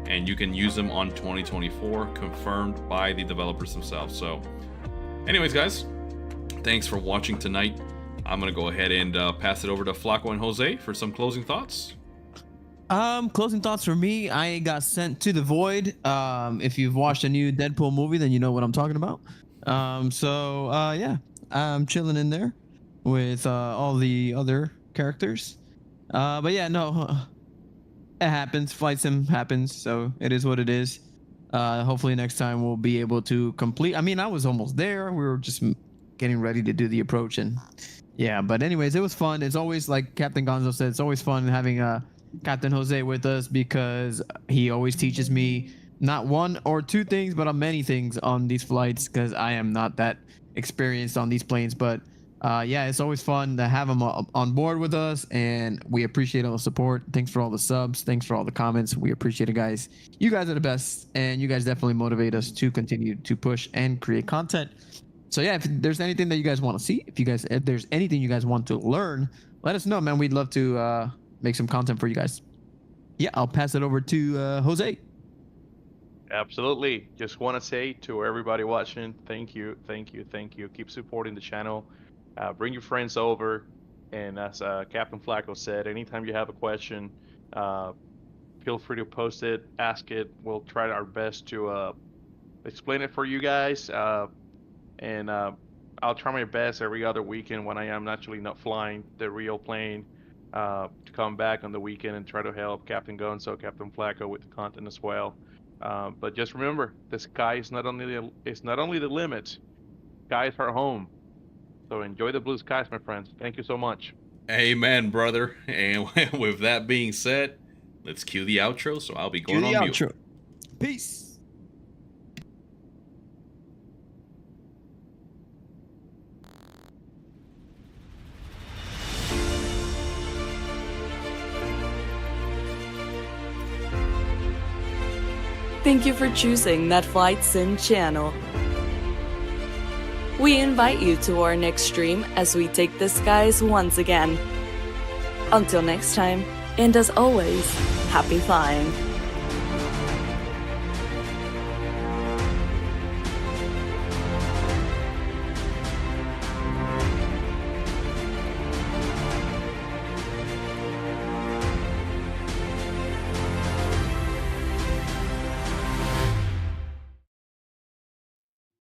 And you can use them on 2024, confirmed by the developers themselves. So anyways, guys, thanks for watching tonight. I'm going to go ahead and pass it over to Flako and Jose for some closing thoughts. Closing thoughts for me. I got sent to the void. If you've watched a new Deadpool movie, then you know what I'm talking about. Yeah, I'm chilling in there with all the other characters. But yeah, no, it happens. Flight Sim happens, so it is what it is. Hopefully next time we'll be able to complete. I mean, I was almost there. We were just getting ready to do the approach, and yeah. But anyways, it was fun. It's always, like Captain Gonzo said, it's always fun having Captain Jose with us, because he always teaches me not one or two things, but on many things on these flights, because I am not that experienced on these planes. But yeah, it's always fun to have him on board with us, and we appreciate all the support. Thanks for all the subs. Thanks for all the comments. We appreciate it, guys. You guys are the best, and you guys definitely motivate us to continue to push and create content. So yeah, if there's anything that you guys want to see, if there's anything you guys want to learn, let us know, man. We'd love to make some content for you guys. Yeah, I'll pass it over to Jose. Absolutely. Just want to say to everybody watching, thank you. Keep supporting the channel. Bring your friends over, and as Captain Flako said, anytime you have a question, feel free to post it, ask it. We'll try our best to explain it for you guys, and I'll try my best every other weekend when I am actually not flying the real plane to come back on the weekend and try to help Captain Gonzo, Captain Flako with the content as well. But just remember, the sky is not only the limit, skies are home. So enjoy the blue skies, my friends. Thank you so much. Amen, brother. And with that being said, let's cue the outro. So I'll be going on mute. Outro. Peace. Thank you for choosing that Flight Sim channel. We invite you to our next stream as we take the skies once again. Until next time, and as always, happy flying.